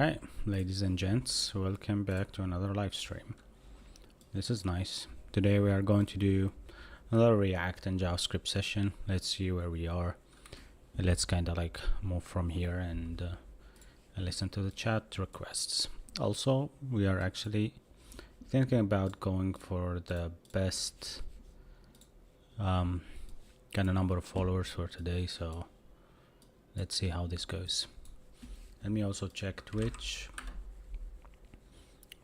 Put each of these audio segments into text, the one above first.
Alright, ladies and gents, welcome back to another live stream. This is nice. Today we are going to do another React and JavaScript session. Let's see where we are. Let's kind of like move from here and listen to the chat requests. Also, we are actually thinking about going for the best kind of number of followers for today, so let's see how this goes. Let me also check Twitch,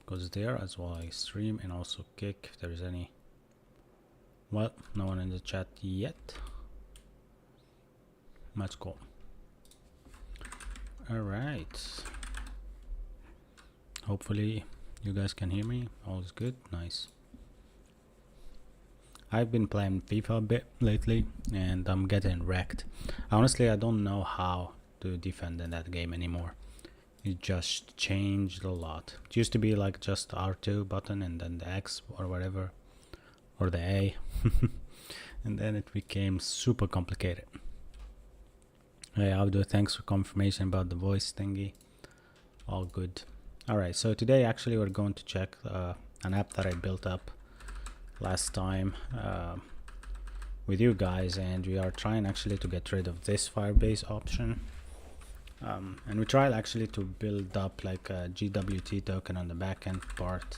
because there as well I stream, and also Kick if there's any. Well, no one in the chat yet. Let's go. Alright. Hopefully you guys can hear me. All is good. Nice. I've been playing FIFA a bit lately and I'm getting wrecked. Honestly, I don't know how to defend in that game anymore. It just changed a lot. It used to be like just R2 button and then the X or whatever, or the A. And then it became super complicated. Hey Abdo, thanks for confirmation about the voice thingy. All good. Alright, so today actually we're going to check an app that I built up last time with you guys, and we are trying actually to get rid of this Firebase option. And we tried actually to build up like a GWT token on the backend part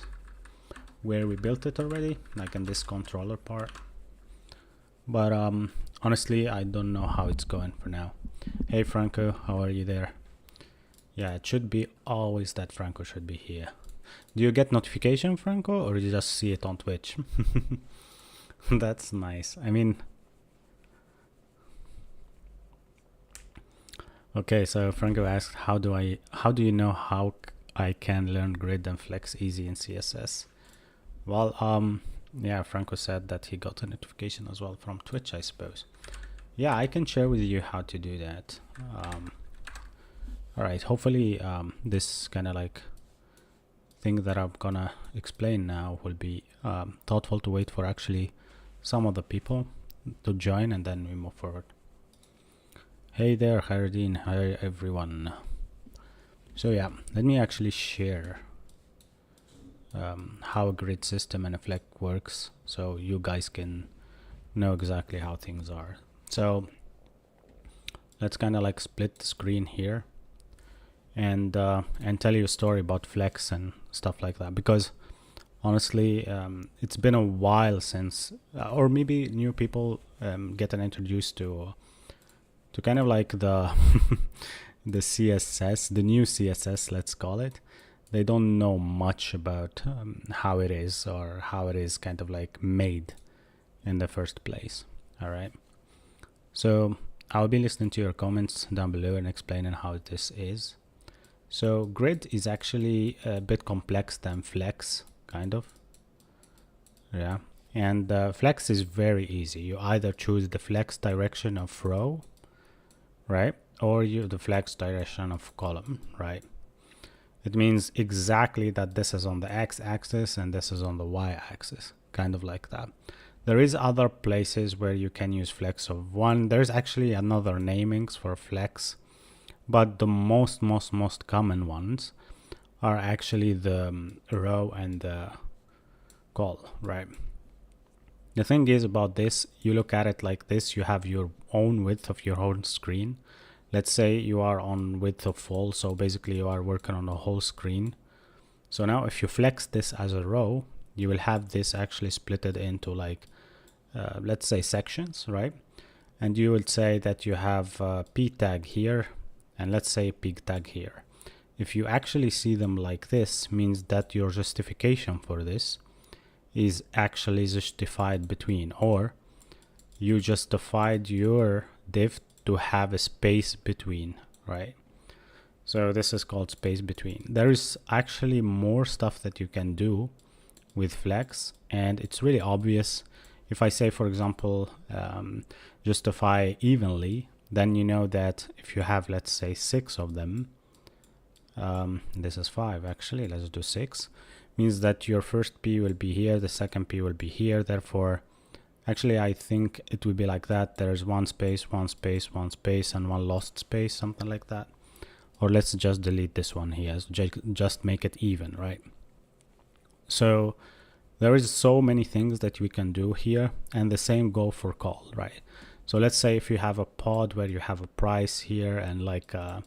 where we built it already, like in this controller part. But honestly, I don't know how it's going for now. Hey Franco, how are you there? Yeah, it should be always that Franco should be here. Do you get notification, Franco, or you just see it on Twitch? That's nice. I mean, okay, so Franco asked, how do you know how I can learn grid and flex easy in CSS? Well, yeah, Franco said that he got a notification as well from Twitch, I suppose. Yeah, I can share with you how to do that. All right, hopefully this kind of like thing that I'm gonna explain now will be thoughtful to wait for actually some of the people to join, and then we move forward. Hey there, Khairuddin. Hi everyone. So yeah, let me actually share how a grid system and a flex works, so you guys can know exactly how things are. So let's kind of like split the screen here and tell you a story about flex and stuff like that, because honestly it's been a while since or maybe new people getting introduced to kind of like the the CSS, the new CSS, let's call it. They don't know much about how it is, or how it is kind of like made in the first place. All right, so I'll be listening to your comments down below and explaining how this is. So grid is actually a bit complex than flex, kind of. Yeah, and flex is very easy. You either choose the flex direction of row, right, or the flex direction of column, right? It means exactly that this is on the x-axis and this is on the y-axis, kind of like that. There is other places where you can use flex of one. There's actually another namings for flex, but the most common ones are actually the row and the col, right? The thing is about this, you look at it like this. You have your own width of your own screen. Let's say you are on width of full, so basically you are working on a whole screen. So now if you flex this as a row, you will have this actually split it into like let's say sections, right? And you will say that you have p tag here and let's say pig tag here. If you actually see them like this, means that your justification for this is actually justified between, or you justified your div to have a space between, right? So this is called space between. There is actually more stuff that you can do with flex, and it's really obvious. If I say, for example, justify evenly, then you know that if you have, let's say, 6 of them, this is 5 actually, let's do 6, means that your first P will be here, the second P will be here. Therefore, actually I think it will be like that. There's one space, one space, one space, and one lost space, something like that. or let's just delete this one here, just make it even, right? So there is so many things that we can do here, and the same go for call, right? So let's say if you have a pod where you have a price here and like a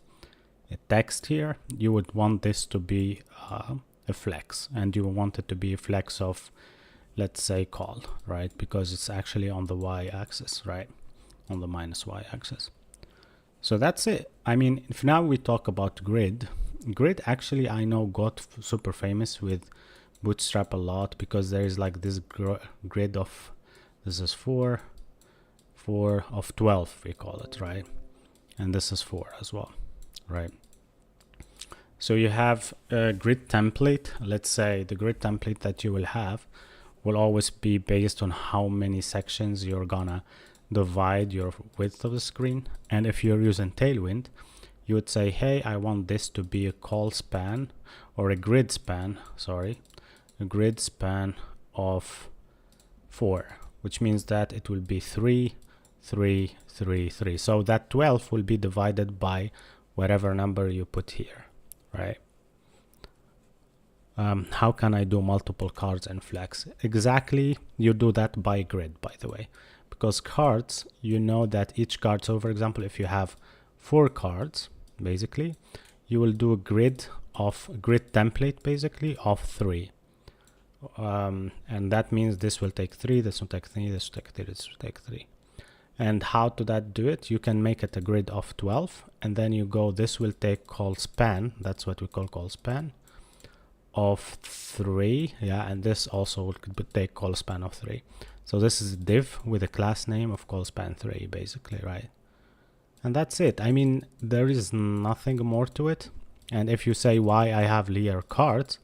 text here, you would want this to be a flex, and you want it to be a flex of, let's say, call, right? Because it's actually on the y-axis, right? On the minus y-axis. So that's it. I mean, if now we talk about grid actually I know got super famous with Bootstrap a lot, because there is like this grid of, this is 4 of 12 we call it, right? And this is 4 as well, right? So you have a grid template. Let's say the grid template that you will have will always be based on how many sections you're gonna divide your width of the screen. And if you're using Tailwind, you would say, hey, I want this to be a call span, or a grid span, sorry, a grid span of 4, which means that it will be 3, 3, 3, 3. So that 12 will be divided by whatever number you put here, right? How can I do multiple cards and flex? Exactly, you do that by grid, by the way, because cards, you know that each card, so for example, if you have 4 cards, basically, you will do a grid template basically of 3. And that means this will take 3, this will take 3, this will take 3, this will take 3. And how to do it? You can make it a grid of 12, and then you go, this will take call span, that's what we call call span, of 3, yeah, and this also will take call span of 3. So this is a div with a class name of call span 3, basically, right? And that's it. I mean, there is nothing more to it. And if you say why I have layer cards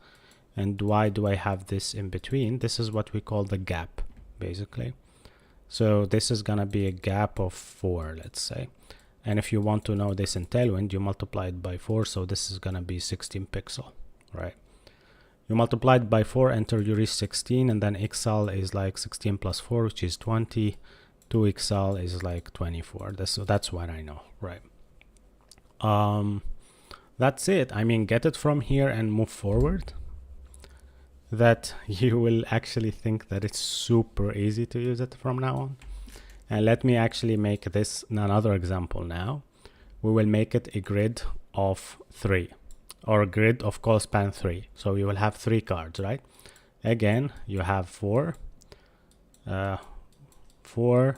and why do I have this in between, this is what we call the gap, basically. So this is gonna be a gap of 4, let's say. And if you want to know this in Tailwind, you multiply it by 4, so this is gonna be 16 pixel, right? You multiply it by 4 until you reach 16, and then xl is like 16 plus 4, which is 20. 2xl is like 24. That's what I know, right? That's it. I mean, get it from here and move forward. That you will actually think that it's super easy to use it from now on. And let me actually make this another example now. We will make it a grid of 3, or a grid of call span 3. So you will have 3 cards, right? Again, you have 4, 4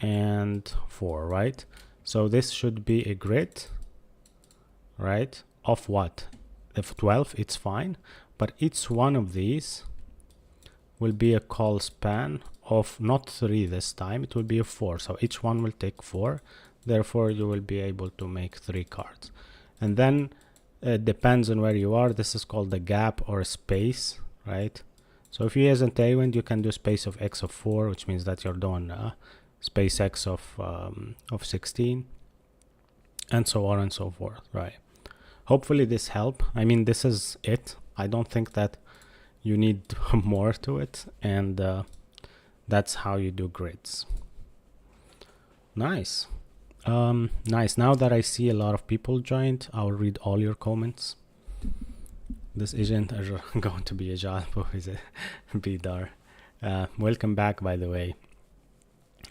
and 4, right? So this should be a grid, right, of what? If 12, it's fine, but each one of these will be a call span of not 3 this time, it will be a 4. So each one will take 4, therefore you will be able to make 3 cards. And then it depends on where you are. This is called a gap or a space, right? So if you use a Tailwind, you can do space of x of 4, which means that you're doing space x of 16, and so on and so forth, right? Hopefully this helped. I mean, this is it. I don't think that you need more to it, and that's how you do grids. Nice. Nice. Now that I see a lot of people joined, I'll read all your comments. This isn't going to be a job, is it? Bidar. Welcome back, by the way.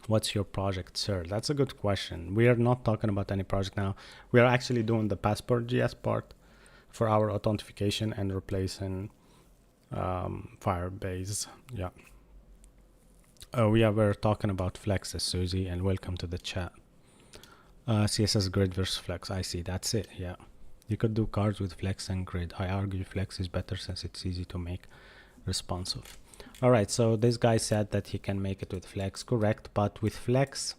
What's your project, sir? That's a good question. We are not talking about any project now. We are actually doing the Passport.js part for our authentication and replacing Firebase. Yeah. We're talking about flexes, Susie, and welcome to the chat. CSS grid versus flex. I see. That's it. Yeah. You could do cards with flex and grid. I argue flex is better since it's easy to make responsive. All right, so this guy said that he can make it with flex, correct? But with flex,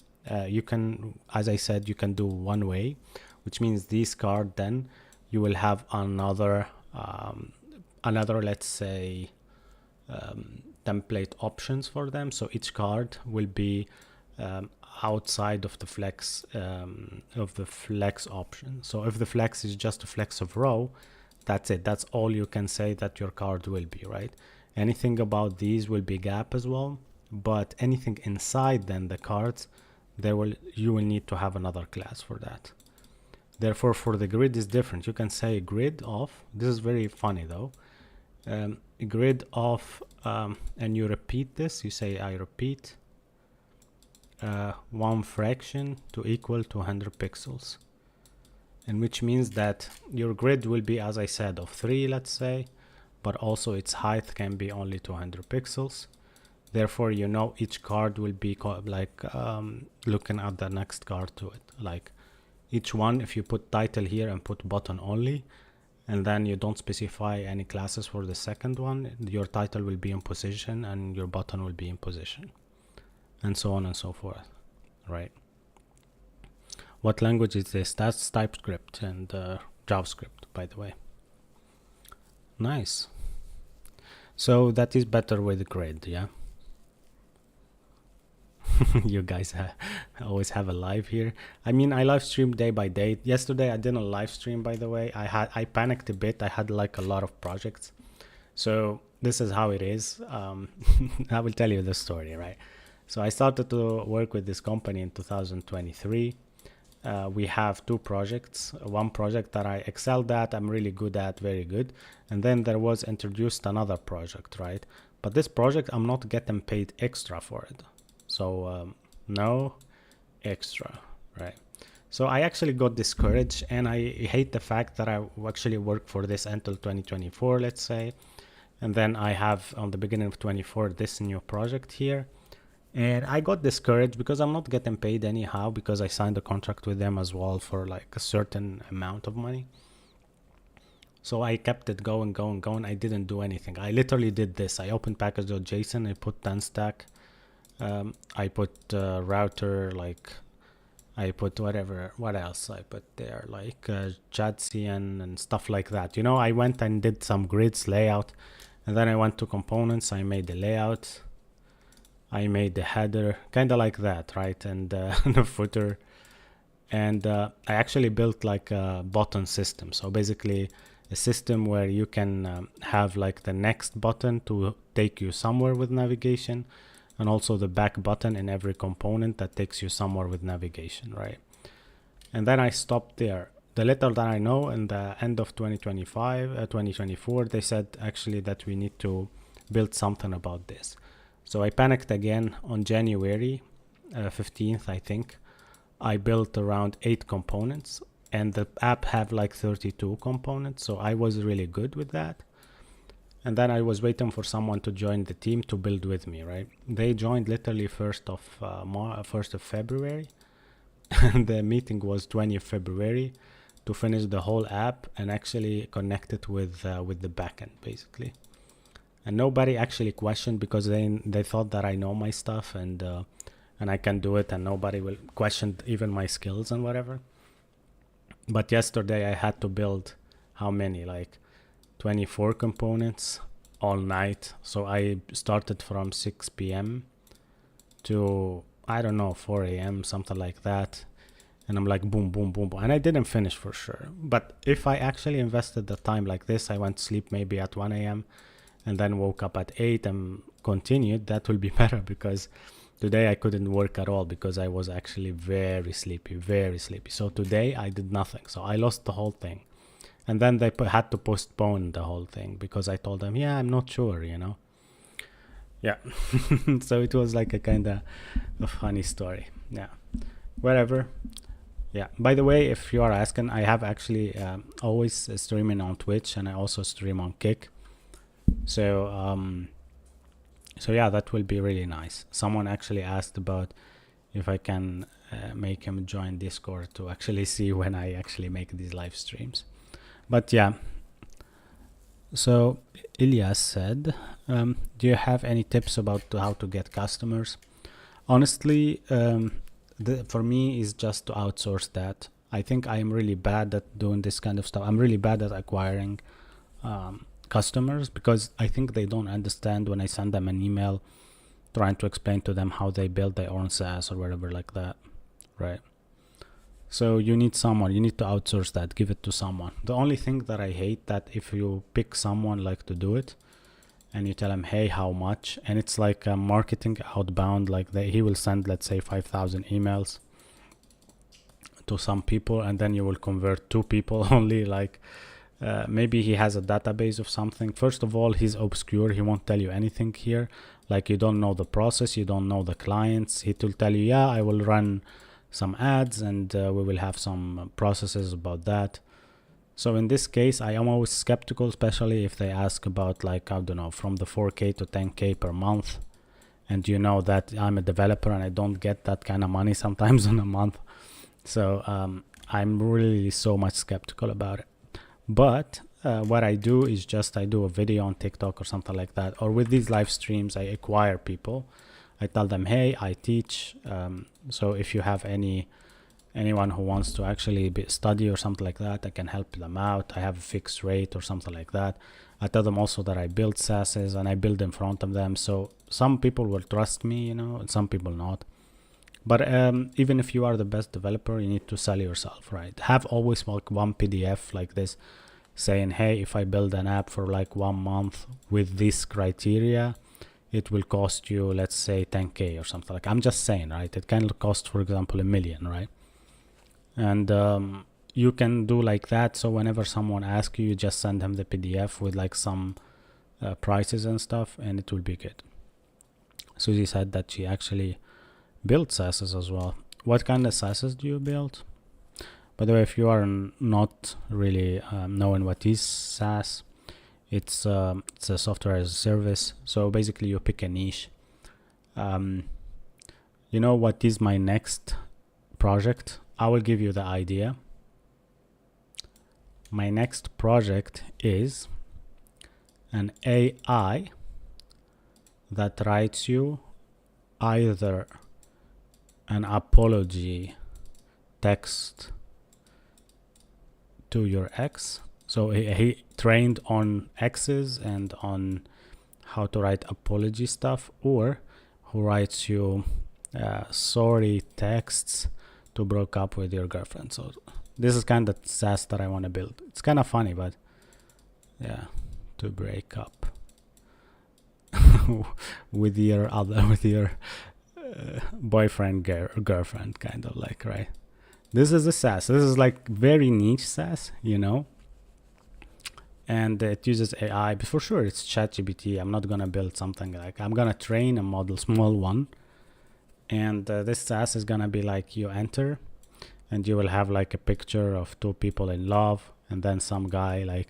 you can, as I said, you can do one way, which means this card, then you will have another, let's say, template options for them. So each card will be outside of the flex option. So if the flex is just a flex of row, that's it. That's all you can say that your card will be, right? Anything about these will be gap as well, but anything inside then the cards, you will need to have another class for that. Therefore, for the grid is different. You can say grid of, this is very funny though, grid of, and you repeat this, you say I repeat 1 fraction to equal to 100 pixels. And which means that your grid will be, as I said, of 3, let's say, but also its height can be only 200 pixels. Therefore, you know each card will be like looking at the next card to it. Like each one, if you put title here and put button only, and then you don't specify any classes for the second one, your title will be in position and your button will be in position, and so on and so forth, right? What language is this? That's TypeScript and JavaScript, by the way. Nice. So that is better with grid, yeah? You guys always have a live here. I mean, I live stream day by day. Yesterday I didn't live stream, by the way. I panicked a bit. I had like a lot of projects. So this is how it is. I will tell you the story, right? So I started to work with this company in 2023. We have 2 projects. One project that I excelled at, I'm really good at, very good. And then there was introduced another project, right? But this project, I'm not getting paid extra for it. So no extra, right? So I actually got discouraged, and I hate the fact that I actually worked for this until 2024, let's say. And then I have on the beginning of 24 this new project here. And I got discouraged because I'm not getting paid anyhow, because I signed a contract with them as well for like a certain amount of money. So I kept it going. I didn't do anything. I literally did this. I opened package.json, I put 10 stack. I put router, like I put whatever, what else I put there, like Jadsian and stuff like that. You know, I went and did some grids layout, and then I went to components. I made the layout. I made the header, kind of like that, right? And the footer. And I actually built like a button system. So basically a system where you can have like the next button to take you somewhere with navigation, and also the back button in every component that takes you somewhere with navigation, right? And then I stopped there. The little that I know, in the end of 2024, they said actually that we need to build something about this. So I panicked again on January 15th, I think. I built around 8 components, and the app had like 32 components. So I was really good with that. And then I was waiting for someone to join the team to build with me, right? They joined literally 1st of February. And the meeting was 20th February to finish the whole app and actually connect it with the backend, basically. And nobody actually questioned, because they thought that I know my stuff and I can do it, and nobody will question even my skills and whatever. But yesterday I had to build how many, like 24 components all night. So I started from 6 p.m. to, I don't know, 4 a.m., something like that. And I'm like boom, boom, boom, boom. And I didn't finish for sure. But if I actually invested the time like this, I went to sleep maybe at 1 a.m. and then woke up at 8 and continued, that will be better, because today I couldn't work at all because I was actually very sleepy. So today I did nothing. So I lost the whole thing. And then they had to postpone the whole thing because I told them, yeah, I'm not sure, you know. Yeah. So it was like a kind of a funny story. Yeah. Whatever. Yeah. By the way, if you are asking, I have actually always streaming on Twitch, and I also stream on Kick. So yeah, that will be really nice. Someone actually asked about if I can make him join Discord to actually see when I actually make these live streams. But yeah. So Ilyas said, do you have any tips about how to get customers? Honestly, for me is just to outsource that. I think I am really bad at doing this kind of stuff. I'm really bad at acquiring customers, because I think they don't understand when I send them an email trying to explain to them how they build their own SaaS or whatever like that, right? So you need someone, you need to outsource that, give it to someone. The only thing that I hate, that if you pick someone like to do it and you tell him, hey, how much? And it's like a marketing outbound, like he will send, let's say 5,000 emails to some people, and then you will convert 2 people only. Like maybe he has a database of something. First of all, he's obscure. He won't tell you anything here. Like you don't know the process, you don't know the clients. He will tell you, yeah, I will run some ads and we will have some processes about that. So in this case, I am always skeptical, especially if they ask about, like, I don't know, from the 4K to 10K per month. And you know that I'm a developer and I don't get that kind of money sometimes in a month. So I'm really so much skeptical about it. But what I do is just I do a video on TikTok or something like that. Or with these live streams, I acquire people. I tell them, hey, I teach. So if you have anyone who wants to actually study or something like that, I can help them out. I have a fixed rate or something like that. I tell them also that I build SaaSes and I build in front of them. So some people will trust me, you know, and some people not. But even if you are the best developer, you need to sell yourself, right? Have always like one PDF like this saying, hey, if I build an app for like 1 month with this criteria, it will cost you, let's say 10K or something. Like, I'm just saying, right? It can cost, for example, $1 million, right? And you can do like that. So whenever someone asks you, you just send them the PDF with like some prices and stuff, and it will be good. Susie said that she actually built SaaSes as well. What kind of SaaSes do you build? By the way, if you are not really knowing what is SaaS, it's a software as a service. So basically you pick a niche. You know what is my next project? I will give you the idea. My next project is an AI that writes you either an apology text to your ex. So he trained on exes and on how to write apology stuff, or who writes you sorry texts to broke up with your girlfriend. So this is kind of SaaS that I want to build. It's kind of funny, but yeah, to break up with your boyfriend, girlfriend, kind of like, right? This is a SaaS. This is like very niche SaaS, you know, and it uses AI. But for sure, it's ChatGPT. I'm not gonna build something like, I'm gonna train a model, small one, and this SaaS is gonna be like, you enter, and you will have like a picture of 2 people in love, and then some guy like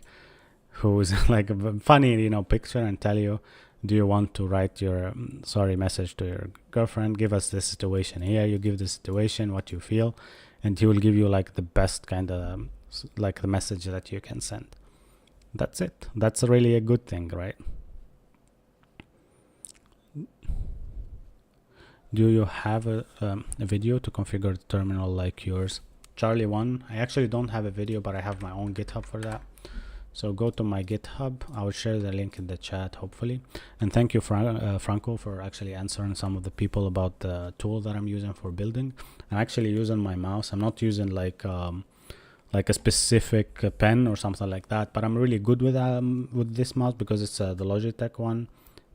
who's like a funny, you know, picture, and tell you, do you want to write your sorry message to your girlfriend? Give us this situation here. You give the situation, what you feel, and he will give you like the best kind of like the message that you can send. That's it. That's really a good thing, right? Do you have a video to configure the terminal like yours? Charlie 1, I actually don't have a video, but I have my own GitHub for that. So go to my GitHub. I will share the link in the chat, hopefully. And thank you, Franco, for actually answering some of the people about the tool that I'm using for building. I'm actually using my mouse. I'm not using like a specific pen or something like that, but I'm really good with this mouse because it's the Logitech one.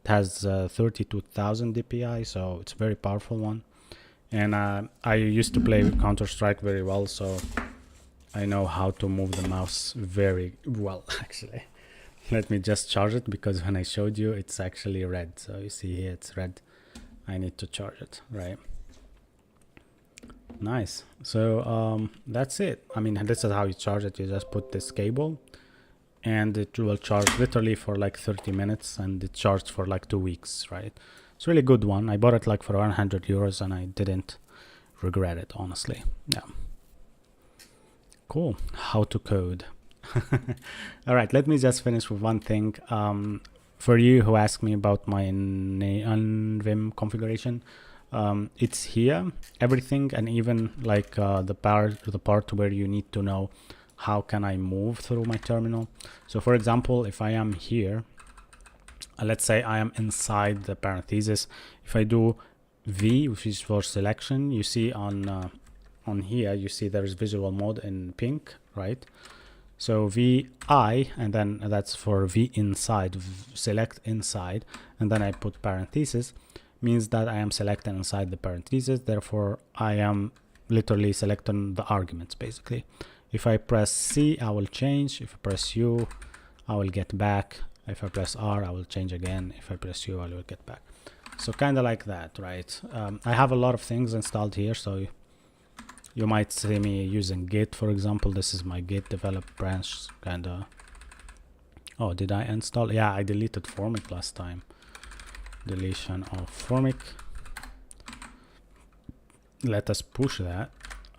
It has 32,000 DPI, so it's a very powerful one. And I used to play Counter-Strike very well, so I know how to move the mouse very well, actually. Let me just charge it, because when I showed you, it's actually red. So you see here, it's red. I need to charge it, right? Nice. So that's it. I mean, this is how you charge it. You just put this cable, and it will charge literally for like 30 minutes, and it charged for like 2 weeks, right? It's a really good one. I bought it like for 100 euros, and I didn't regret it, honestly. Yeah. Cool. How to code. All right, let me just finish with one thing. For you who asked me about my Vim configuration, it's here, everything, and even like the part where you need to know how can I move through my terminal. So for example, if I am here, let's say I am inside the parentheses. If I do V, which is for selection, you see on here, you see there is visual mode in pink, right? So VI, and then that's for V inside, select inside, and then I put parentheses, means that I am selecting inside the parentheses. Therefore, I am literally selecting the arguments basically. If I press C, I will change. If I press U, I will get back. If I press R, I will change again. If I press U, I will get back. So kind of like that, right? I have a lot of things installed here, so you might see me using Git, for example. This is my Git develop branch, kind of. Oh, did I install? Yeah, I deleted Formic last time. Deletion of Formic. Let us push that.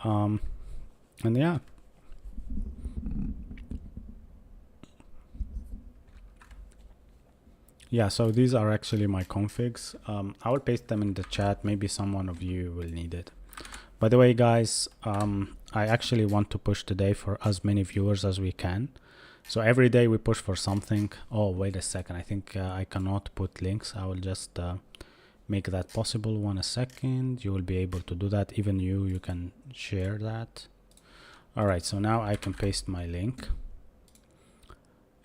And yeah. Yeah, so these are actually my configs. I will paste them in the chat. Maybe someone of you will need it. By the way, guys, I actually want to push today for as many viewers as we can. So every day we push for something. Oh, wait a second. I think I cannot put links. I will just make that possible. 1 second. You will be able to do that. Even you can share that. All right, so now I can paste my link.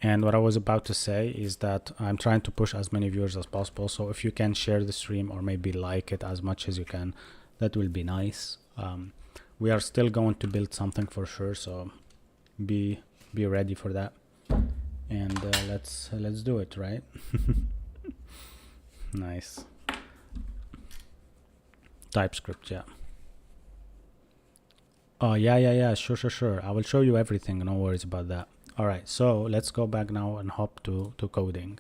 And what I was about to say is that I'm trying to push as many viewers as possible. So if you can share the stream or maybe like it as much as you can, that will be nice. We are still going to build something for sure, so be ready for that. And let's do it, right? Nice. TypeScript, yeah. Oh yeah, sure. I will show you everything, no worries about that. All right, so let's go back now and hop to coding.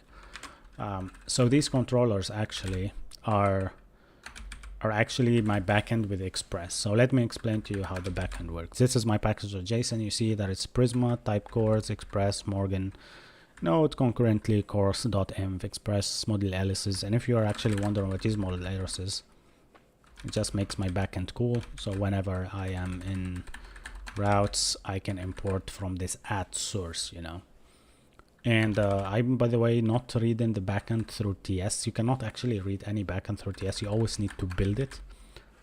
So these controllers actually are actually my backend with Express. So let me explain to you how the backend works. This is my package.json. You see that it's Prisma, type course, Express, Morgan, node, concurrently, course.env, Express, model aliases. And if you are actually wondering what is model aliases, it just makes my backend cool. So whenever I am in routes, I can import from this at source, you know. And I'm, by the way, not reading the backend through TS. You cannot actually read any backend through TS. You always need to build it.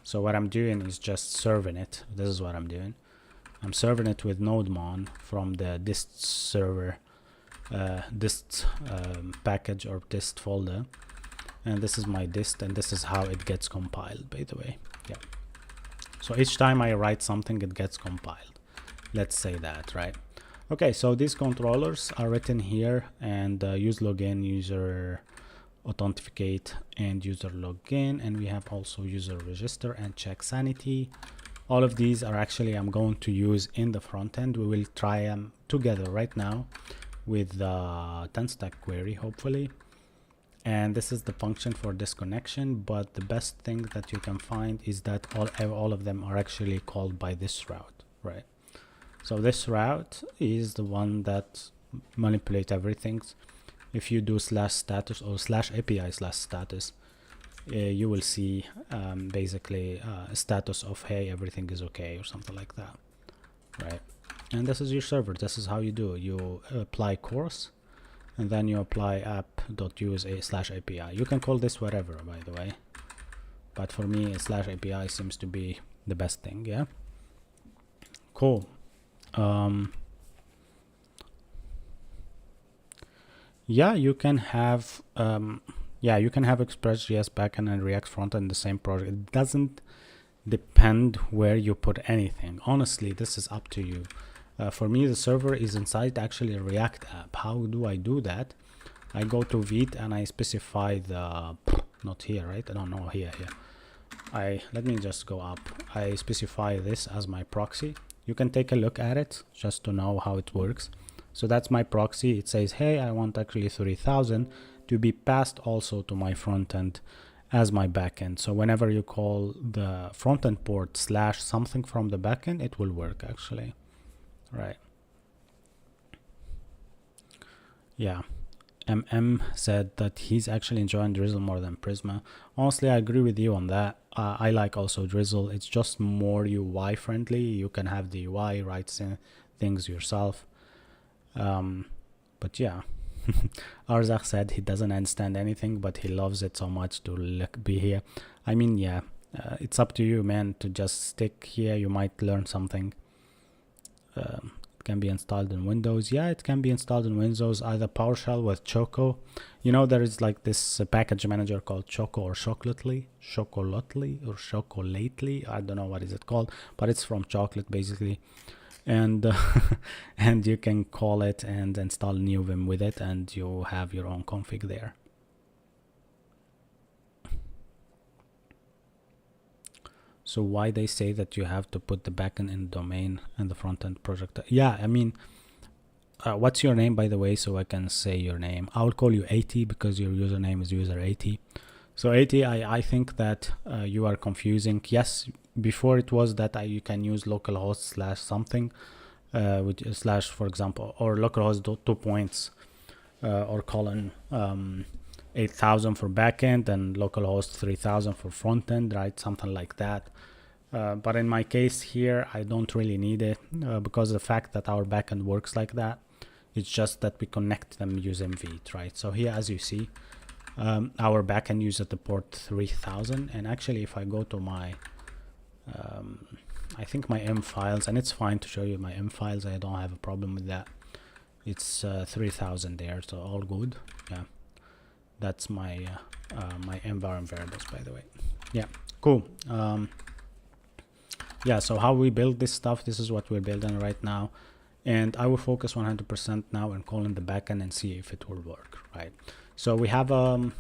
So what I'm doing is just serving it. This is what I'm doing. I'm serving it with NodeMon from the dist server, dist package or dist folder. And this is my dist, and this is how it gets compiled, by the way. Yeah. So each time I write something, it gets compiled. Let's say that, right? Okay, so these controllers are written here, and use login, user authenticate, and user login, and we have also user register and check sanity. All of these are actually I'm going to use in the front end. We will try them together right now with the 10-stack query, hopefully. And this is the function for this connection, but the best thing that you can find is that all of them are actually called by this route, right? So this route is the one that manipulates everything. If you do /status or /API/status, you will see basically a status of, hey, everything is okay, or something like that, right? And this is your server. This is how you do. You apply course, and then you apply app.use/API. You can call this whatever, by the way, but for me /API seems to be the best thing. Yeah, cool. Yeah, you can have Express.js backend and React frontend in the same project. It doesn't depend where you put anything. Honestly, this is up to you. For me, the server is inside actually a React app. How do I do that? I go to Vite and I specify the, not here, right? I don't know, here. Let me just go up. I specify this as my proxy. You can take a look at it just to know how it works. So that's my proxy. It says, hey, I want actually 30,000 to be passed also to my front end as my backend. So whenever you call the front end port /something from the backend, it will work actually. Right. Yeah. MM said that he's actually enjoying Drizzle more than Prisma. Honestly, I agree with you on that. I like also Drizzle. It's just more UI friendly. You can have the UI, write things yourself. But yeah, Arzak said he doesn't understand anything, but he loves it so much to be here. I mean, yeah, it's up to you, man, to just stick here. You might learn something. can be installed in Windows. Yeah, it can be installed in Windows, either PowerShell with Choco. You know, there is like this package manager called Choco or Chocolately, I don't know what is it called, but it's from Chocolate basically. And and you can call it and install new Vim with it, and you have your own config there. So why they say that you have to put the backend in domain and the front end project? Yeah, I mean, what's your name, by the way, so I can say your name? I'll call you 80 because your username is user 80. So 80, I think that you are confusing. Yes, before it was that you can use localhost / something, which is / for example, or localhost 2 points or colon 8000 for backend and localhost 3000 for front end, right? Something like that. But in my case here, I don't really need it because of the fact that our backend works like that. It's just that we connect them using Vite, right? So here, as you see, our backend uses the port 3000. And actually, if I go to my, I think my M files, and it's fine to show you my M files. I don't have a problem with that. It's 3000 there, so all good. Yeah, that's my my environment variables, by the way. Yeah, cool. Yeah, so how we build this stuff, this is what we're building right now. And I will focus 100% now on calling the backend and see if it will work, right? So we have a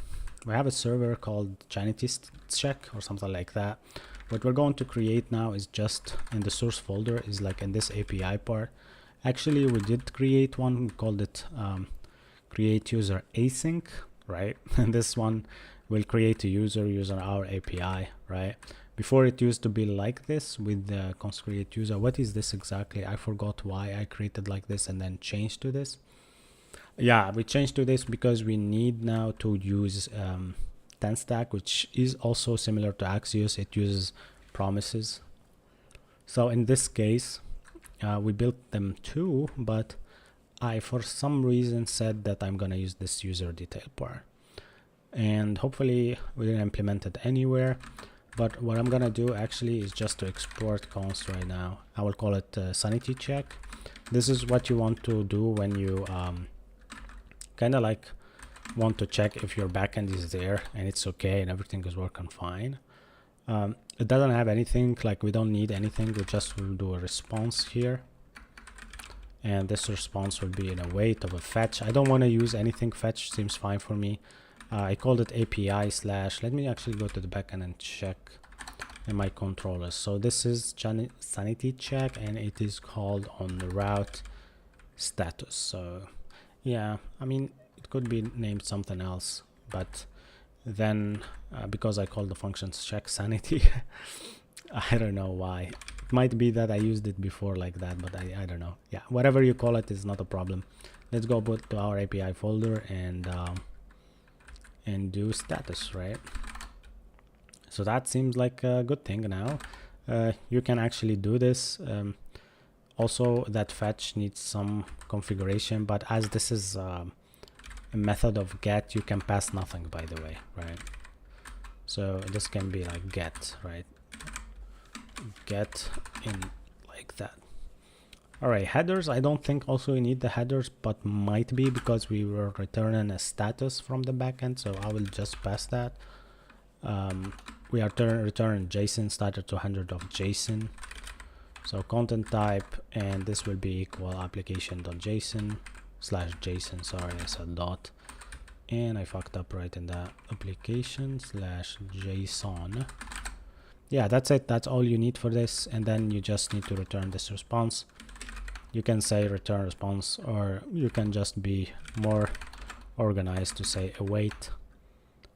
server called JanityCheck or something like that. What we're going to create now is just in the source folder, is like in this API part. Actually, we did create one, we called it create user async, right? And this one will create a user using our API, right? Before it used to be like this with the const create user. What is this exactly? I forgot why I created like this and then changed to this. Yeah, we changed to this because we need now to use TenStack, which is also similar to Axios. It uses promises. So in this case, we built them too, but I for some reason said that I'm gonna use this user detail part, and hopefully we didn't implement it anywhere. But what I'm gonna do actually is just to export const right now. I will call it sanity check. This is what you want to do when you kind of like want to check if your backend is there and it's okay and everything is working fine. It doesn't have anything, like we don't need anything. We just will do a response here, and this response will be in a wait of a fetch. I don't want to use anything. Fetch seems fine for me. I called it API / let me actually go to the backend and check in my controllers. So this is sanity check, and it is called on the route status. So yeah, I mean, it could be named something else, but then because I called the function check sanity, I don't know why. It might be that I used it before like that, but I don't know. Yeah, whatever you call it is not a problem. Let's go to our API folder and do status, right? So that seems like a good thing now. You can actually do this. Also, that fetch needs some configuration, but as this is a method of get, you can pass nothing, by the way, right? So this can be like get, right? Get in like that. All right, headers, I don't think also we need the headers, but might be because we were returning a status from the backend, so I will just pass that. We are returning JSON starter to 100 of JSON. So content type, and this will be equal application.json / JSON, sorry, I said dot. And I fucked up right in that, application / JSON. Yeah, that's it. That's all you need for this. And then you just need to return this response. You can say return response, or you can just be more organized to say await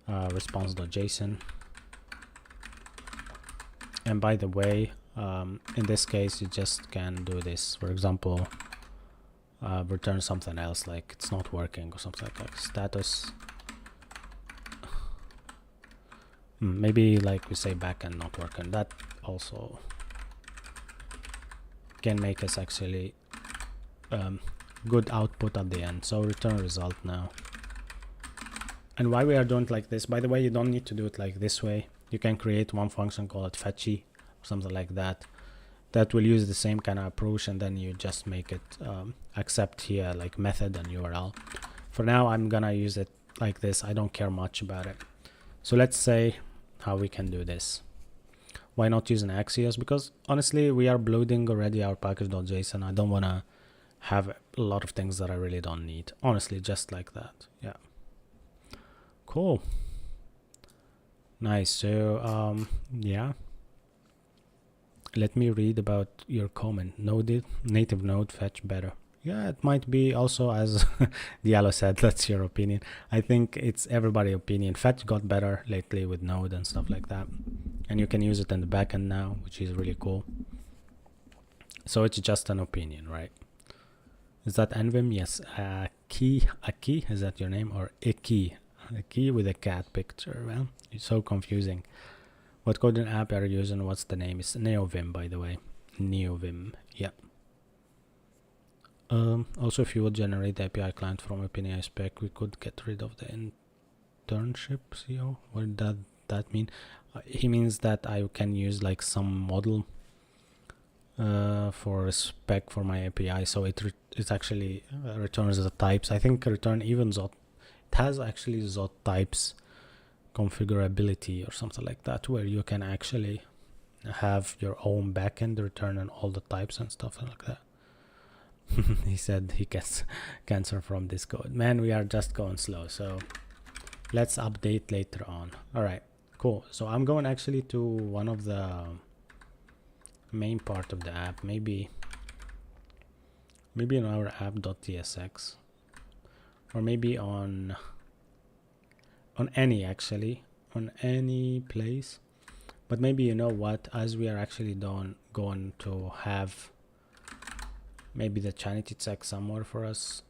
response.json. And by the way, in this case, you just can do this. For example, return something else, like it's not working or something like status. Maybe like we say backend not working. That also can make us actually good output at the end. So return result now. And why we are doing it like this, by the way, you don't need to do it like this way. You can create one function, call it fetchy or something like that. that will use the same kind of approach, and then you just make it accept here like method and URL. For now, I'm gonna use it like this. I don't care much about it. So let's say how we can do this. Why not use an Axios? Because honestly, we are loading already our package.json. I don't want to have a lot of things that I really don't need. Honestly, just like that. Yeah. Cool. Nice. So yeah. Let me read about your comment. Native Node fetch better. Yeah, it might be also, as Diallo said, that's your opinion. I think it's everybody's opinion. Fetch got better lately with Node and stuff like that. And you can use it in the backend now, which is really cool. So it's just an opinion, right? Is that Envim? Yes. Aki, is that your name? Or Iki? Aki with a cat picture. Well, it's so confusing. What coding app are you using? What's the name? It's NeoVim, by the way. NeoVim. Yeah. Also, if you would generate the API client from OpenAI spec, we could get rid of the internship CO. What does that mean? He means that I can use like some model for a spec for my API, so it actually returns the types. I think return even Zot. It has actually Zot types configurability or something like that, where you can actually have your own backend return and all the types and stuff like that. He said he gets cancer from this code. Man, we are just going slow, so let's update later on. All right, cool. So I'm going actually to one of the main part of the app, maybe in our app.tsx, or maybe on any place. But maybe, you know what, as we are actually going to have maybe the Chanity check somewhere for us,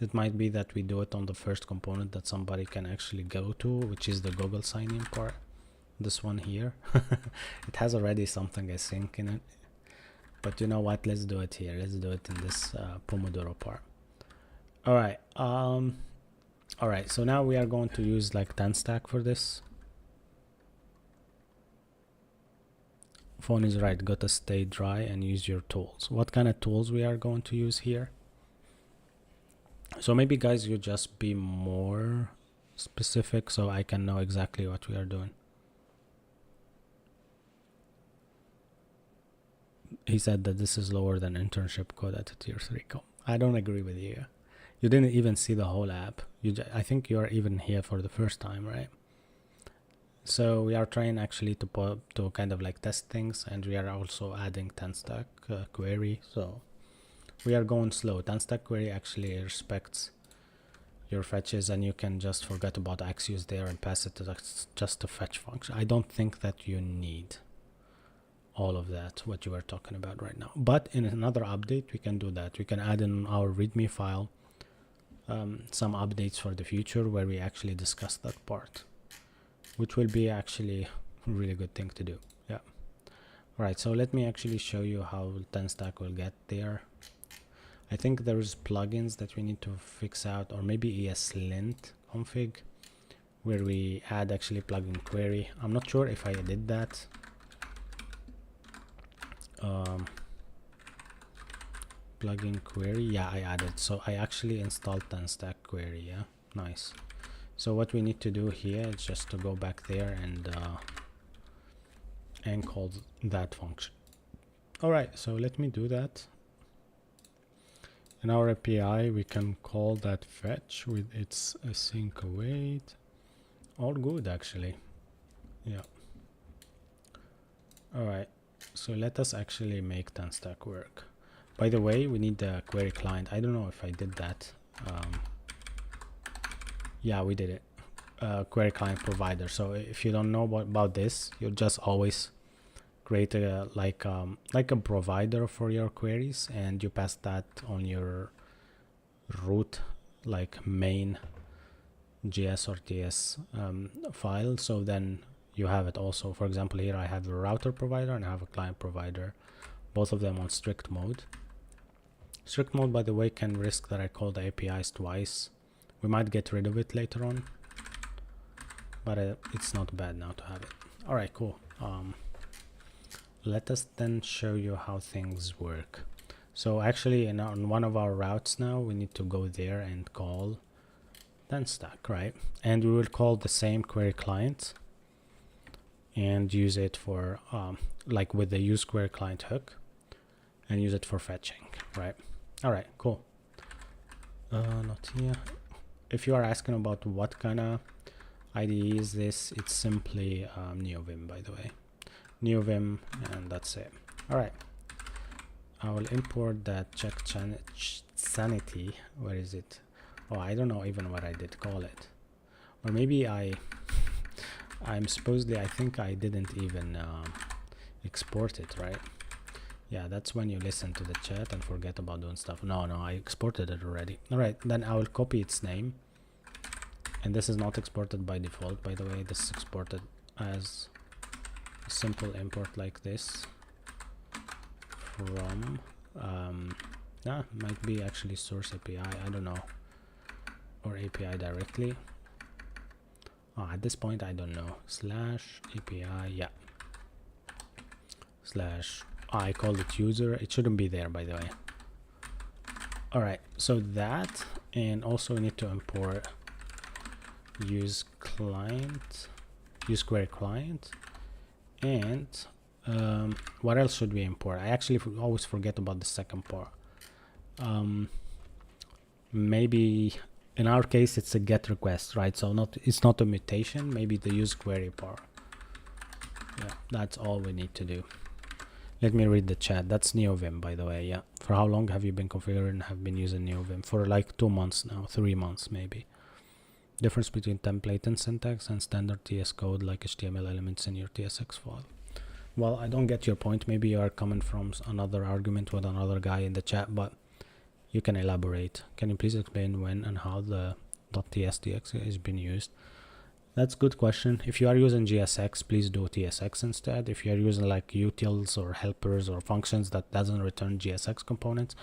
it might be that we do it on the first component that somebody can actually go to, which is the Google sign-in part. This one here. It has already something async in it, but you know what, let's do it here. Let's do it in this Pomodoro part. All right, so now we are going to use like 10 stack for this. Phone is right, gotta stay dry and use your tools. What kind of tools we are going to use here? So maybe guys, you just be more specific so I can know exactly what we are doing. He said that this is lower than internship code at a tier 3. I don't agree with you. You didn't even see the whole app. I think you are even here for the first time, right? So we are trying actually to kind of like test things, and we are also adding 10 stack query. So we are going slow. 10 stack query actually respects your fetches, and you can just forget about Axios there and pass it to just a fetch function. I don't think that you need all of that, what you are talking about right now. But in another update, we can do that. We can add in our README file some updates for the future where we actually discuss that part, which will be actually a really good thing to do. Yeah. All right, so let me actually show you how 10 stack will get there. I think there's plugins that we need to fix out, or maybe ESLint config, where we add actually plugin query. I'm not sure if I did that. Plugin query, yeah, I added. So I actually installed 10 stack query. Yeah, nice. So what we need to do here is just to go back there and call that function. All right, so let me do that. In our API, we can call that fetch with its async await. All good, actually. Yeah. All right, so let us actually make 10 stack work. By the way, we need the query client. I don't know if I did that. Yeah, we did it. Query client provider. So if you don't know about this, you just always create a like a provider for your queries, and you pass that on your root like main JS or TS file. So then you have it also. For example, here I have a router provider and I have a client provider, both of them on strict mode. Strict mode, by the way, can risk that I call the APIs twice. We might get rid of it later on, but it's not bad now to have it. All right, cool. let us then show you how things work. So actually on one of our routes now, we need to go there and call then stack, right? And we will call the same query client and use it for like with the use query client hook, and use it for fetching, right? All right, cool. Not here. If you are asking about what kind of IDE is this, it's simply NeoVim, by the way. NeoVim, and that's it. All right. I will import that check sanity. Where is it? Oh, I don't know even what I did call it. Or maybe I think I didn't even export it, right? Yeah, that's when you listen to the chat and forget about doing stuff. No, I exported it already. All right, then I will copy its name. And this is not exported by default, by the way. This is exported as a simple import like this from might be actually source API, I don't know, or API directly. At this point I don't know. Slash API, yeah, slash I called it user. It shouldn't be there, by the way. All right, so that, and also we need to import use query client, and what else should we import? I actually always forget about the second part. Maybe in our case it's a get request, right? So it's not a mutation, maybe the use query part. Yeah, that's all we need to do. Let me read the chat. That's NeoVim, by the way. Yeah. For how long have you been configuring and have been using NeoVim? For like 2 months now, 3 months maybe. Difference between template and syntax and standard TS code like HTML elements in your TSX file. Well, I don't get your point. Maybe you are coming from another argument with another guy in the chat, but you can elaborate. Can you please explain when and how the .tsdx is being used? That's a good question. If you are using GSX, please do TSX instead. If you are using like utils or helpers or functions that doesn't return GSX components,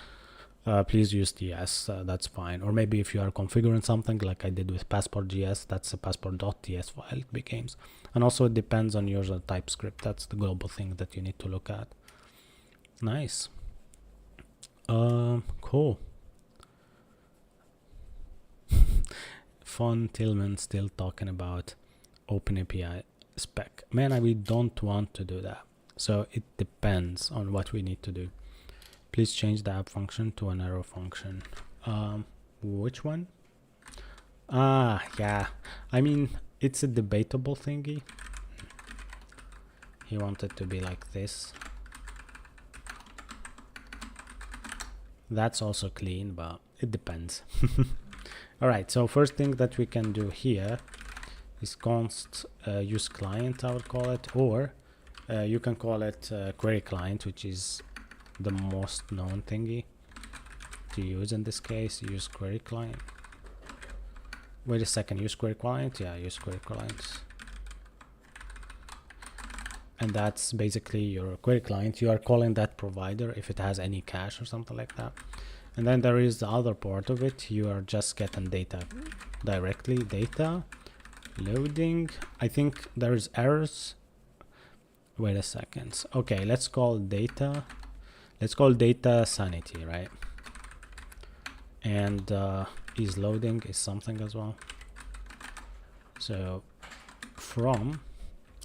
please use TS, that's fine. Or maybe if you are configuring something like I did with passport.js, that's a passport.ts file it becomes. And also it depends on your TypeScript. That's the global thing that you need to look at. Nice. Cool. Fun Tillman still talking about OpenAPI spec. Man, we don't want to do that. So it depends on what we need to do. Please change the app function to an arrow function. Which one? Yeah. I mean, it's a debatable thingy. He wanted to be like this. That's also clean, but it depends. All right, so first thing that we can do here is const use client, I would call it, or you can call it query client, which is the most known thingy to use in this case. Use query client. Wait a second, use query client? Yeah, use query client. And that's basically your query client. You are calling that provider if it has any cache or something like that. And then there is the other part of it. You are just getting data directly. Data loading. I think there's errors. Wait a second. Okay, let's call data. Let's call data sanity, right? And is loading is something as well. So from,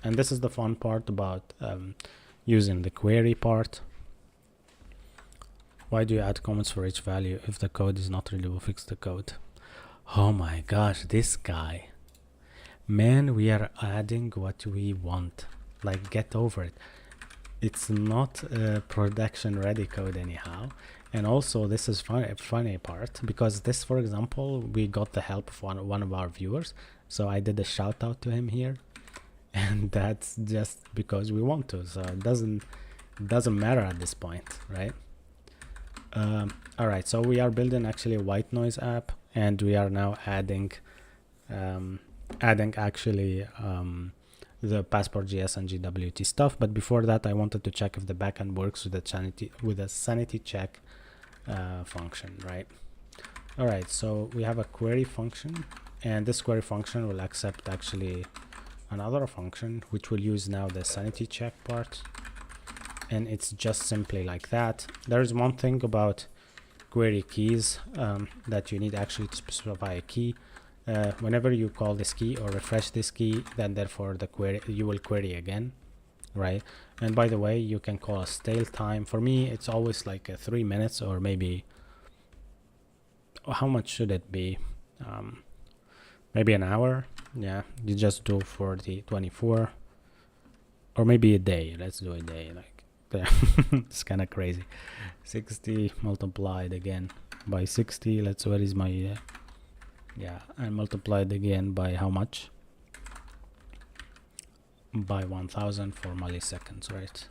and this is the fun part about using the query part. Why do you add comments for each value? If the code is not readable, fix the code. Oh my gosh, this guy. Man, we are adding what we want. Like, get over it. It's not production ready code anyhow. And also this is funny part, because this, for example, we got the help of one of our viewers. So I did a shout out to him here. And that's just because we want to. So it doesn't matter at this point, right? All right, so we are building actually a white noise app, and we are now adding actually the passport.js and GWT stuff. But before that, I wanted to check if the backend works with the sanity check function, right? All right, so we have a query function, and this query function will accept actually another function which will use now the sanity check part. and it's just simply like that. There's one thing about query keys that you need actually to specify a key. Whenever you call this key or refresh this key, then therefore the query, you will query again, right? And by the way, you can call a stale time. For me, it's always like 3 minutes, or maybe, how much should it be? Maybe an hour. Yeah, you just do for the 24, or maybe a day. Let's do a day. Like, it's kind of crazy. 60 multiplied again by 60. Let's, where is my yeah, and multiplied again by how much? By 1000 for milliseconds, right?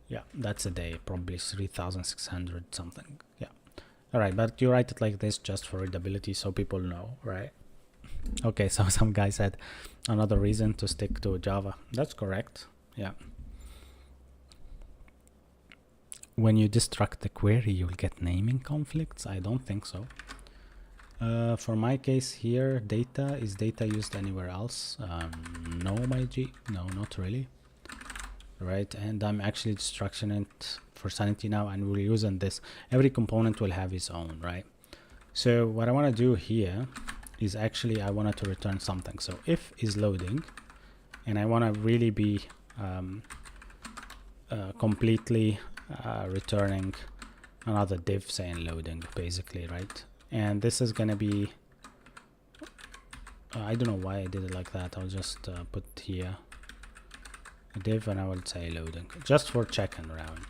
Yeah, that's a day, probably 3600 something. Yeah. All right, but you write it like this just for readability so people know, right? Okay, so some guy said another reason to stick to Java. That's correct. Yeah. When you destruct the query, you'll get naming conflicts? I don't think so. For my case here, data, is data used anywhere else? No, my G, no, not really. Right, and I'm actually destructing it for sanity now, and we're using this. Every component will have its own, right? So what I want to do here is actually I wanted to return something. So if is loading, and I want to really be completely returning another div saying loading, basically, right? And this is gonna be I don't know why I did it like that. I'll just put here a div and I will say loading, just for checking around,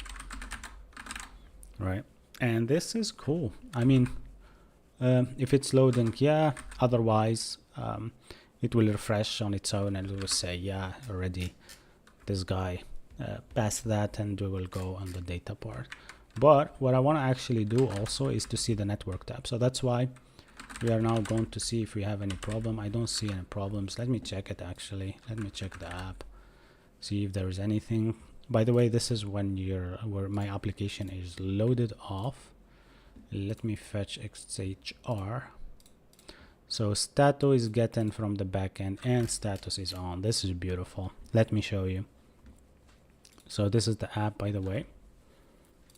right? And this is cool. I mean, if it's loading, yeah, otherwise it will refresh on its own and it will say, yeah, already this guy passed that, and we will go on the data part. But what I want to actually do also is to see the network tab. So that's why we are now going to see if we have any problem. I don't see any problems. Let me check it actually. Let me check the app, see if there is anything. By the way, this is when where my application is loaded off. Let me fetch XHR. So status is getting from the backend and status is on. This is beautiful. Let me show you. So this is the app, by the way.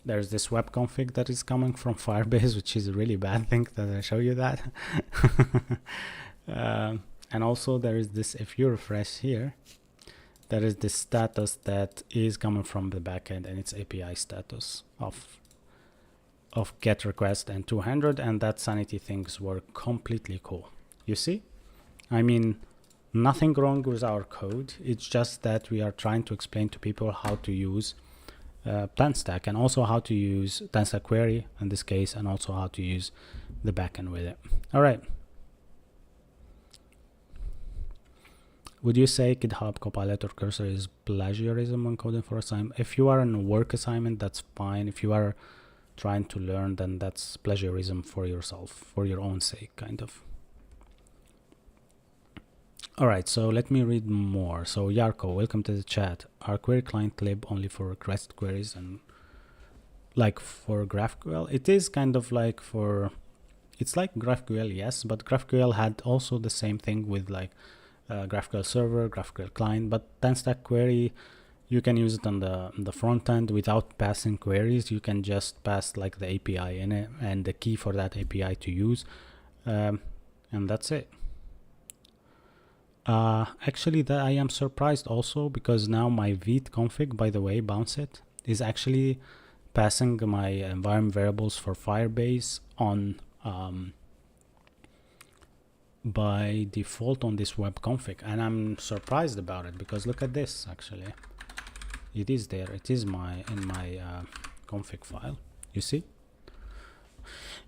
There's this web config that is coming from Firebase, which is a really bad thing that I show you that. And also there is this, if you refresh here, there is this status that is coming from the backend, and it's API status of get request and 200, and that sanity things were completely cool. You see, I mean, nothing wrong with our code. It's just that we are trying to explain to people how to use PlanStack, and also how to use PlanStack query in this case, and also how to use the backend with it. All right. Would you say GitHub Copilot or Cursor is plagiarism when coding for assignment? If you are in a work assignment, that's fine. If you are trying to learn, then that's plagiarism for yourself, for your own sake, kind of. All right, so let me read more. So Yarko, welcome to the chat. Are query client lib only for REST queries and like for GraphQL? It is kind of like for, it's like GraphQL, yes, but GraphQL had also the same thing with like GraphQL server, GraphQL client, but PlanStack query, you can use it on the front end without passing queries. You can just pass like the API in it and the key for that API to use, and that's it. Actually, that I am surprised also, because now my vite config, by the way, bounce it, is actually passing my environment variables for Firebase on by default on this web config, and I'm surprised about it, because look at this. Actually, it is there. It is in my config file. You see.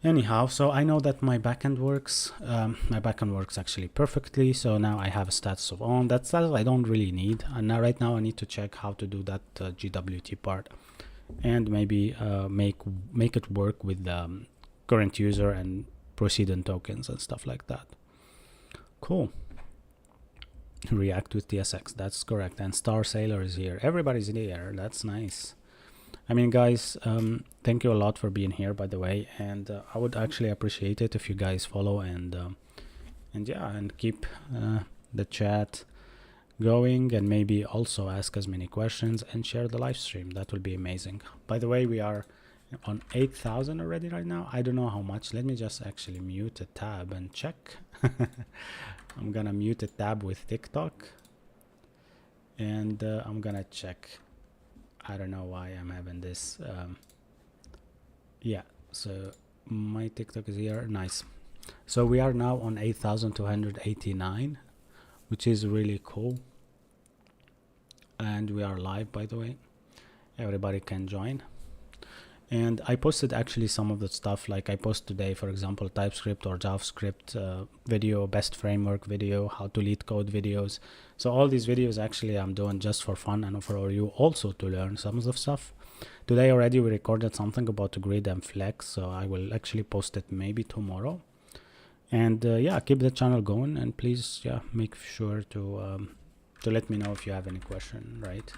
Anyhow, so I know that my backend works. My backend works actually perfectly. So now I have a status of on. That status I don't really need. And now right now I need to check how to do that GWT part, and maybe make it work with the current user and precedent tokens and stuff like that. Cool. React with TSX. That's correct. And Star Sailor is here. Everybody's here. That's nice. I mean, guys, thank you a lot for being here, by the way, and I would actually appreciate it if you guys follow and yeah, and keep the chat going, and maybe also ask as many questions and share the live stream. That will be amazing. By the way, we are on 8,000 already right now. I don't know how much. Let me just actually mute a tab and check. I'm gonna mute a tab with TikTok, and I'm gonna check. I don't know why I'm having this. Yeah, so my TikTok is here. Nice. So we are now on 8,289, which is really cool. And we are live, by the way. Everybody can join. And I posted actually some of the stuff, like I post today, for example, TypeScript or JavaScript video, best framework video, how to Leetcode videos. So all these videos actually I'm doing just for fun and for you also to learn some of the stuff. Today already we recorded something about grid and flex, so I will actually post it maybe tomorrow. And yeah, keep the channel going, and please, yeah, make sure to let me know if you have any question, right?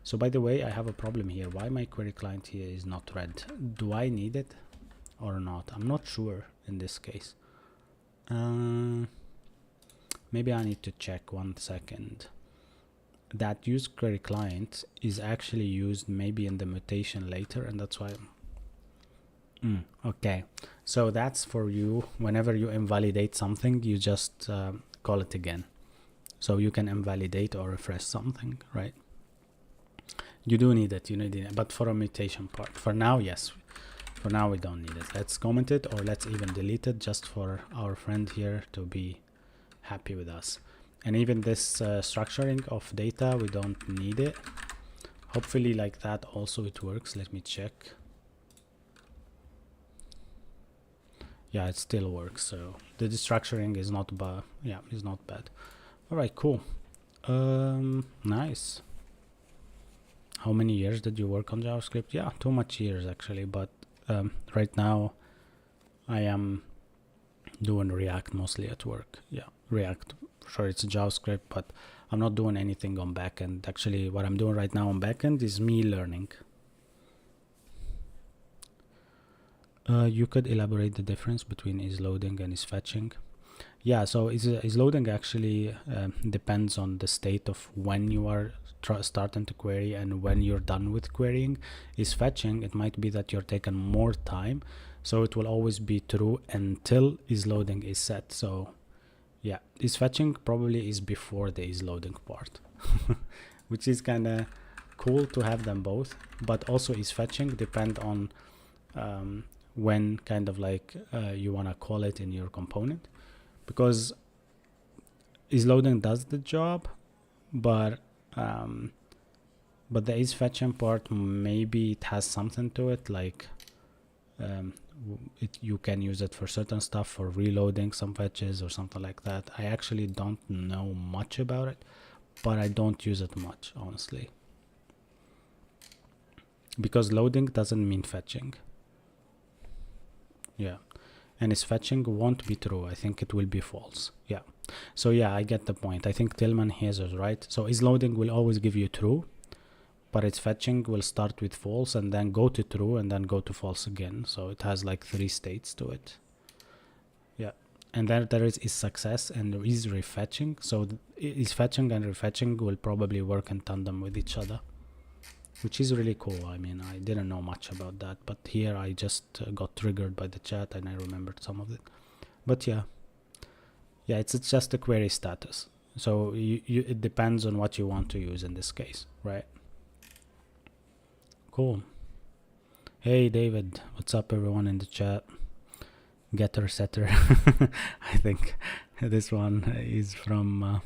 So by the way, I have a problem here. Why my query client here is not red? Do I need it or not? I'm not sure in this case. Maybe I need to check 1 second. That use query client is actually used maybe in the mutation later, and that's why. Okay, so that's for you. Whenever you invalidate something, you just call it again. So you can invalidate or refresh something, right? You do need it, but for a mutation part. For now, yes. For now, we don't need it. Let's comment it, or let's even delete it just for our friend here to be happy with us. And even this structuring of data, we don't need it. Hopefully like that also it works. Let me check. Yeah, it still works. So the destructuring is not bad. Yeah, is not bad. All right, cool. Nice. How many years did you work on JavaScript? Yeah, too much years actually, but right now I am doing React mostly at work. Yeah, React. Sure, it's JavaScript, but I'm not doing anything on backend. Actually, what I'm doing right now on backend is me learning. You could elaborate the difference between is loading and is fetching. Yeah, so is loading actually depends on the state of when you are starting to query and when you're done with querying. Is fetching, it might be that you're taking more time, so it will always be true until is loading is set. So yeah, is fetching probably is before the is loading part, which is kind of cool to have them both. But also is fetching depend on when kind of like you want to call it in your component, because is loading does the job, but the is fetching part, maybe it has something to it, like you can use it for certain stuff, for reloading some fetches or something like that. I actually don't know much about it, but I don't use it much, honestly, because loading doesn't mean fetching. Yeah, and is fetching won't be true. I think it will be false. Yeah, so yeah, I get the point. I think Tillman here is right. So is loading will always give you true, but its fetching will start with false and then go to true and then go to false again. So it has like 3 states to it. Yeah, and then there is success and there is refetching. So is fetching and refetching will probably work in tandem with each other, which is really cool. I mean, I didn't know much about that, but here I just got triggered by the chat and I remembered some of it. But yeah, it's just a query status. So it depends on what you want to use in this case, right? Cool. Hey David, what's up everyone in the chat? Getter setter. I think this one is from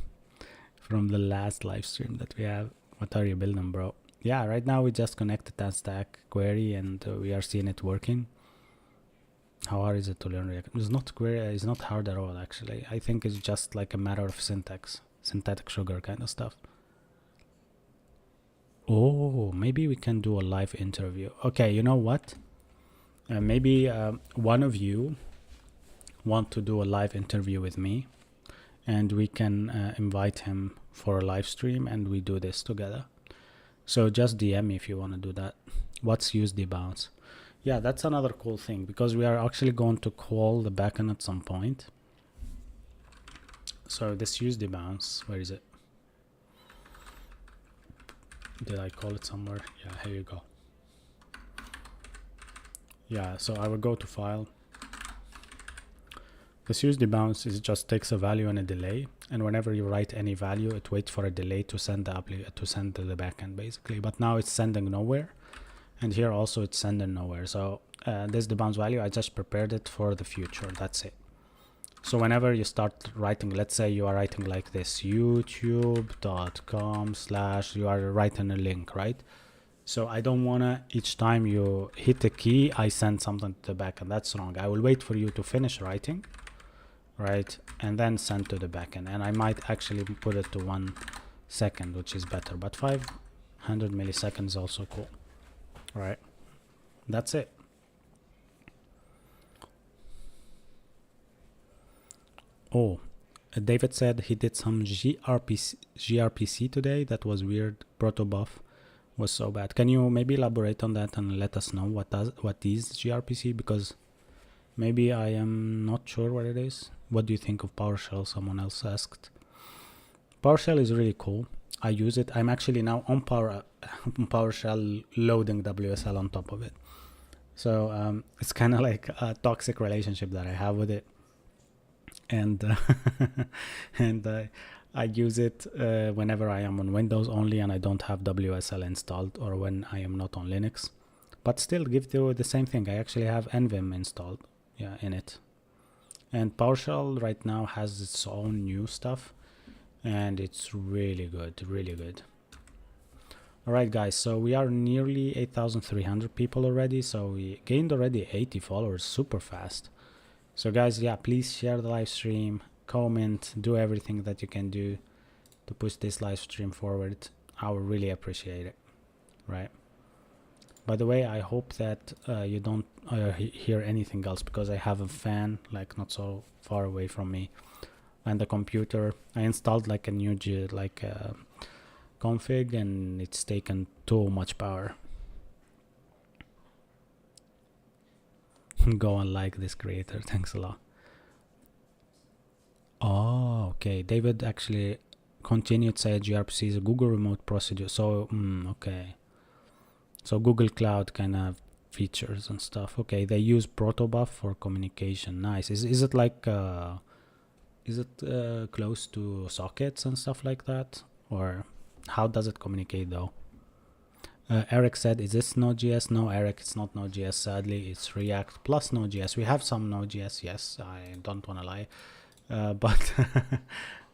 the last live stream that we have. What are you building, bro? Yeah, right now we just connected that stack query and we are seeing it working. How hard is it to learn React? It's not query, it's not hard at all actually. I think it's just like a matter of syntax, synthetic sugar kind of stuff. Oh, maybe we can do a live interview. Okay, you know what? Maybe one of you want to do a live interview with me, and we can invite him for a live stream and we do this together. So just DM me if you want to do that. What's use debounce? Yeah, that's another cool thing, because we are actually going to call the backend at some point. So this use debounce, where is it? Did I call it somewhere? Yeah, here you go. Yeah, so I will go to file. This use debounce is just takes a value and a delay, and whenever you write any value, it waits for a delay to send the backend basically. But now it's sending nowhere, and here also it's sending nowhere. So this debounce value, I just prepared it for the future. That's it. So whenever you start writing, let's say you are writing like this, youtube.com/ you are writing a link, right? So I don't wanna each time you hit a key, I send something to the backend. That's wrong. I will wait for you to finish writing, right, and then send to the backend. And I might actually put it to 1 second, which is better, but 500 milliseconds is also cool. All right, that's it. Oh, David said he did some gRPC today. That was weird. Protobuf was so bad. Can you maybe elaborate on that and let us know what is gRPC? Because maybe I am not sure what it is. What do you think of PowerShell? Someone else asked. PowerShell is really cool. I use it. I'm actually now on PowerShell loading WSL on top of it. So it's kind of like a toxic relationship that I have with it. And I use it whenever I am on Windows only and I don't have WSL installed, or when I am not on Linux. But still give you the same thing. I actually have nvim installed, yeah, in it. And PowerShell right now has its own new stuff, and it's really good, really good. All right, guys, so we are nearly 8,300 people already, so we gained already 80 followers super fast. So guys, yeah, please share the live stream, comment, do everything that you can do to push this live stream forward. I would really appreciate it, right? By the way, I hope that you don't hear anything else, because I have a fan like not so far away from me, and the computer, I installed like a new config, and it's taken too much power. Go and like this creator, thanks a lot. Oh, okay. David actually continued, said gRPC is a Google remote procedure. So okay, so Google Cloud can have features and stuff. Okay, they use Protobuf for communication. Nice. Is it like close to sockets and stuff like that, or how does it communicate though? Eric said, is this Node.js? No, Eric, it's not Node.js. Sadly, it's React plus Node.js. We have some Node.js, yes, I don't want to lie, but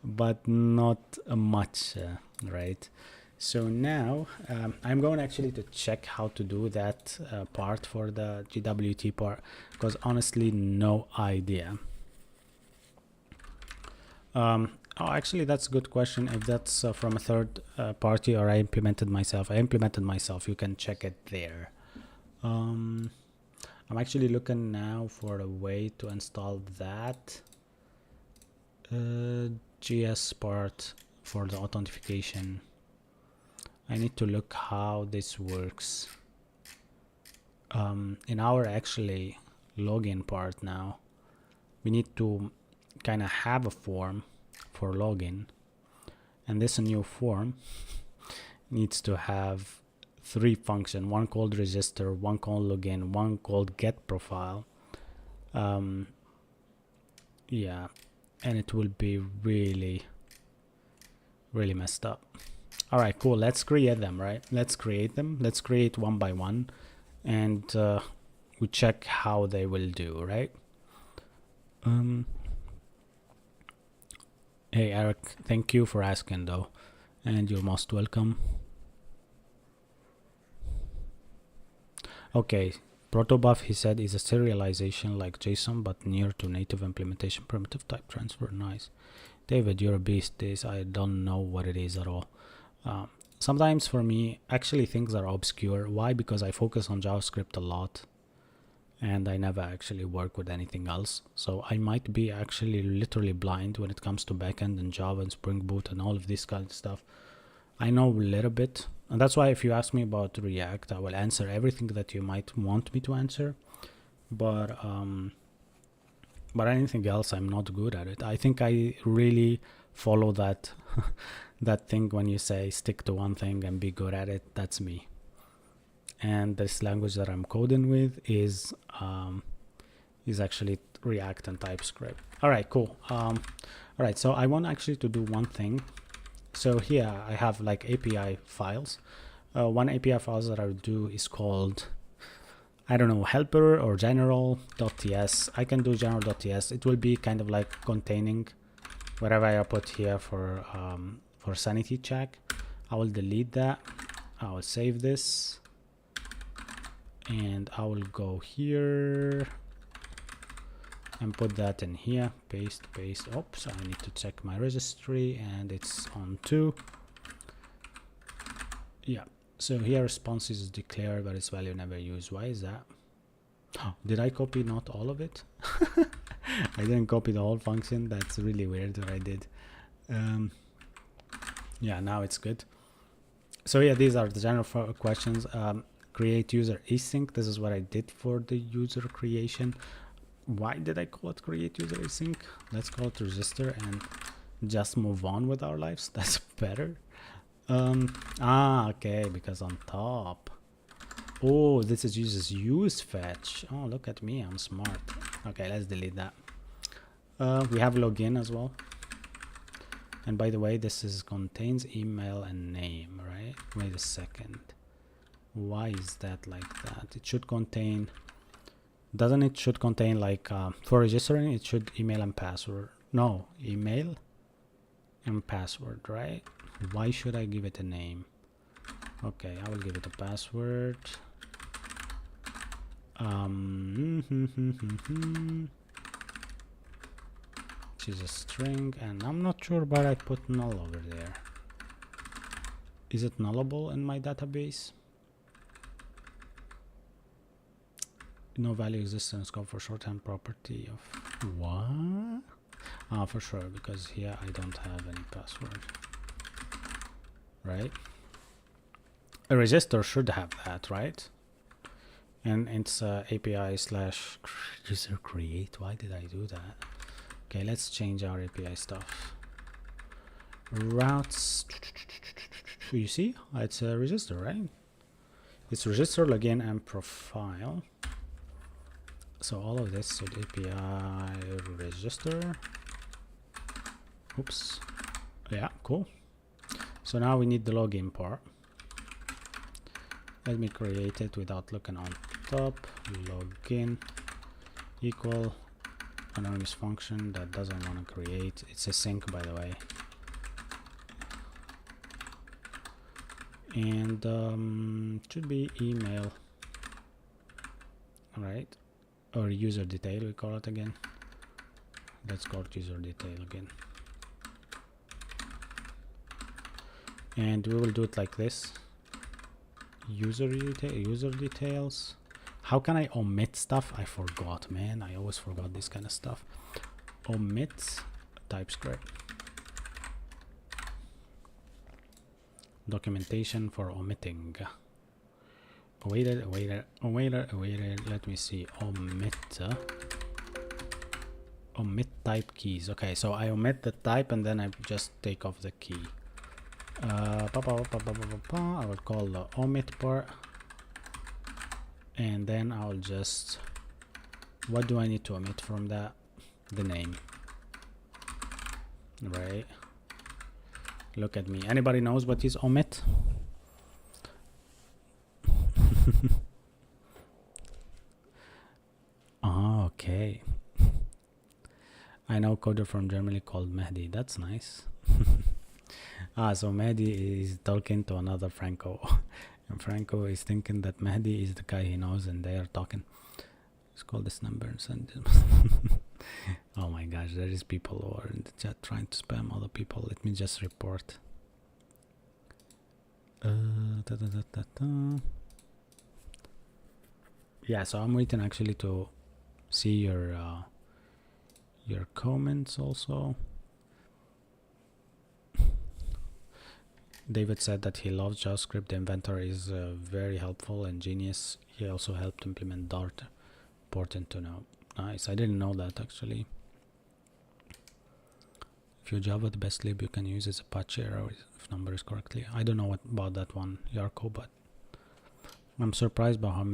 but not much, right? So now I'm going actually to check how to do that part for the GWT part, because honestly, no idea. Oh, actually, that's a good question. If that's from a third party, or I implemented myself. I implemented myself. You can check it there. I'm actually looking now for a way to install that GS part for the authentication. I need to look how this works. In our actually login part now, we need to kind of have a form for login, and this new form needs to have 3 functions, one called register, one called login, one called get profile. Yeah, and it will be really messed up. All right, cool. Let's create them, right? Let's create them. Let's create one by one, and we check how they will do, right? Hey Eric, thank you for asking though, and you're most welcome. Okay, Protobuf, he said, is a serialization like JSON but near to native implementation primitive type transfer. Nice. David, you're a beast. This I don't know what it is at all. Sometimes for me, actually things are obscure. Why? Because I focus on JavaScript a lot, and I never actually work with anything else. So I might be actually literally blind when it comes to backend and Java and Spring Boot and all of this kind of stuff. I know a little bit, and that's why if you ask me about React, I will answer everything that you might want me to answer. But anything else, I'm not good at it. I think I really follow that that thing when you say stick to one thing and be good at it, that's me. And this language that I'm coding with is actually React and TypeScript. All right, cool. All right, so I want actually to do one thing. So here I have like API files. One API files that I would do is called, I don't know, helper or general.ts. I can do general.ts. It will be kind of like containing whatever I put here for sanity check. I will delete that. I will save this, and I will go here and put that in here. Paste. Oops, I need to check my registry, and it's on 2. Yeah. So here response is declared, but its value never used. Why is that? Oh, did I copy not all of it? I didn't copy the whole function. That's really weird that I did. Yeah, now it's good. So yeah, these are the general questions. Create user async. This is what I did for the user creation. Why did I call it create user async? Let's call it register and just move on with our lives. That's better. Okay, because on top. Oh, this is uses use fetch. Oh, look at me, I'm smart. Okay, let's delete that. We have login as well. And by the way, this is contains email and name, right? Wait a second. Why is that like that? It should contain, doesn't it should contain like for registering it should email and password. No, email and password, right? Why should I give it a name? Okay, I will give it a password. Which is a string, and I'm not sure why I put null over there. Is it nullable in my database? No value exists in scope for shorthand property of what? For sure, because here I don't have any password. Right? A register should have that, right? And it's API / user create. Why did I do that? Okay, let's change our API stuff. Routes. You see, it's a register, right? It's register, login, and profile. So all of this should API register. Oops. Yeah, cool. So now we need the login part. Let me create it without looking on top. Login equal anonymous function that doesn't want to create. It's a sync, by the way. And should be email. All right, or user detail we call it again. Let's call it user detail again. And we will do it like this. User details. How can I omit stuff? I forgot, man. I always forgot this kind of stuff. Omit TypeScript. Documentation for omitting. Awaited. Let me see. Omit type keys. Okay, so I omit the type and then I just take off the key. I will call the omit part, and then I'll just, what do I need to omit from that? The name, right? Look at me. Anybody knows what is omit? Oh, okay. I know coder from Germany called Mehdi. That's nice. So Mehdi is talking to another Franco, and Franco is thinking that Mehdi is the guy he knows, and they are talking. Let's call this number and send him. Oh my gosh, there is people who are in the chat trying to spam other people. Let me just report. Yeah, so I'm waiting actually to see your comments also. David said that he loves JavaScript. The inventor is very helpful and genius. He also helped implement Dart. Important to know. Nice. I didn't know that actually. Java, the best lib you can use is Apache, or if number is correctly. I don't know what about that one, Yarko, but I'm surprised by how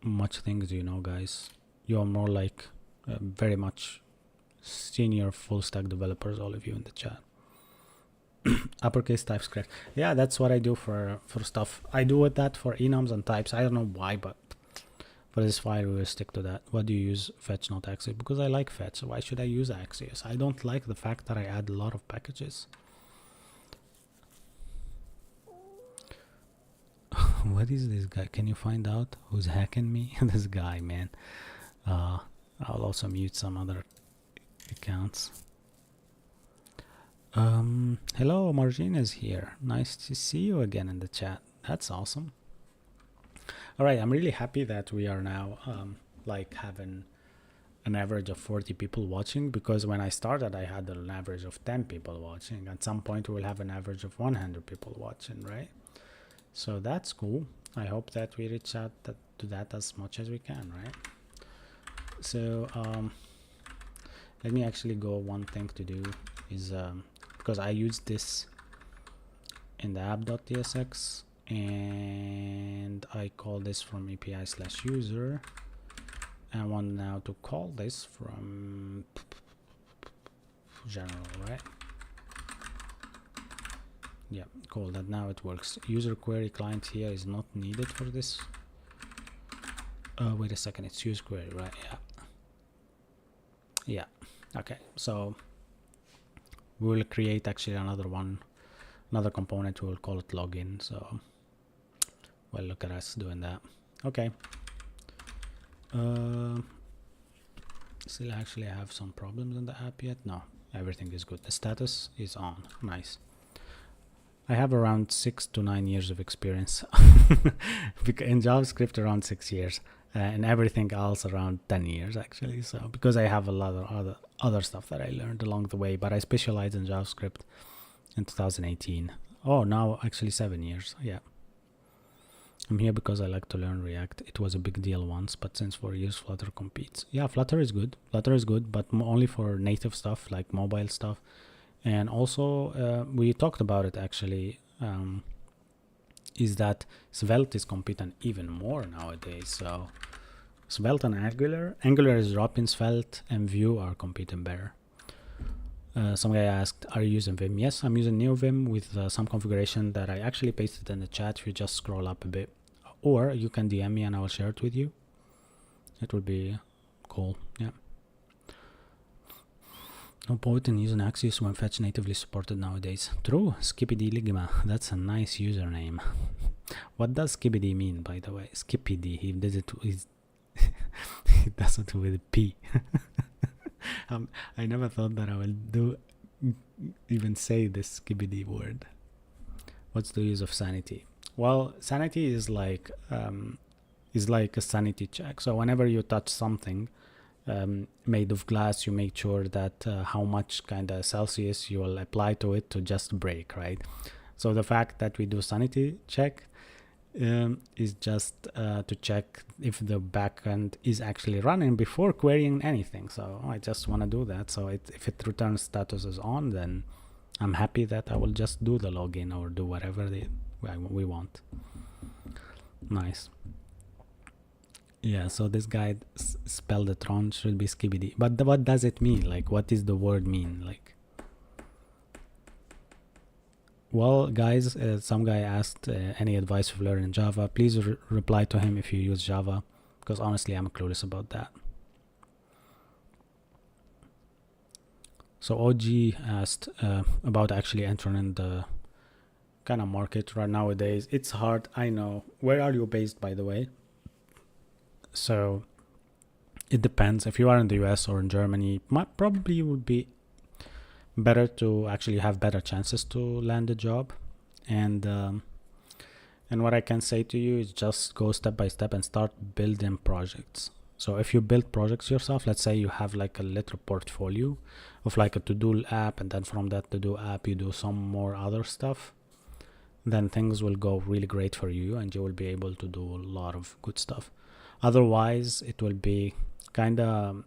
much things you know, guys. You're more like very much senior full stack developers, all of you in the chat. Uppercase TypeScript. Yeah, that's what I do for stuff. I do with that for enums and types. I don't know why, but for this file we will stick to that. What do you use? Fetch, not Axios? Because I like fetch. Why should I use Axios? I don't like the fact that I add a lot of packages. What is this guy? Can you find out who's hacking me? This guy, man. I'll also mute some other accounts. Hello, Margin is here. Nice to see you again in the chat. That's awesome. All right, I'm really happy that we are now like having an average of 40 people watching, because when I started I had an average of 10 people watching. At some point we'll have an average of 100 people watching, right? So that's cool. I hope that we reach out to that as much as we can, right? So let me actually go. One thing to do is because I use this in the app.tsx, and I call this from API/user. I want now to call this from general, right? Yeah, cool. That now it works. User query client here is not needed for this. Wait a second, it's use query, right? Yeah. Okay, so we will create actually another component. We will call it login. So, well, look at us doing that. Okay. Still actually have some problems in the app yet? No, everything is good. The status is on. Nice. I have around 6 to 9 years of experience in JavaScript, around 6 years, and everything else around 10 years actually. So because I have a lot of other stuff that I learned along the way, but I specialized in JavaScript in 2018. Oh, now actually 7 years. Yeah. I'm here because I like to learn React. It was a big deal once, but since 4 years Flutter competes. Yeah, Flutter is good. Flutter is good, but only for native stuff like mobile stuff. And also we talked about it actually, is that Svelte is competing even more nowadays. So Svelte and Angular is dropping Svelte, and Vue are competing better. Some guy asked, are you using Vim? Yes, I'm using NeoVim with some configuration that I actually pasted in the chat. If you just scroll up a bit, or you can DM me and I will share it with you. It would be cool. Yeah. No point in using Axios when fetch natively supported nowadays. True, Skippity Ligma. That's a nice username. What does Skippity mean, by the way? Skippity. He does it. He does it with a P. I never thought that I will even say this Skippity word. What's the use of sanity? Well, sanity is like a sanity check. So whenever you touch something made of glass, you make sure that how much kind of Celsius you will apply to it to just break, right? So the fact that we do sanity check is just to check if the backend is actually running before querying anything. So I just want to do that. So if it returns status is on, then I'm happy that I will just do the login or do whatever we want. Nice. Yeah, so this guy spelled it wrong. Should be skibidi. But what does it mean? Like, what does the word mean? Like, well, guys, some guy asked any advice for learning Java. Please reply to him if you use Java, because honestly, I'm clueless about that. So OG asked about actually entering the kind of market right nowadays. It's hard, I know. Where are you based, by the way? So it depends. If you are in the US or in Germany, probably would be better to actually have better chances to land a job. And what I can say to you is just go step by step and start building projects. So if you build projects yourself, let's say you have like a little portfolio of like a to-do app, and then from that to-do app you do some more other stuff, then things will go really great for you and you will be able to do a lot of good stuff. Otherwise it will be kind of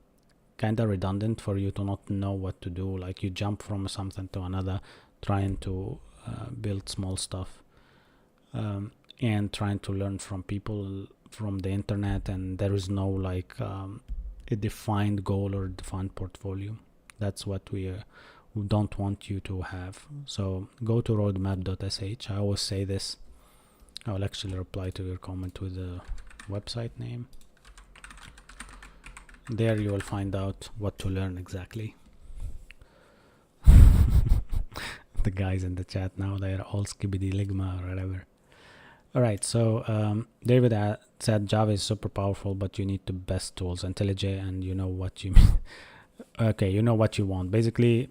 kind of redundant for you to not know what to do. Like you jump from something to another, trying to build small stuff, and trying to learn from people from the internet, and there is no like a defined goal or defined portfolio. That's what we don't want you to have. So go to roadmap.sh. I always say this. I will actually reply to your comment with the website name. There you will find out what to learn exactly. The guys in the chat now, they are all skibbity ligma or whatever. All right, so David said Java is super powerful, but you need the best tools, IntelliJ, and you know what you mean. Okay, you know what you want. Basically,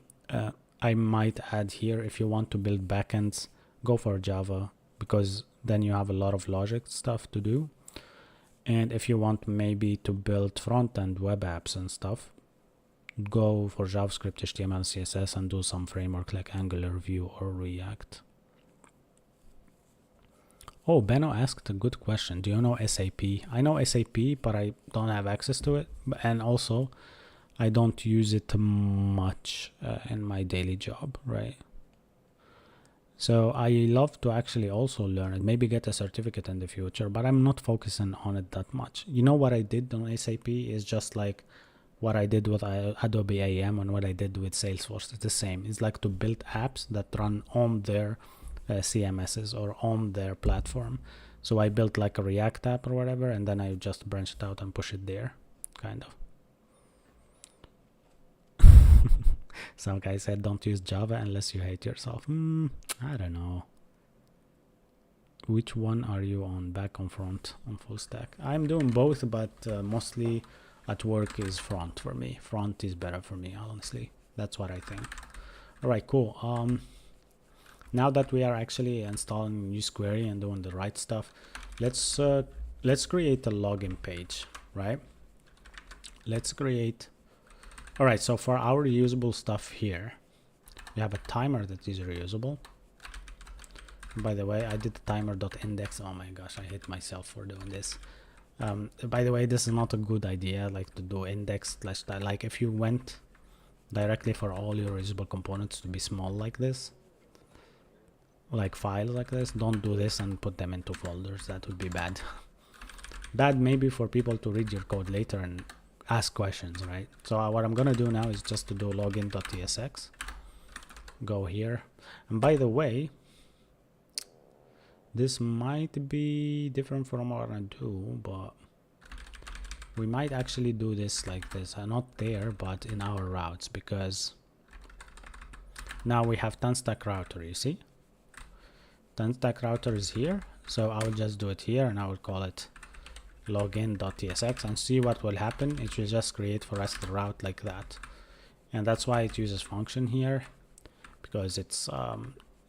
I might add here, if you want to build backends, go for Java, because then you have a lot of logic stuff to do. And if you want maybe to build front-end web apps and stuff, go for JavaScript, HTML, CSS, and do some framework like Angular, Vue, or React. Oh, Benno asked a good question. Do you know SAP? I know SAP, but I don't have access to it. And also, I don't use it much in my daily job, right? So I love to actually also learn it, maybe get a certificate in the future, but I'm not focusing on it that much. You know what I did on SAP is just like what I did with Adobe AM and what I did with Salesforce. It's the same. It's like to build apps that run on their CMSs or on their platform. So I built like a React app or whatever, and then I just branch it out and push it there, kind of. Some guy said don't use Java unless you hate yourself. I don't know. Which one are you on, back, on front, on full stack? I'm doing both, but mostly at work is front for me. Front is better for me, honestly. That's what I think. All right, cool. Now that we are actually installing useQuery and doing the right stuff, let's create a login page, right? Let's create. All right, so for our reusable stuff here, we have a timer that is reusable. By the way, I did the timer.index. Oh my gosh, I hate myself for doing this. By the way, this is not a good idea, like to do index / like if you went directly for all your reusable components to be small like this, like files like this, don't do this and put them into folders. That would be bad. Bad maybe for people to read your code later and ask questions, right? So what I'm gonna do now is just to do login.tsx. Go here, and by the way, this might be different from what I do, but we might actually do this like this, not there, but in our routes, because now we have 10 stack router. You see, 10 stack router is here, so I will just do it here, and I will call it login.tsx, and see what will happen. It will just create for us the route like that, and that's why it uses function here, because it's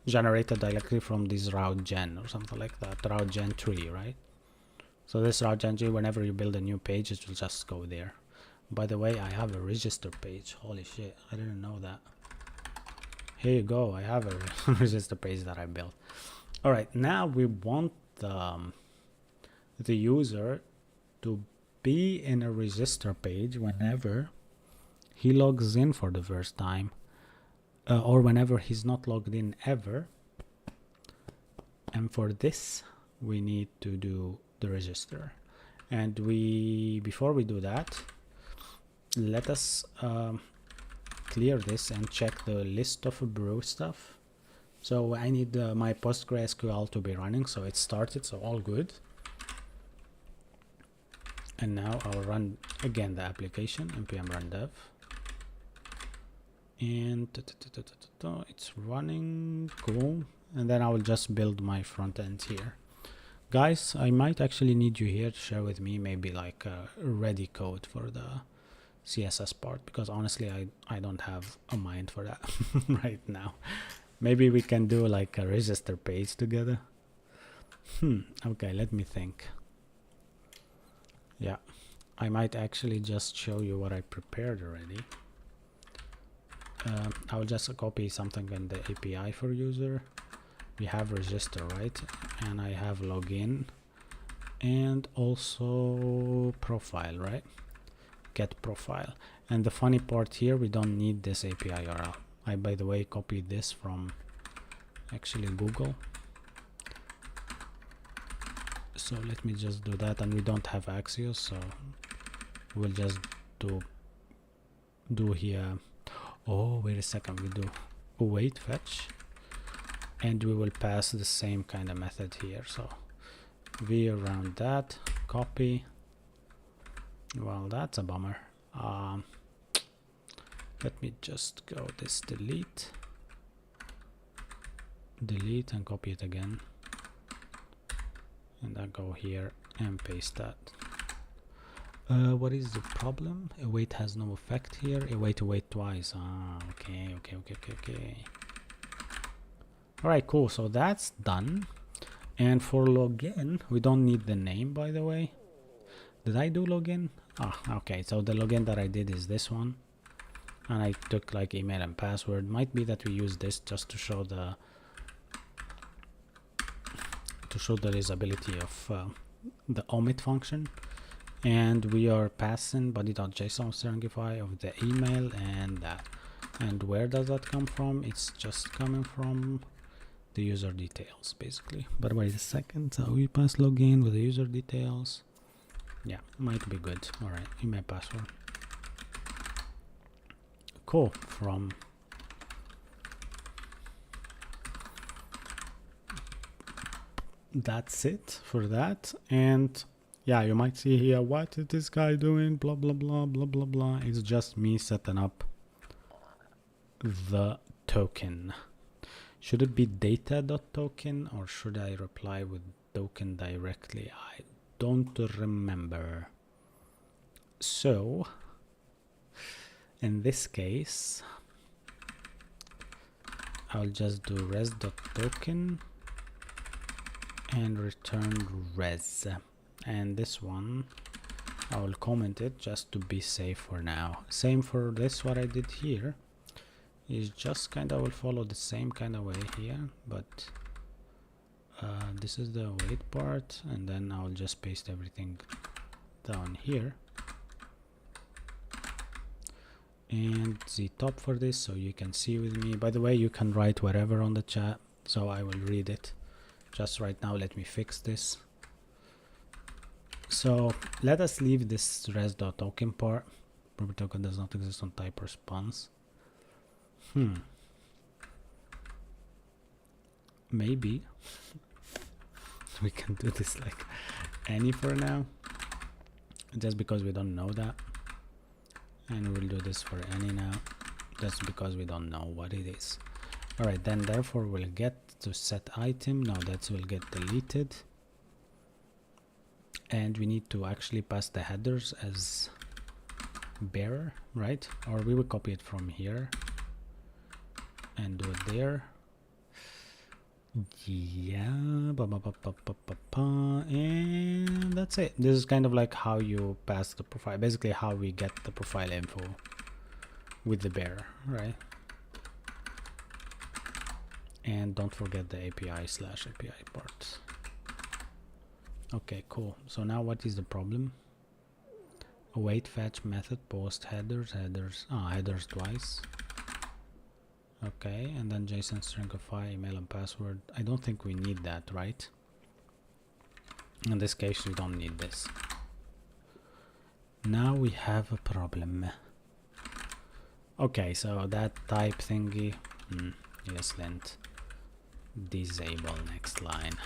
generated directly from this route gen or something like that, route gen tree, right? So this route gen tree, whenever you build a new page, it will just go there. By the way, I have a register page. Holy shit, I didn't know that. Here you go, I have a register page that I built. All right, now we want the user to be in a register page whenever he logs in for the first time, or whenever he's not logged in ever. And for this, we need to do the register. And before we do that, let us clear this and check the list of brew stuff. So I need my PostgreSQL to be running, so it started, so all good. And now I'll run again the application, npm run dev, and it's running, cool. And then I will just build my front end here. Guys, I might actually need you here to share with me maybe like a ready code for the CSS part, because honestly I don't have a mind for that right now. Maybe we can do like a register page together. Okay, let me think. Yeah, I might actually just show you what I prepared already. I will just copy something in the API for user. We have register, right? And I have login and also profile, right? get profile. And the funny part here, we don't need this API URL. I, by the way, copied this from actually Google. So let me just do that, and we don't have Axios, so we'll just do here. Oh, wait a second, we do await fetch, and we will pass the same kind of method here. So v around that, copy. Well, that's a bummer. Let me just go this delete and copy it again, and I go here and paste that. What is the problem? Await has no effect here. Await twice. Okay. Alright, cool. So that's done. And for login, we don't need the name, by the way. Did I do login? Okay. So the login that I did is this one, and I took like email and password. Might be that we use this just to show the usability of the omit function. And we are passing body.json strangify of the email and that. And where does that come from? It's just coming from the user details, basically. But wait a second. So we pass login with the user details. Yeah, might be good. All right, email password. Cool. From that's it for that. And yeah, you might see here, what is this guy doing? Blah, blah, blah, blah, blah, blah. It's just me setting up the token. Should it be data.token, or should I reply with token directly? I don't remember. So in this case, I'll just do res.token and return res. And this one I will comment it just to be safe for now. Same for this. What I did here is just kind of will follow the same kind of way here, but this is the wait part, and then I'll just paste everything down here and the top for this, so you can see with me. By the way, you can write whatever on the chat, so I will read it. Just right now, let me fix this. So let us leave this res.token part. Property token does not exist on type response. Maybe we can do this like any for now, just because we don't know that, and we'll do this for any now just because we don't know what it is. All right, then therefore we'll get to set item. Now that will get deleted, and we need to actually pass the headers as bearer, right? Or we will copy it from here and do it there. Yeah, and that's it. This is kind of like how you pass the profile, basically how we get the profile info with the bearer, right? And don't forget the API/API part. Okay, cool. So now what is the problem? Await fetch method post headers twice. Okay, and then JSON stringify email and password. I don't think we need that, right? In this case, we don't need this. Now we have a problem. Okay, so that type thingy, yes, lint, disable next line.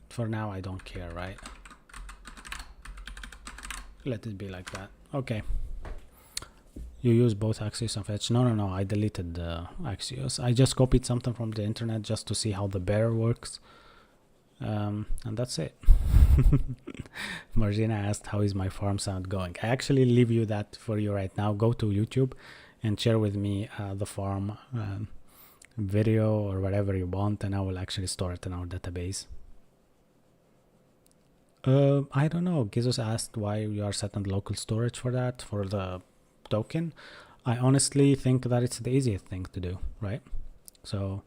For now, I don't care, right? Let it be like that. Okay. You use both Axios and fetch. No, I deleted the Axios. I just copied something from the internet just to see how the bearer works. And that's it. Margina asked, how is my farm sound going? I actually leave you that for you right now. Go to YouTube and share with me the farm video or whatever you want, and I will actually store it in our database. I don't know. Gizos asked why we are setting local storage for that, for the token. I honestly think that it's the easiest thing to do, right? So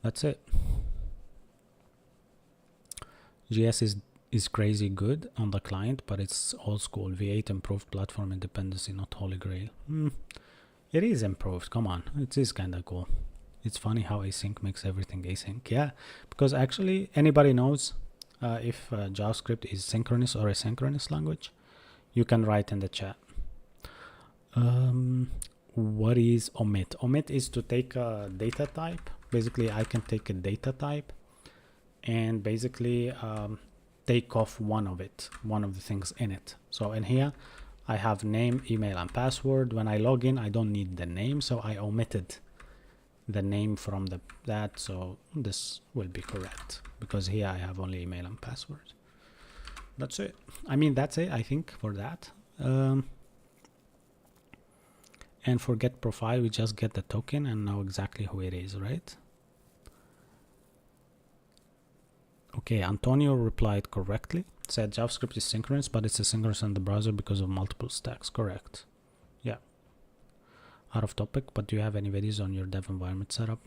that's it. GS is is crazy good on the client, but it's old school. V8 improved platform independency, not holy grail. It is improved, come on, it is kind of cool. It's funny how async makes everything async. Yeah, because actually anybody knows if JavaScript is synchronous or asynchronous language? You can write in the chat. What is omit? Omit is to take a data type. Basically, I can take a data type and basically take off one of the things in it. So in here, I have name, email, and password. When I log in, I don't need the name, so I omitted the name from that, so this will be correct because here I have only email and password. That's it. I mean, that's it, I think, for that. And for get profile, we just get the token and know exactly who it is, right? Okay, Antonio replied correctly. Said JavaScript is synchronous, but it's asynchronous in the browser because of multiple stacks. Correct. Yeah. Out of topic, but do you have any videos on your dev environment setup?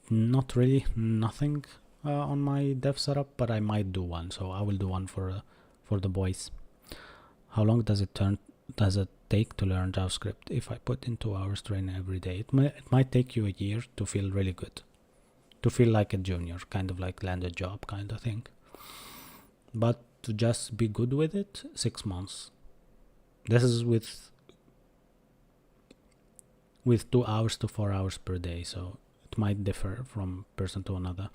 Not really, nothing on my dev setup, but I might do one. So I will do one for the boys. How long does it take to learn JavaScript? If I put in 2 hours training every day, it might take you a year to feel really good, to feel like a junior, kind of like land a job kind of thing. But to just be good with it, 6 months. This is with 2 hours to 4 hours per day, so it might differ from person to another.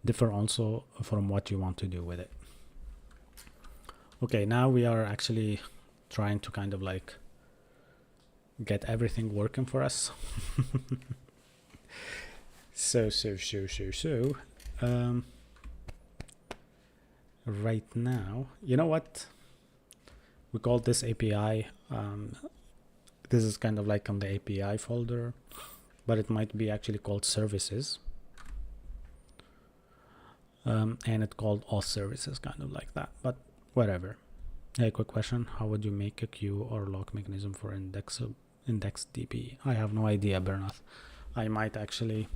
Differ also from what you want to do with it. Okay, now we are actually trying to kind of like get everything working for us. So right now, you know what, we call this API. This is kind of like on the API folder, but it might be actually called services, and it's called all services, kind of like that, but whatever. Hey, quick question, how would you make a queue or lock mechanism for IndexedDB? I have no idea, Bernath. I might actually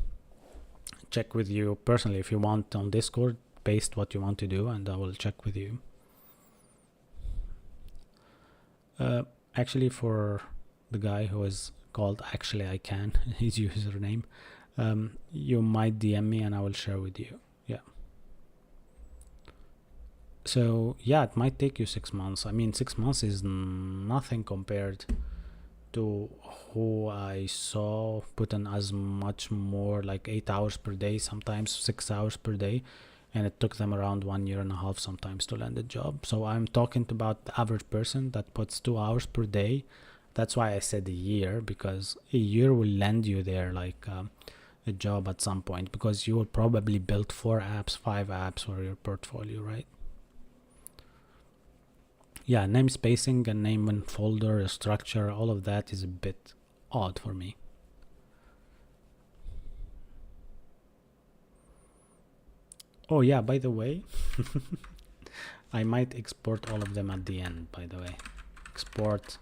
check with you personally if you want on Discord, paste what you want to do, and I will check with you. Actually, for the guy who is called Actually I Can, his username, you might DM me and I will share with you. Yeah. So yeah, it might take you 6 months. I mean, 6 months is nothing compared to who I saw put in as much more, like 8 hours per day, sometimes 6 hours per day, and it took them around 1.5 years sometimes to land a job. So I'm talking about the average person that puts 2 hours per day. That's why I said a year, because a year will land you there like a job at some point, because you will probably build 4 apps, 5 apps for your portfolio, right? Yeah, name spacing and name and folder structure, all of that is a bit odd for me. Oh yeah, by the way, I might export all of them at the end, by the way. Export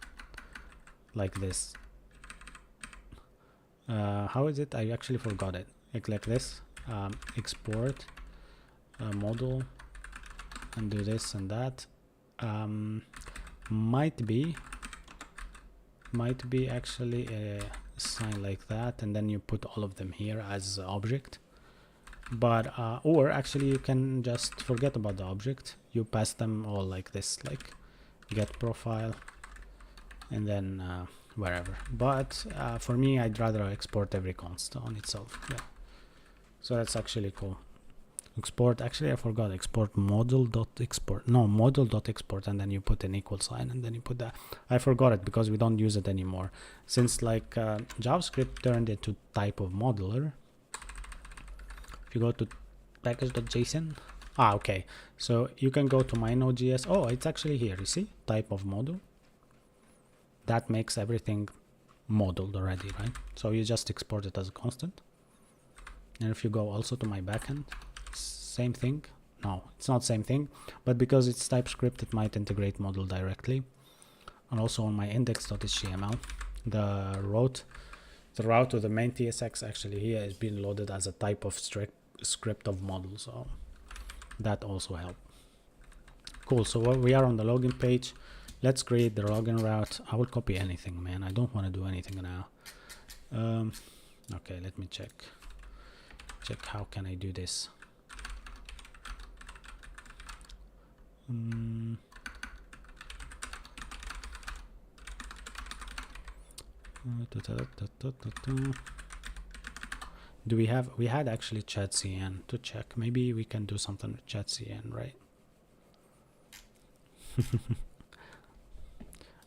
like this. How is it? I actually forgot it. Like this. Export model and do this and that. Might be actually a sign like that, and then you put all of them here as object. But or actually you can just forget about the object. You pass them all like this, like get profile and then wherever. But for me, I'd rather export every const on itself. Yeah, so that's actually cool. Export, actually I forgot, export model.export, no, model.export, and then you put an equal sign and then you put that. I forgot it because we don't use it anymore, since like JavaScript turned into type of modeler. If you go to package.json, okay, so you can go to my Node.js. Oh, it's actually here, you see, type of model. That makes everything modeled already, right? So you just export it as a constant. And if you go also to my backend, same thing. No, it's not same thing, but because it's TypeScript, it might integrate model directly. And also on my index.html, the route to the main TSX actually here is being loaded as a type of script of model, so that also helps. cool. So we are on the login page. Let's create the login route. I will copy anything, man. I don't want to do anything now. Okay, let me check how can I do this. Do we had actually chat.cn to check. Maybe we can do something with chat.cn, right?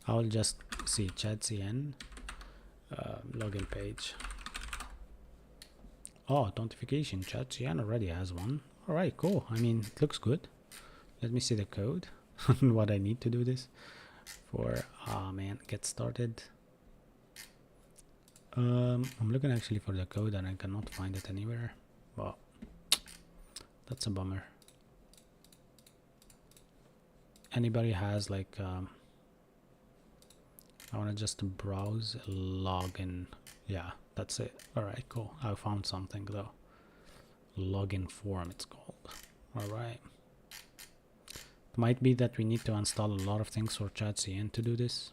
I'll just see chat.cn login page. Oh, authentication. chat.cn already has one. All right, cool. I mean, it looks good. Let me see the code and what I need to do this for. Man, get started. I'm looking actually for the code and I cannot find it anywhere. Well, that's a bummer. Anybody has like I want to just browse login. Yeah, that's it. All right, cool. I found something though. Login form it's called. All right. It might be that we need to install a lot of things for chat.cn to do this.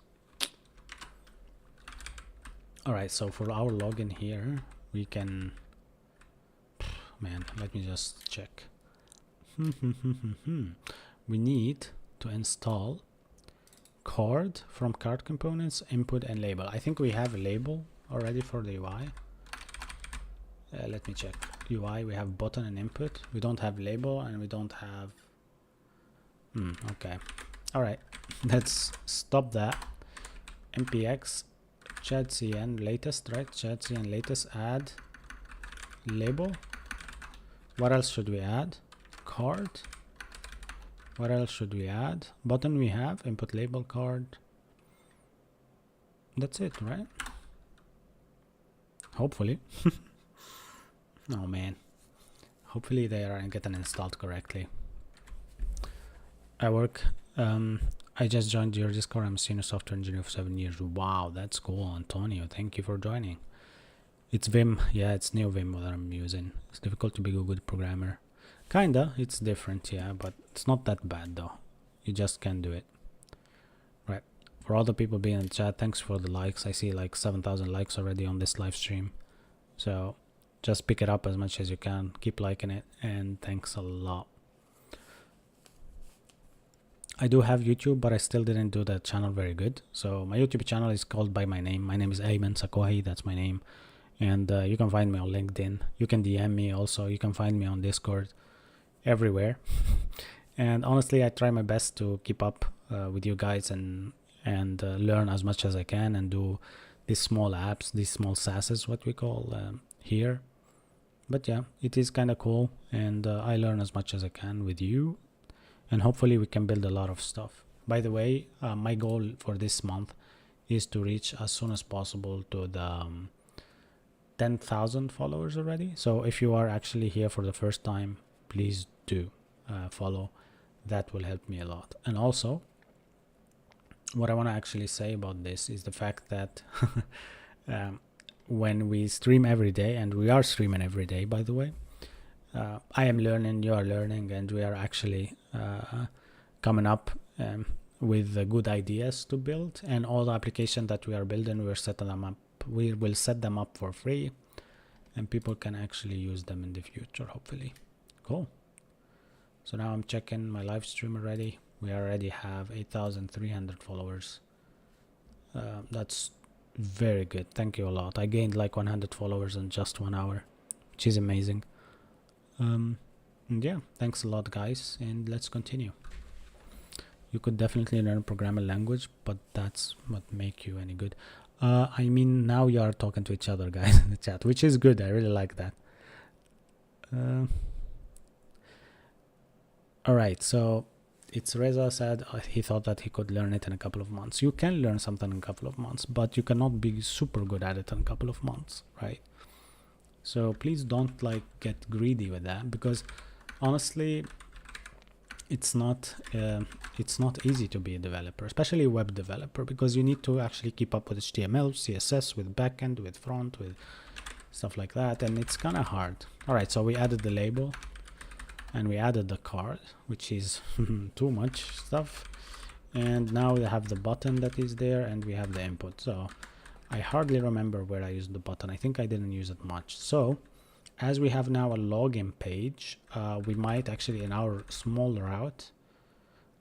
All right, so for our login here, we can, man, let me just check. We need to install card from card components, input and label. I think we have a label already for the UI. Let me check. UI, we have button and input. We don't have label and we don't have, okay. All right, let's stop that. npx chat.cn latest, right? Chat.cn latest, add label. What else should we add? Card. What else should we add? Button we have, input label card. That's it, right? Hopefully. Oh man. Hopefully they are getting installed correctly. I just joined your Discord. I'm a senior software engineer for 7 years. Wow, that's cool, Antonio. Thank you for joining. It's Vim. Yeah, it's new Vim that I'm using. It's difficult to be a good programmer. Kinda, it's different, yeah, but it's not that bad though. You just can do it. Right. For all the people being in the chat, thanks for the likes. I see like 7,000 likes already on this live stream. So just pick it up as much as you can. Keep liking it, and thanks a lot. I do have YouTube, but I still didn't do the channel very good. So my YouTube channel is called by my name. My name is Ayman Sakohi, that's my name. And you can find me on LinkedIn. You can DM me also. You can find me on Discord, everywhere. And honestly, I try my best to keep up with you guys and learn as much as I can and do these small apps, these small SaaSes, what we call here. But yeah, it is kind of cool, and I learn as much as I can with you. And hopefully we can build a lot of stuff. By the way, my goal for this month is to reach as soon as possible to the 10,000 followers already. So if you are actually here for the first time, please do follow. That will help me a lot. And also, what I want to actually say about this is the fact that when we stream every day, and we are streaming every day, by the way, I am learning, you are learning, and we are actually coming up with good ideas to build. And all the applications that we are building, we're setting them up. We will set them up for free, and people can actually use them in the future, hopefully. Cool. So now I'm checking my live stream already. We already have 8,300 followers. That's very good. Thank you a lot. I gained like 100 followers in just 1 hour, which is amazing. And yeah, thanks a lot, guys, and let's continue. You could definitely learn a programming language, but that's what make you any good. I mean, now you are talking to each other, guys, in the chat, which is good. I really like that. All right, so it's Reza said he thought that he could learn it in a couple of months. You can learn something in a couple of months, but you cannot be super good at it in a couple of months, right? So please don't like get greedy with that, because honestly, it's not easy to be a developer, especially a web developer, because you need to actually keep up with HTML, CSS, with backend, with front, with stuff like that, and it's kind of hard. All right, so we added the label. and we added the card, which is too much stuff. And now we have the button that is there, and we have the input. So I hardly remember where I used the button. I think I didn't use it much. So as we have now a login page, we might actually, in our small route,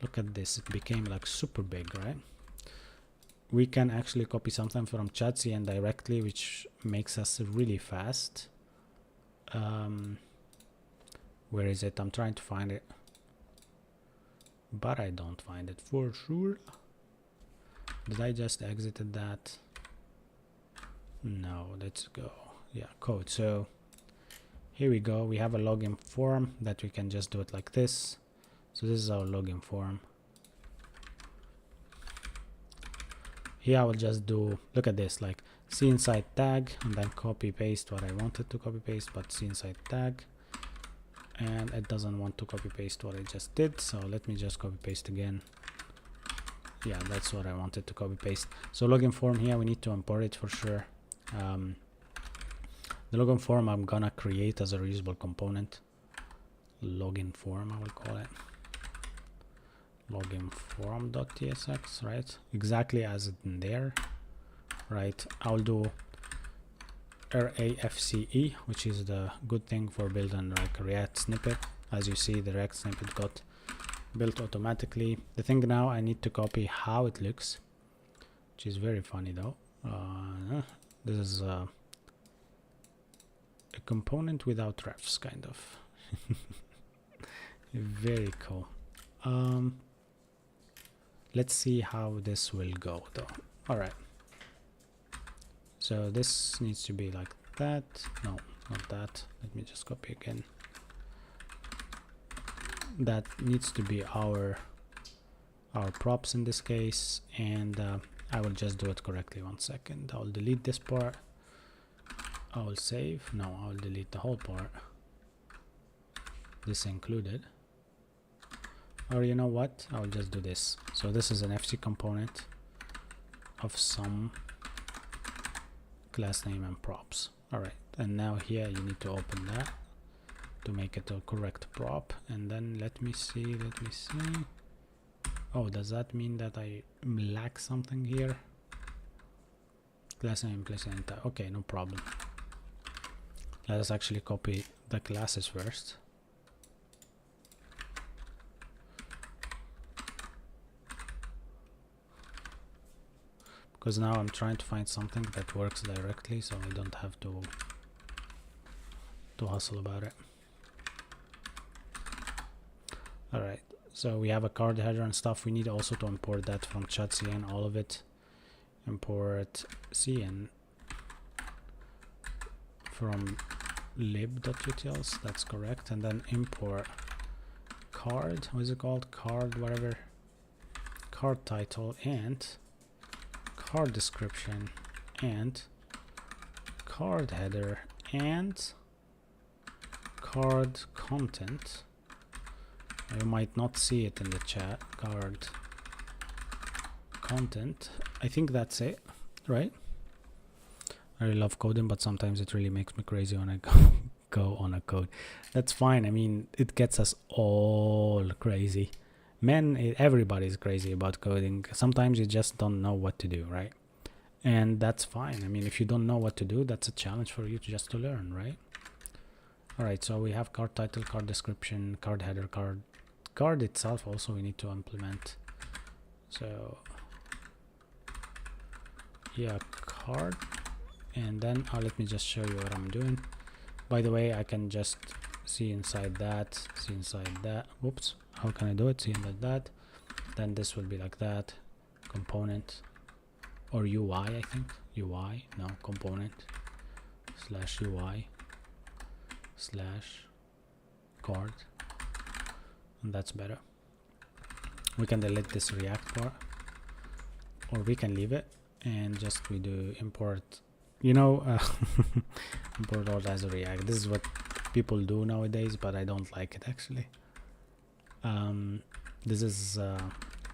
look at this, it became like super big, right? We can actually copy something from ChatCN directly, which makes us really fast. Where is it? I'm trying to find it, but I don't find it for sure. Did I just exited that? No, let's go. Yeah, code. So here we go. We have a login form that we can just do it like this. So this is our login form. Here I will just do, look at this, like C inside tag, and then copy paste what I wanted to copy paste, but C inside tag, and it doesn't want to copy paste what I just did. So let me just copy paste again. Yeah, that's what I wanted to copy paste. So login form here, we need to import it for sure. The login form I'm gonna create as a reusable component. Login form, I will call it. Login form.tsx, right? Exactly as it in there, right? I'll do RAFCE, which is the good thing for building like a React snippet. As you see, the React snippet got built automatically. The thing now, I need to copy how it looks, which is very funny though. This is a component without refs, kind of. Very cool. Let's see how this will go though. All right, so this needs to be like that. No, not that. Let me just copy again. That needs to be our props in this case, and I will just do it correctly. 1 second. I'll delete this part. I will save. No, I'll delete the whole part, this included. Or you know what, I'll just do this. So this is an FC component of some class name and props. All right, and now here you need to open that to make it a correct prop. And then let me see. Oh, does that mean that I lack something here? Class name, class name type. Okay, no problem. Let us actually copy the classes first. Because now I'm trying to find something that works directly, so I don't have to hustle about it. All right, so we have a card header and stuff. We need also to import that from ChatCN, all of it. Import cn from lib.utils, that's correct. And then import card, what is it called? Card, whatever. Card title and card description and card header and card content. You might not see it in the chat. Card content. I think that's it, right? I really love coding, but sometimes it really makes me crazy when I go on a code. That's fine. I mean, it gets us all crazy. Man, everybody's crazy about coding. Sometimes you just don't know what to do, right? And that's fine. I mean, if you don't know what to do, that's a challenge for you just to learn, right? All right, so we have card title, card description, card header, card itself also we need to implement. So yeah, card, and then let me just show you what I'm doing. By the way, I can just see inside that, whoops, how can I do it? See like that, then this will be like that, component, or UI, I think, UI, no, component, slash UI, slash card, and that's better. We can delete this React part, or we can leave it, and just we do import, you know, import all as a React. This is what people do nowadays, but I don't like it actually. This is a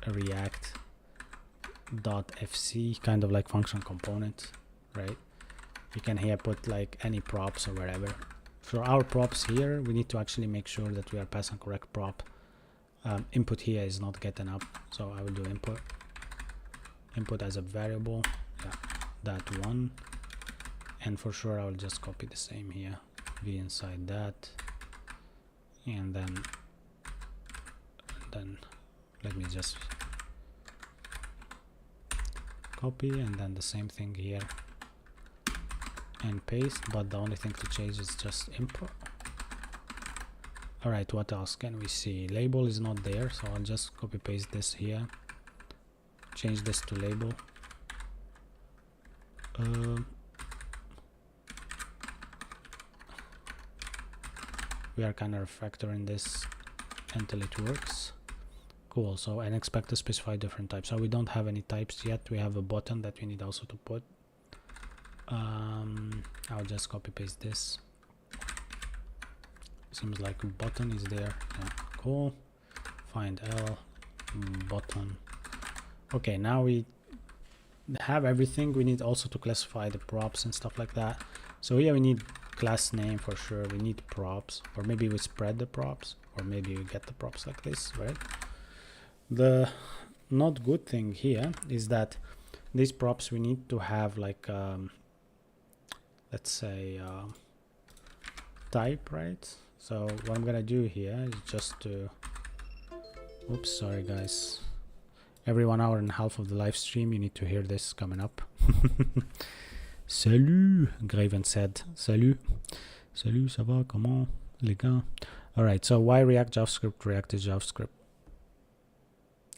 React.fc, kind of like function component, right? You can here put like any props or whatever. for our props here, we need to actually make sure that we are passing correct prop. Input here is not getting up, so I will do input as a variable, yeah, that one, and for sure I will just copy the same here, be inside that, and then let me just copy, and then the same thing here and paste, but the only thing to change is just input. Alright, what else can we see? Label is not there, so I'll just copy paste this here, change this to label. We are kind of refactoring this until it works. Cool. So, and expect to specify different types. So we don't have any types yet. We have a button that we need also to put. I'll just copy paste this. Seems like a button is there. Yeah, cool. Find L button. Okay, now we have everything. We need also to classify the props and stuff like that. So here we need class name for sure. We need props, or maybe we spread the props, or maybe we get the props like this, right? The not good thing here is that these props we need to have like let's say type, right? So what I'm gonna do here is just to, oops, sorry guys, every 1 hour and a half of the live stream you need to hear this coming up. Salut, Graven said. Salut, salut, ça va, comment les gars? Alright, so why React JavaScript? React is JavaScript.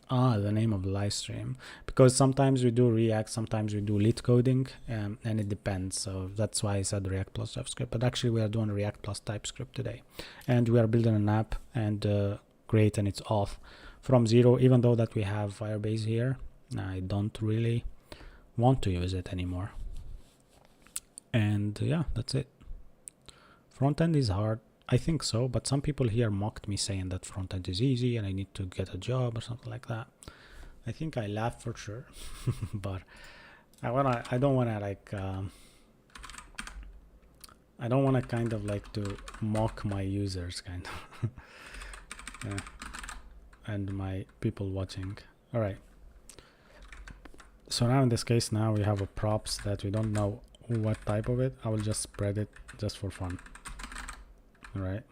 Ah, the name of the live stream, because sometimes we do React, sometimes we do Leetcoding, and it depends. So that's why I said React plus JavaScript, but actually we are doing React plus TypeScript today, and we are building an app, and great, and it's off from zero, even though that we have Firebase here. I don't really want to use it anymore. And yeah, that's it. Front end is hard, I think so, but some people here mocked me saying that front end is easy and I need to get a job or something like that. I think I laughed for sure, but I don't wanna like I don't wanna kind of like to mock my users kind of. Yeah. And my people watching. All right. So now in this case, now we have a props that we don't know what type of it. I will just spread it just for fun. All right.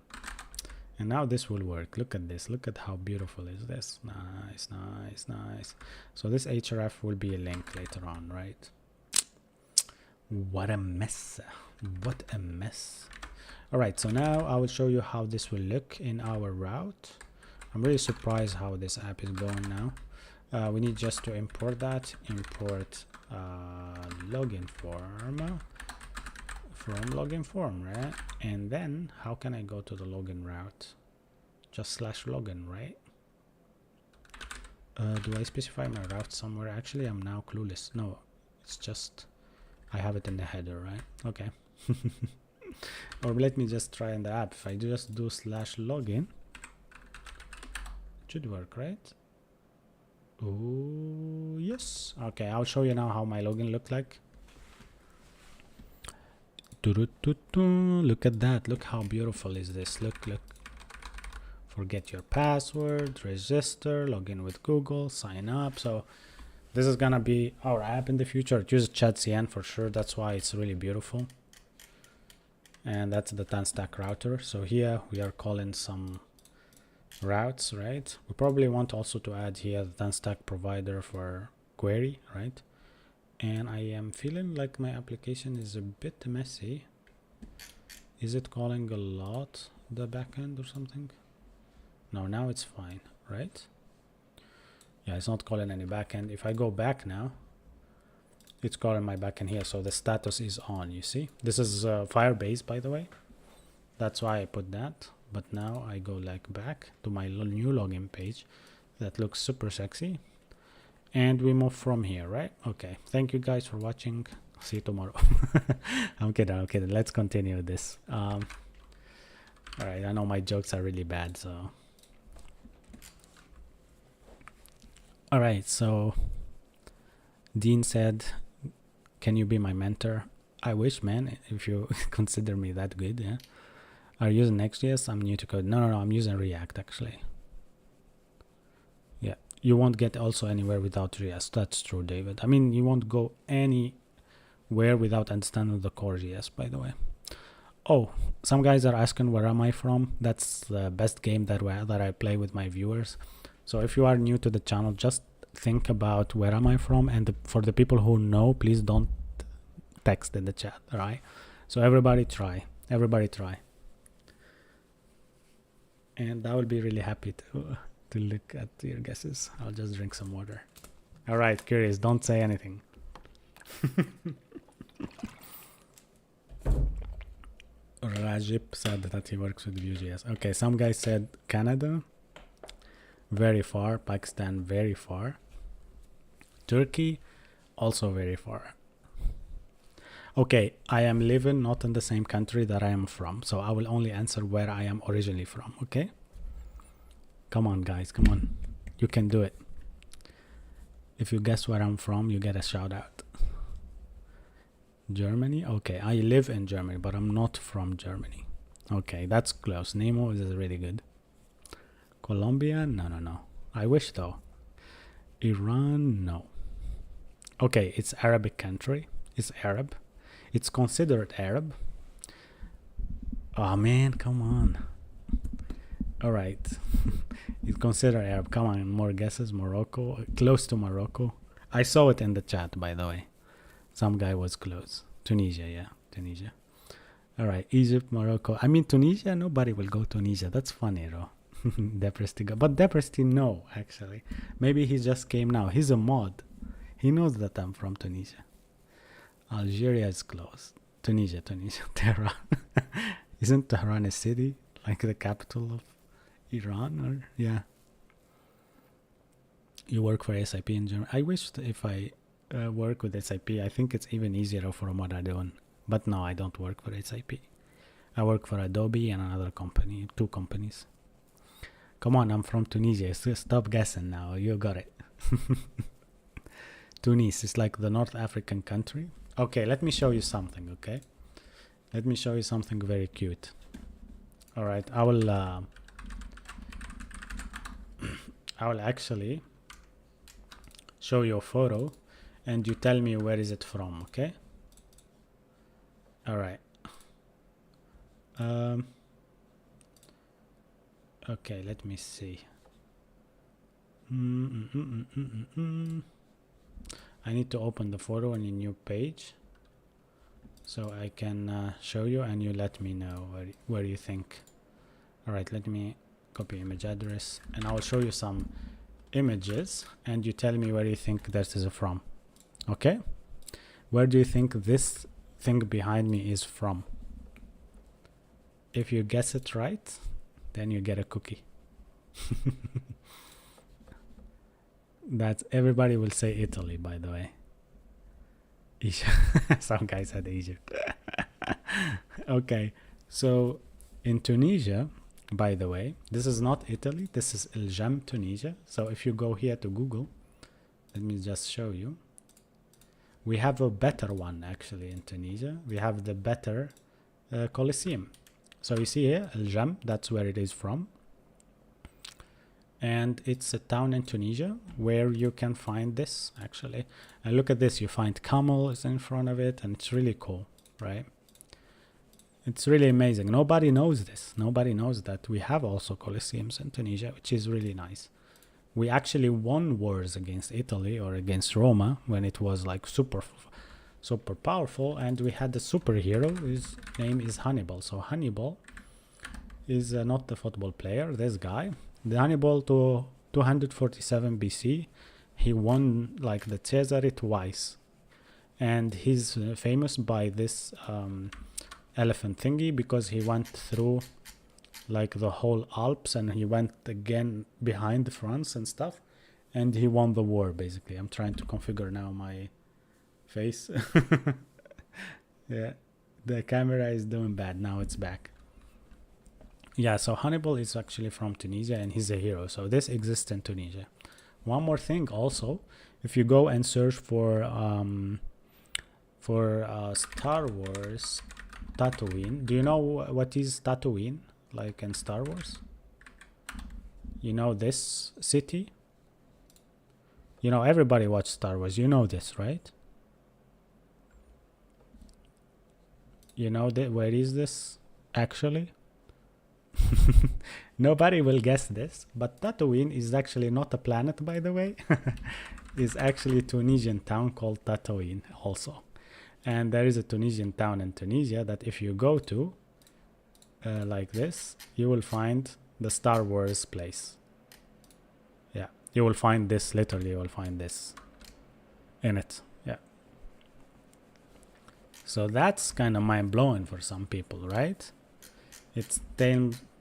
And now this will work. Look at this. Look at how beautiful is this. Nice, nice, nice. So this href will be a link later on, right? What a mess. What a mess. All right. So now I will show you how this will look in our route. I'm really surprised how this app is going now. We need just to import that. Import login form from login form, right? And then how can I go to the login route? Just /login, right? Do I specify my route somewhere? Actually, I'm now clueless. No, it's just I have it in the header, right? Okay. Or let me just try in the app. If I just do /login, it should work, right? Oh yes. Okay, I'll show you now how my login looked like. Look at that. Look how beautiful is this. Look. Forget your password, register, log in with Google, sign up. So this is gonna be our app in the future. It uses ChatCN for sure. That's why it's really beautiful. And that's the 10 stack router. So here we are calling some routes, right? We probably want also to add here the 10 stack provider for query, right? And I am feeling like my application is a bit messy. Is it calling a lot the backend or something? No, now it's fine, right? Yeah, it's not calling any backend. If I go back now, it's calling my backend here. So the status is on, you see? This is Firebase, by the way. That's why I put that. But now I go like back to my new login page. That looks super sexy. And we move from here, right? Okay. Thank you guys for watching. See you tomorrow. I'm kidding. Let's continue this. All right. I know my jokes are really bad, so. All right. So Dean said, "Can you be my mentor?" I wish, man, if you consider me that good. Yeah. Are you using Next.js? I'm new to code. No, I'm using React actually. Yeah, you won't get also anywhere without React. That's true, David. I mean, you won't go anywhere without understanding the core JS, by the way. Oh, some guys are asking where am I from. That's the best game that I play with my viewers. So if you are new to the channel, just think about where am I from, and for the people who know, please don't text in the chat. All right, so everybody try, and I will be really happy to look at your guesses. I'll just drink some water. All right, curious, don't say anything. Rajib said that he works with Vue.js. Okay, some guy said Canada, very far. Pakistan, very far. Turkey, also very far. Okay, I am living not in the same country that I am from, so I will only answer where I am originally from, okay? Come on, guys, come on. You can do it. If you guess where I'm from, you get a shout out. Germany? Okay, I live in Germany, but I'm not from Germany. Okay, that's close. Nemo is really good. Colombia? No. I wish though. Iran? No. Okay, it's Arabic country. It's Arab. It's considered Arab. Oh man, come on. All right. It's considered Arab. Come on, more guesses. Morocco, close to Morocco. I saw it in the chat, by the way. Some guy was close. Tunisia, yeah, Tunisia. All right, Egypt, Morocco. I mean, Tunisia, nobody will go to Tunisia. That's funny, bro. Depresti, but Depresti, no, actually. Maybe he just came now. He's a mod. He knows that I'm from Tunisia. Algeria is close. Tunisia, Tehran. Isn't Tehran a city? Like the capital of Iran? Or yeah. You work for SAP in Germany. I wish if I work with SAP, I think it's even easier from what I'm doing. But no, I don't work for SAP. I work for Adobe and another company, 2 companies. Come on, I'm from Tunisia. Stop guessing now. You got it. Tunis is like the North African country. Okay, let me show you something, okay? Let me show you something very cute. All right, I will actually show you a photo and you tell me where is it from, okay? All right. Okay, let me see. I need to open the photo on a new page so I can show you and you let me know where you think. All right, let me copy image address and I will show you some images and you tell me where you think this is from. Okay, where do you think this thing behind me is from? If you guess it right, then you get a cookie. That's everybody will say Italy, by the way. Some guy said Egypt. Okay, so in Tunisia, by the way, this is not Italy, this is El Jam, Tunisia. So if you go here to Google, let me just show you. We have a better one actually in Tunisia. We have the better Colosseum. So you see here, El Jam, that's where it is from. And it's a town in Tunisia where you can find this actually. And look at this, you find camels in front of it and it's really cool, right? It's really amazing. Nobody knows this. Nobody knows that we have also Colosseums in Tunisia, which is really nice. We actually won wars against Italy or against Roma when it was like super powerful, and we had the superhero. His name is Hannibal. So Hannibal is not the football player, this guy. The Hannibal to 247 BC, he won like the Caesar twice, and he's famous by this elephant thingy because he went through like the whole Alps and he went again behind France and stuff, and he won the war basically. I'm trying to configure now my face. Yeah, the camera is doing bad. Now it's back. Yeah, so Hannibal is actually from Tunisia and he's a hero. So this exists in Tunisia. One more thing also, if you go and search for Star Wars Tatooine. Do you know what is Tatooine, like in Star Wars? You know this city? You know, everybody watched Star Wars. You know this, right? You know that where is this actually? Nobody will guess this, but Tatooine is actually not a planet, by the way. It's actually a Tunisian town called Tatooine also. And there is a Tunisian town in Tunisia that if you go to, like this, you will find the Star Wars place. Yeah, you will find this, literally you will find this in it. Yeah. So that's kind of mind-blowing for some people, right? It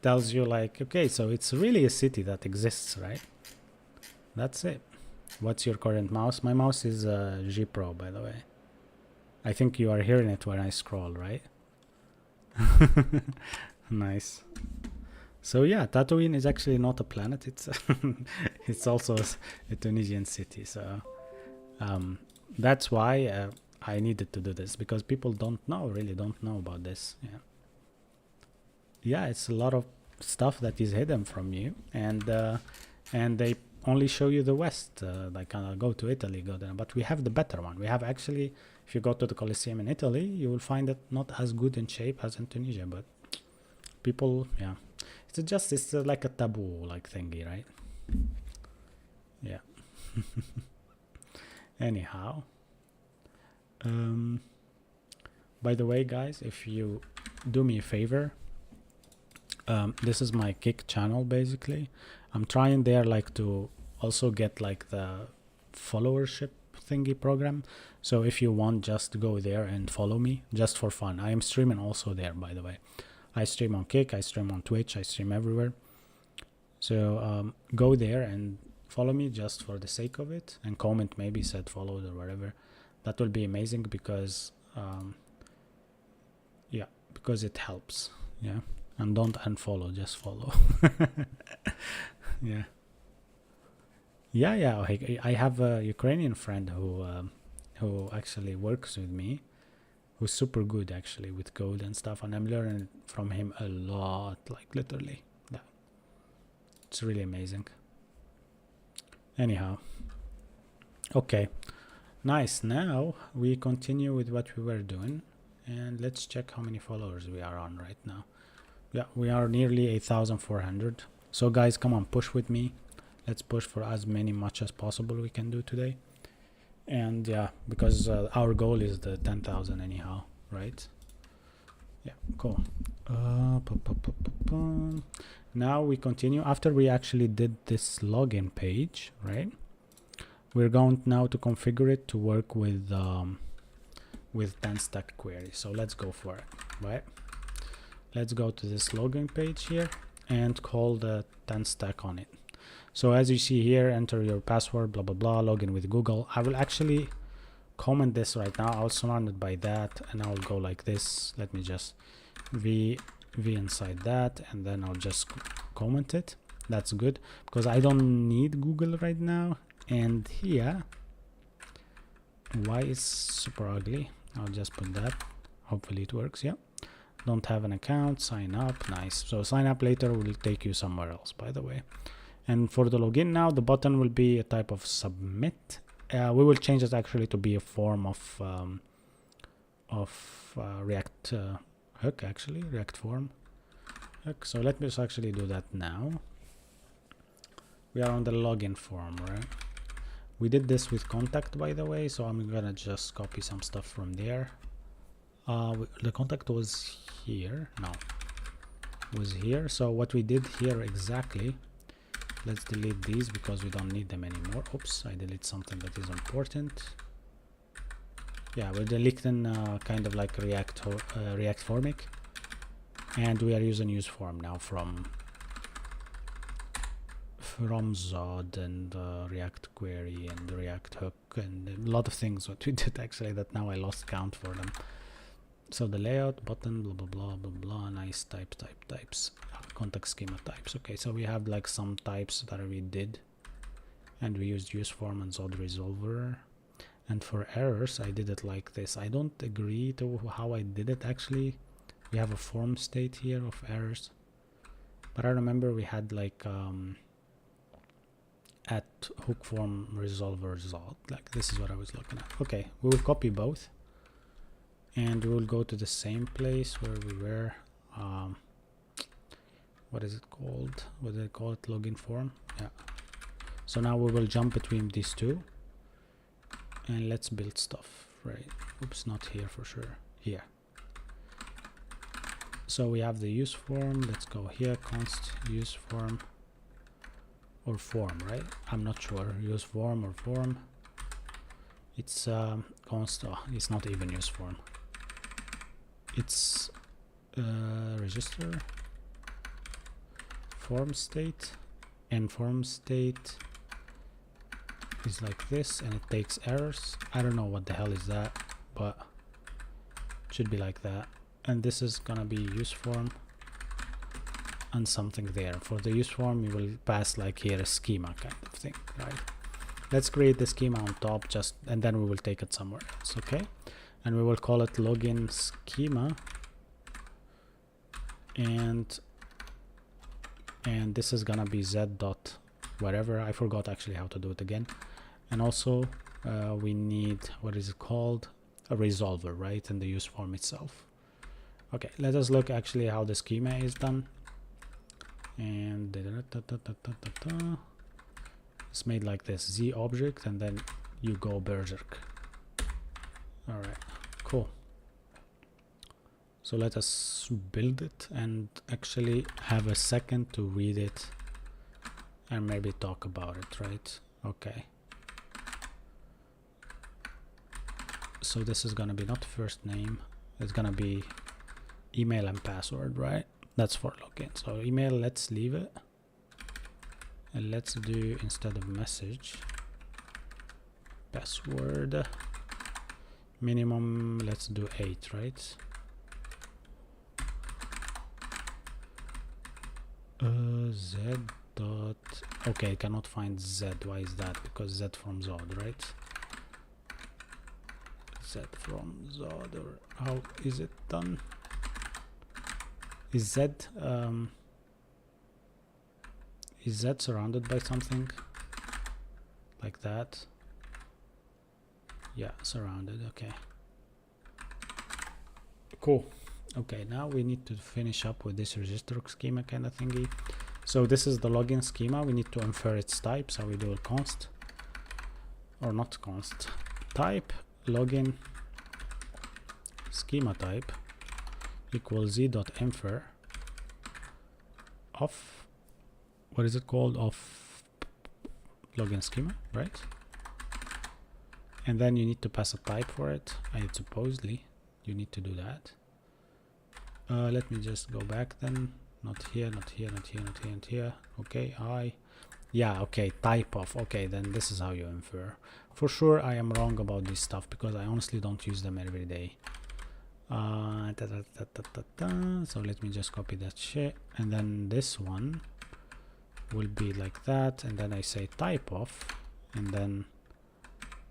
tells you like, okay, so it's really a city that exists, right? That's it. What's your current mouse? My mouse is G Pro, by the way. I think you are hearing it when I scroll, right? Nice. So yeah, Tatooine is actually not a planet. It's it's also a Tunisian city. So that's why I needed to do this, because people really don't know about this. Yeah. Yeah, it's a lot of stuff that is hidden from you, and they only show you the West. Like go to Italy, go there, but we have the better one. We have actually, if you go to the Colosseum in Italy, you will find it not as good in shape as in Tunisia, but people, yeah, it's like a taboo like thingy, right? Yeah. Anyhow, by the way, guys, if you do me a favor, this is my Kick channel basically. I'm trying there like to also get like the followership thingy program. So if you want, just go there and follow me just for fun. I am streaming also there, by the way. I stream on Kick, I stream on Twitch, I stream everywhere. So go there and follow me just for the sake of it, and comment, maybe said followed or whatever. That will be amazing, because yeah, because it helps. Yeah. And don't unfollow, just follow. Yeah. Yeah. I have a Ukrainian friend who actually works with me, who's super good actually with code and stuff, and I'm learning from him a lot, like literally. Yeah. It's really amazing. Anyhow. Okay. Nice. Now we continue with what we were doing, and let's check how many followers we are on right now. Yeah, we are nearly 8,400. So guys, come on, push with me. Let's push for as much as possible we can do today. And yeah, because our goal is the 10,000 anyhow, right? Yeah, cool. Now we continue. After we actually did this login page, right? We're going now to configure it to work with 10-stack query. So let's go for it, right? Let's go to this login page here and call the 10-stack on it. So as you see here, enter your password, blah, blah, blah, login with Google. I will actually comment this right now. I'll surround it by that, and I'll go like this. Let me just v inside that, and then I'll just comment it. That's good, because I don't need Google right now. And here, Y is super ugly. I'll just put that. Hopefully it works. Yeah. Don't have an account, sign up. Nice. So sign up later will take you somewhere else, by the way. And for the login now, the button will be a type of submit. We will change it actually to be a form of React hook, actually React form hook. So let me just actually do that now. We are on the login form, right? We did this with contact, by the way, so I'm gonna just copy some stuff from there. The contact was here. No, was here. So what we did here exactly, let's delete these because we don't need them anymore. Oops, I delete something that is important. Yeah, we're deleting kind of like React Formic, and we are using use form now from Zod and React Query and React Hook and a lot of things what we did actually that now I lost count for them. So the layout, button, blah blah blah blah blah, nice types, context schema types. Okay, so we have like some types that we did, and we used use form and Zod resolver. And for errors, I did it like this. I don't agree to how I did it actually. we have a form state here of errors, but I remember we had like at hook form resolver result, like this is what I was looking at. Okay, we will copy both and we will go to the same place where we were. What is it called? What do they call it? Login form. Yeah. So now we will jump between these two and let's build stuff, right? Oops, not here for sure. Here. So we have the use form. Let's go here, const use form or form, right? I'm not sure. Use form or form. It's const. Oh, it's not even use form. It's register form state, and form state is like this, and it takes errors. I don't know what the hell is that, but it should be like that. And this is gonna be use form and something there. For the use form, you will pass like here a schema kind of thing, right? Let's create the schema on top, just, and then we will take it somewhere else, okay? And we will call it login schema, and this is gonna be z dot whatever. I forgot actually how to do it again. And also we need, what is it called, a resolver, right, in the use form itself. Okay, let us look actually how the schema is done. And it's made like this, z object, and then you go berserk. All right, cool. So let us build it and actually have a second to read it and maybe talk about it, right? Okay. So this is gonna be not first name, it's gonna be email and password, right? That's for login. So email, let's leave it. And let's do, instead of message, password. Minimum, let's do 8, right? Z dot, okay, I cannot find Z. Why is that? Because Z from Zod, right? Z from Zod, or how is it done? Is Z surrounded by something like that? Yeah, surrounded. Okay, cool. Okay, now we need to finish up with this register schema kind of thingy. So this is the login schema. We need to infer its type, so we do a const, or not const, type login schema type equals z dot infer of, what is it called, of login schema, right? And then you need to pass a type for it. Supposedly you need to do that. Let me just go back then. Not here, not here, not here, not here, not here. Okay, yeah, okay, type of. Okay, then this is how you infer. For sure I am wrong about this stuff because I honestly don't use them every day. So let me just copy that shit, and then this one will be like that, and then I say type of, and then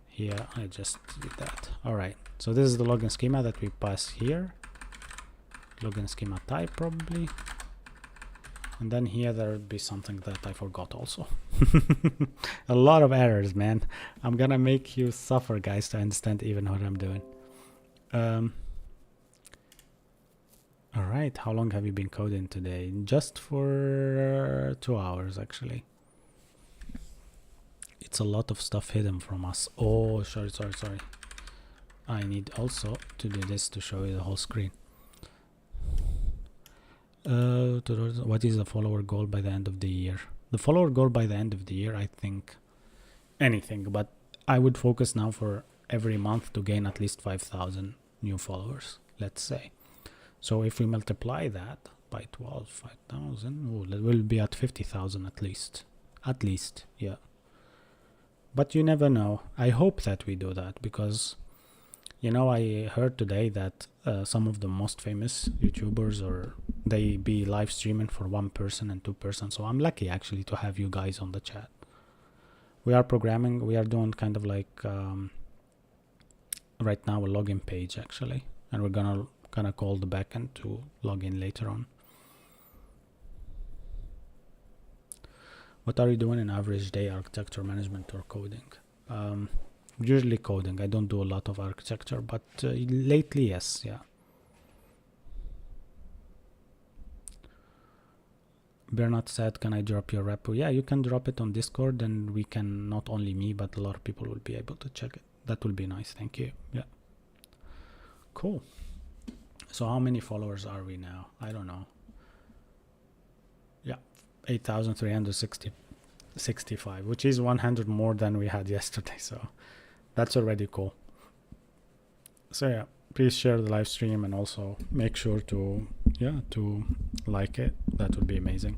here I just did that. All right, so this is the login schema that we pass here. Login schema type probably, and then here there will be something that I forgot also. A lot of errors, man. I'm gonna make you suffer, guys, to understand even what I'm doing. All right, how long have you been coding today? Just for 2 hours actually. It's a lot of stuff hidden from us. Oh, sorry. I need also to do this to show you the whole screen. What is the follower goal by the end of the year? The follower goal by the end of the year, I think anything, but I would focus now for every month to gain at least 5,000 new followers, let's say. So if we multiply that by 12, 5,000, that will be at 50,000 at least. At least, yeah. But you never know. I hope that we do that because, you know, I heard today that some of the most famous YouTubers, or they be live streaming for 1 person and 2 persons. So I'm lucky actually to have you guys on the chat. We are programming, we are doing kind of like right now a login page actually, and we're gonna gonna call the backend to log in later on. What are you doing in average day, architecture, management, or coding? Usually coding. I don't do a lot of architecture, but lately, yes, yeah. Bernard said, can I drop your repo? Yeah, you can drop it on Discord, and we can, not only me, but a lot of people will be able to check it. That will be nice. Thank you. Yeah. Cool. So how many followers are we now? I don't know. Yeah, 8,365, which is 100 more than we had yesterday. So that's already cool. So yeah, please share the live stream and also make sure to like it. That would be amazing.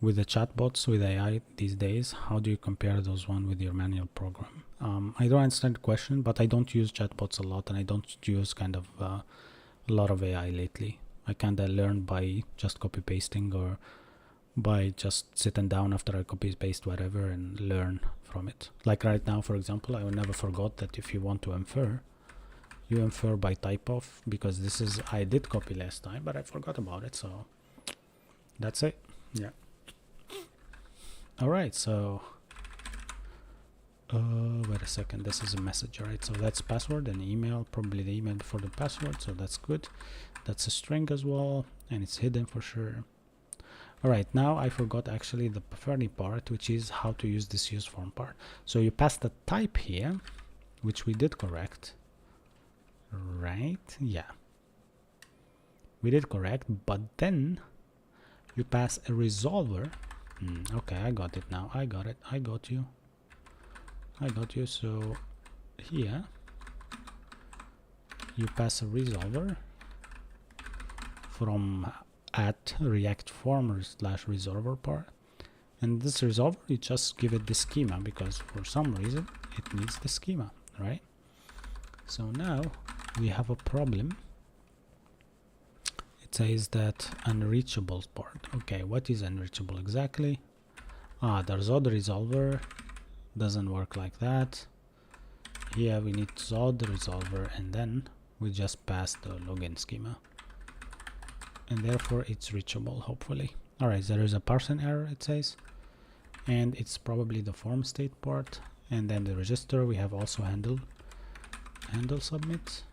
With the chatbots with AI these days, how do you compare those one with your manual program? I don't understand the question, but I don't use chatbots a lot, and I don't use kind of a lot of AI lately. I kind of learn by just copy pasting, or by just sitting down after I copy paste whatever and learn from it. Like right now, for example, I will never forgot that if you want to infer, you infer by type of, because this is, I did copy last time, but I forgot about it. So that's it. Yeah. All right. So wait a second. This is a message, right? So that's password and email, probably the email for the password. So that's good. That's a string as well, and it's hidden for sure. All right, now I forgot actually the funny part, which is how to use this use form part. So you pass the type here, which we did correct, right? Yeah, we did correct, but then you pass a resolver. Okay, I got it now. I got it. I got you. So here you pass a resolver from at react form slash resolver part, and this resolver, you just give it the schema, because for some reason it needs the schema, right? So now we have a problem. It says that unreachable part. Okay, what is unreachable exactly? There's other resolver, doesn't work like that. Here we need Zod resolver, and then we just pass the login schema, and therefore it's reachable, hopefully. All right, there is a parsing error, it says, and it's probably the form state part. And then the register, we have also handle submit,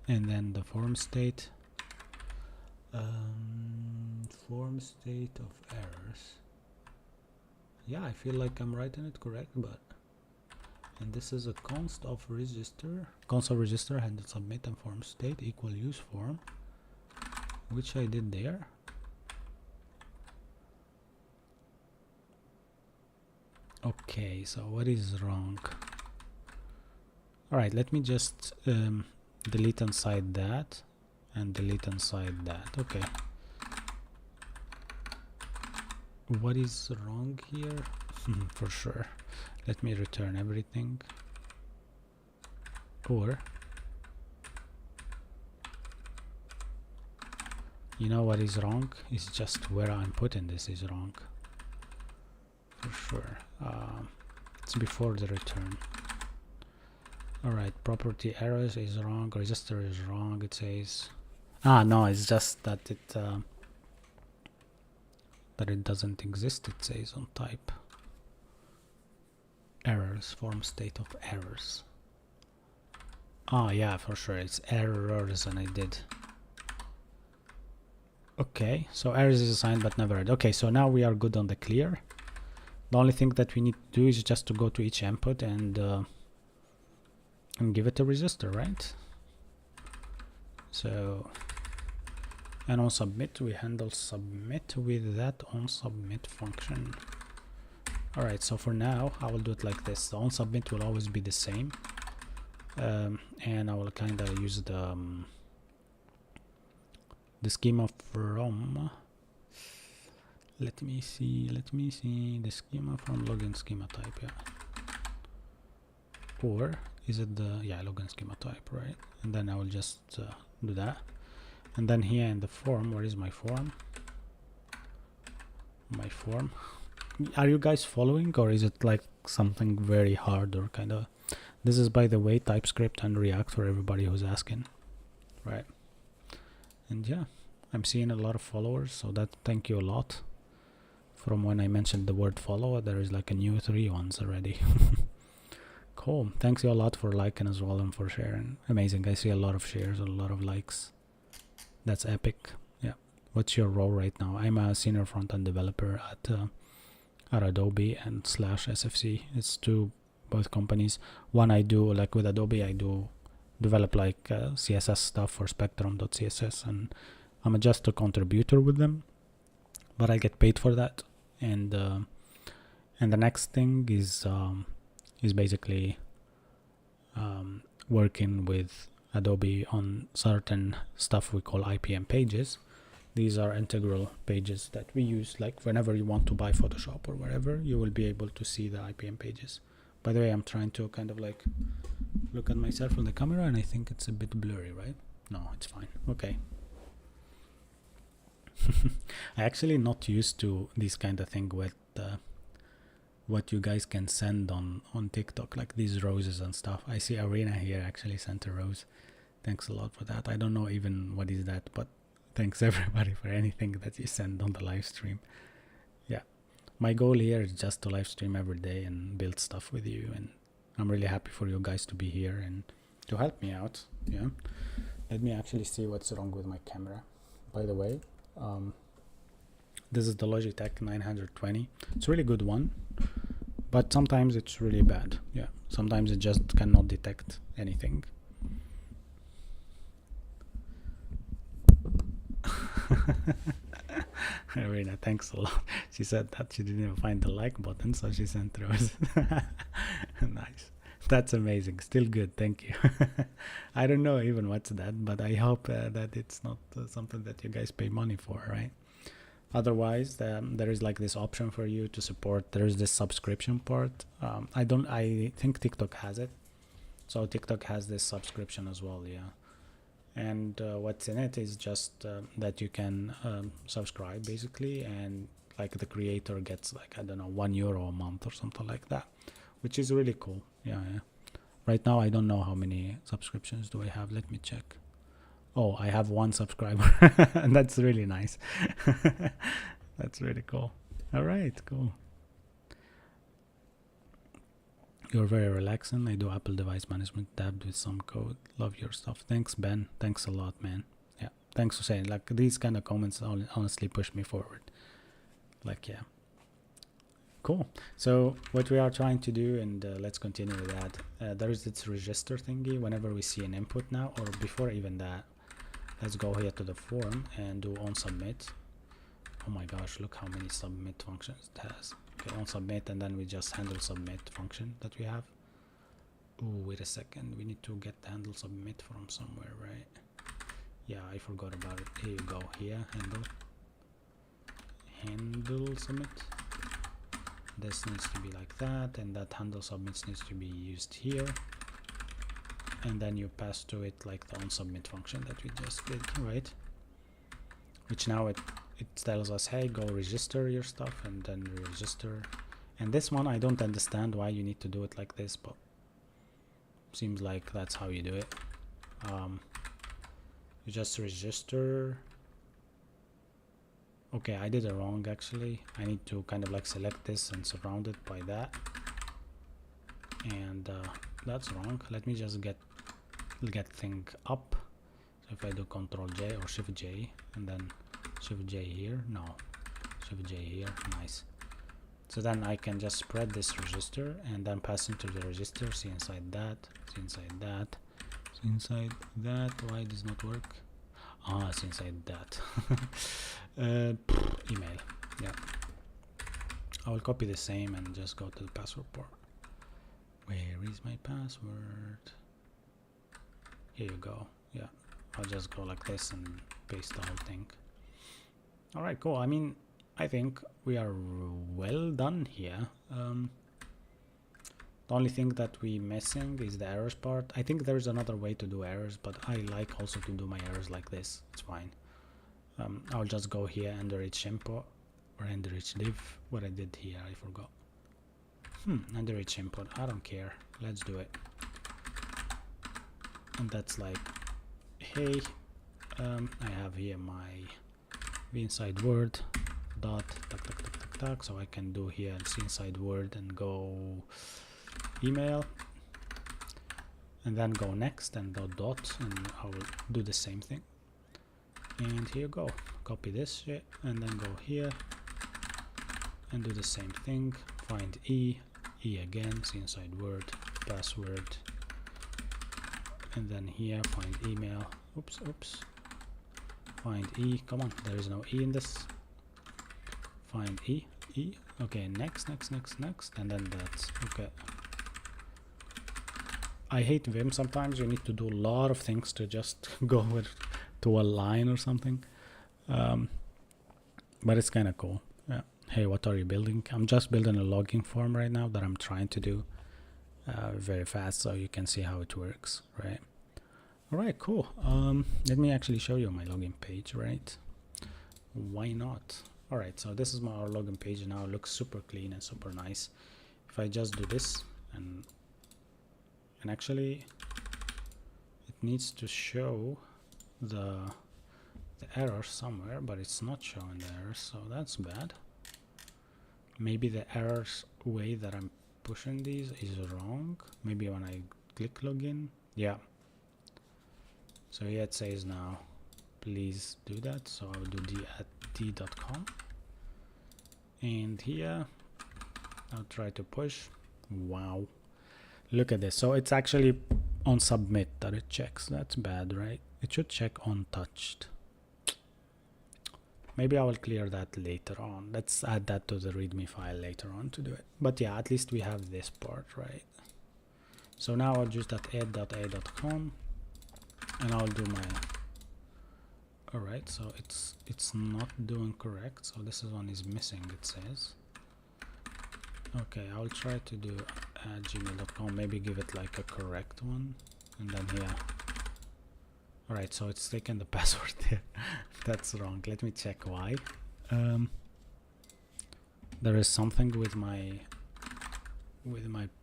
and then the form state of errors. Yeah, I feel like I'm writing it correct, but, and this is a const of register, handle submit and form state equal use form, which I did there. Okay, so what is wrong? All right, let me just delete inside that and delete inside that. Okay, what is wrong here? For sure, let me return everything. Or, you know what is wrong? It's just where I'm putting this is wrong. For sure. It's before the return. Alright, property errors is wrong, register is wrong, it says. No, it's just that it doesn't exist, it says on type. Errors, form state of errors. Yeah, for sure, it's errors, and I did. Okay, so errors is assigned but never read. Okay, so now we are good on the clear. The only thing that we need to do is just to go to each input and give it a register, right? So, and on submit, we handle submit with that on submit function. All right, so for now, I will do it like this. The on submit will always be the same. And I will kind of use the schema from, let me see the schema from login schema type, yeah. Or is it the, yeah, login schema type, right? And then I will just do that. And then here in the form, where is my form? are you guys following, or is it like something very hard or kind of? This is, by the way, TypeScript and React for everybody who's asking, right? And yeah, I'm seeing a lot of followers, so that thank you a lot. From when I mentioned the word follow, there is like a new 3 ones already. Cool. Thanks you a lot for liking as well and for sharing. Amazing. I see a lot of shares, a lot of likes. That's epic. Yeah. What's your role right now? I'm a senior front-end developer at Adobe and /SFC. It's both companies. One I do, like with Adobe, I do develop like CSS stuff for spectrum.css, and I'm just a contributor with them, but I get paid for that. And the next thing is basically working with Adobe on certain stuff we call IPM pages. These are integral pages that we use, like whenever you want to buy Photoshop or wherever, you will be able to see the IPM pages. By the way, I'm trying to kind of like look at myself on the camera, and I think it's a bit blurry, right? No, it's fine. Okay. I actually not used to this kind of thing with what you guys can send on TikTok, like these roses and stuff. I see Arena here actually sent a rose. Thanks a lot for that. I don't know even what is that, but thanks everybody for anything that you send on the live stream. Yeah, my goal here is just to live stream every day and build stuff with you, and I'm really happy for you guys to be here and to help me out. Yeah, let me actually see what's wrong with my camera. By the way, this is the Logitech 920. It's a really good one, but sometimes it's really bad. Yeah, sometimes it just cannot detect anything. Arena, thanks a lot. She said that she didn't even find the like button, so she sent rose. Nice. That's amazing. Still good. Thank you. I don't know even what's that, but I hope that it's not something that you guys pay money for, right? Otherwise, there is like this option for you to support. There is this subscription part. I think TikTok has it. So TikTok has this subscription as well, yeah. And what's in it is just that you can subscribe basically, and like the creator gets like, I don't know, €1 a month or something like that, which is really cool. Yeah. Right now I don't know how many subscriptions do I have. Let me check. Oh, I have 1 subscriber. And that's really nice. That's really cool. All right, cool. You're very relaxing. I do Apple device management dabbed with some code. Love your stuff. Thanks, Ben. Thanks a lot, man. Yeah, thanks for saying. Like, these kind of comments honestly push me forward. Like, yeah. Cool. So what we are trying to do, and let's continue with that. There is this register thingy whenever we see an input now, or before even that. Let's go here to the form and do on submit. Oh my gosh, look how many submit functions it has. Okay, on submit, and then we just handle submit function that we have. Oh, wait a second, we need to get the handle submit from somewhere, right? Yeah, I forgot about it. Here you go. Here, handle submit. This needs to be like that, and that handle submits needs to be used here. And then you pass to it like the on submit function that we just did, right? Which now it tells us, hey, go register your stuff, and then register. And this one, I don't understand why you need to do it like this, but seems like that's how you do it. You just register. Okay, I did it wrong actually. I need to kind of like select this and surround it by that. And that's wrong. Let me just get thing up. So if I do Control J or Shift J and then Shift J here, no, Shift J here, nice. So then I can just spread this register and then pass into the register. See inside that, see inside that, see inside that. Why does not work? Ah, it's inside that. Email. Yeah. I will copy the same and just go to the password part. Where is my password? Here you go. Yeah. I'll just go like this and paste the whole thing. All right, cool. I mean, I think we are well done here. The only thing that we're missing is the errors part. I think there's another way to do errors, but I like also to do my errors like this. It's fine. I'll just go here under each input or underage div. What I did here, I forgot. Underage input. I don't care. Let's do it. And that's like, hey, I have here my inside word dot tuck, so I can do here see inside word and go email, and then go next and dot, and I will do the same thing. And here you go. Copy this shit and then go here and do the same thing. Find E again, see inside word, password, and then here find email. Oops. Find E. Come on, there is no E in this. Find E. Okay, next, and then that's okay. I hate Vim sometimes. You need to do a lot of things to just go to a line or something. But it's kind of cool. Yeah. Hey, what are you building? I'm just building a logging form right now that I'm trying to do very fast, so you can see how it works, right? All right, cool. Let me actually show you my login page, right? Why not? All right, so this is our login page now. It looks super clean and super nice. If I just do this and actually it needs to show the error somewhere, but it's not showing the error, so that's bad. Maybe the errors way that I'm pushing these is wrong. Maybe when I click login, yeah. So here it says now, please do that. So I will do d@d.com, and here I'll try to push. Wow, look at this. So it's actually on submit that it checks. That's bad, right? It should check untouched. Maybe I will clear that later on. Let's add that to the readme file later on to do it. But yeah, at least we have this part, right? So now I'll use that add.a.com and I'll do my. All right, so it's not doing correct. So this is one is missing, it says. Okay, I'll try to do gmail.com. Maybe give it like a correct one, and then here. All right, so it's taken the password there. That's wrong. Let me check why. There is something with my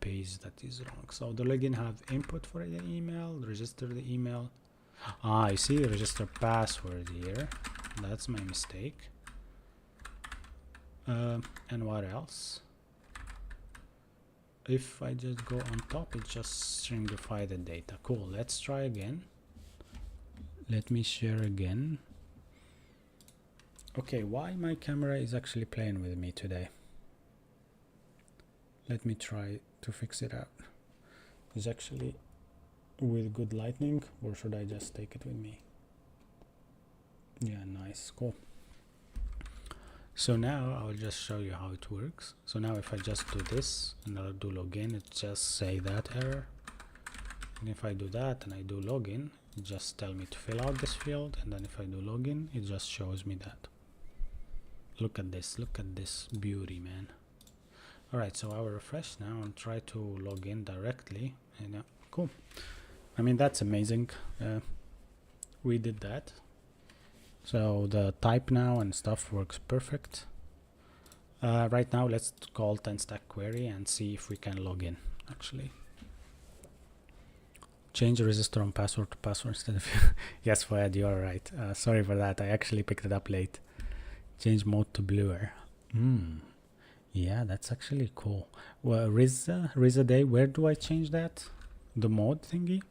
page that is wrong. So the login have input for the email, register the email. I see register password here. That's my mistake. And what else? If I just go on top, it just stringify the data. Cool. Let's try again. Let me share again. Okay, why my camera is actually playing with me today? Let me try to fix it out. Is actually with good lighting, or should I just take it with me? Yeah, nice, cool. So now I'll just show you how it works. So now if I just do this and I'll do login, it just say that error. And if I do that and I do login, it just tell me to fill out this field, and then if I do login, it just shows me that. Look at this beauty, man. All right, so I will refresh now and try to log in directly, and cool. I mean, that's amazing. We did that. So the type now and stuff works perfect. Right now, let's call 10-stack query and see if we can log in actually. Change the register on password to password instead of yes, Fayed, you are right. Sorry for that. I actually picked it up late. Change mode to blur. Yeah, that's actually cool. Well, Riza Day, where do I change that? The mode thingy?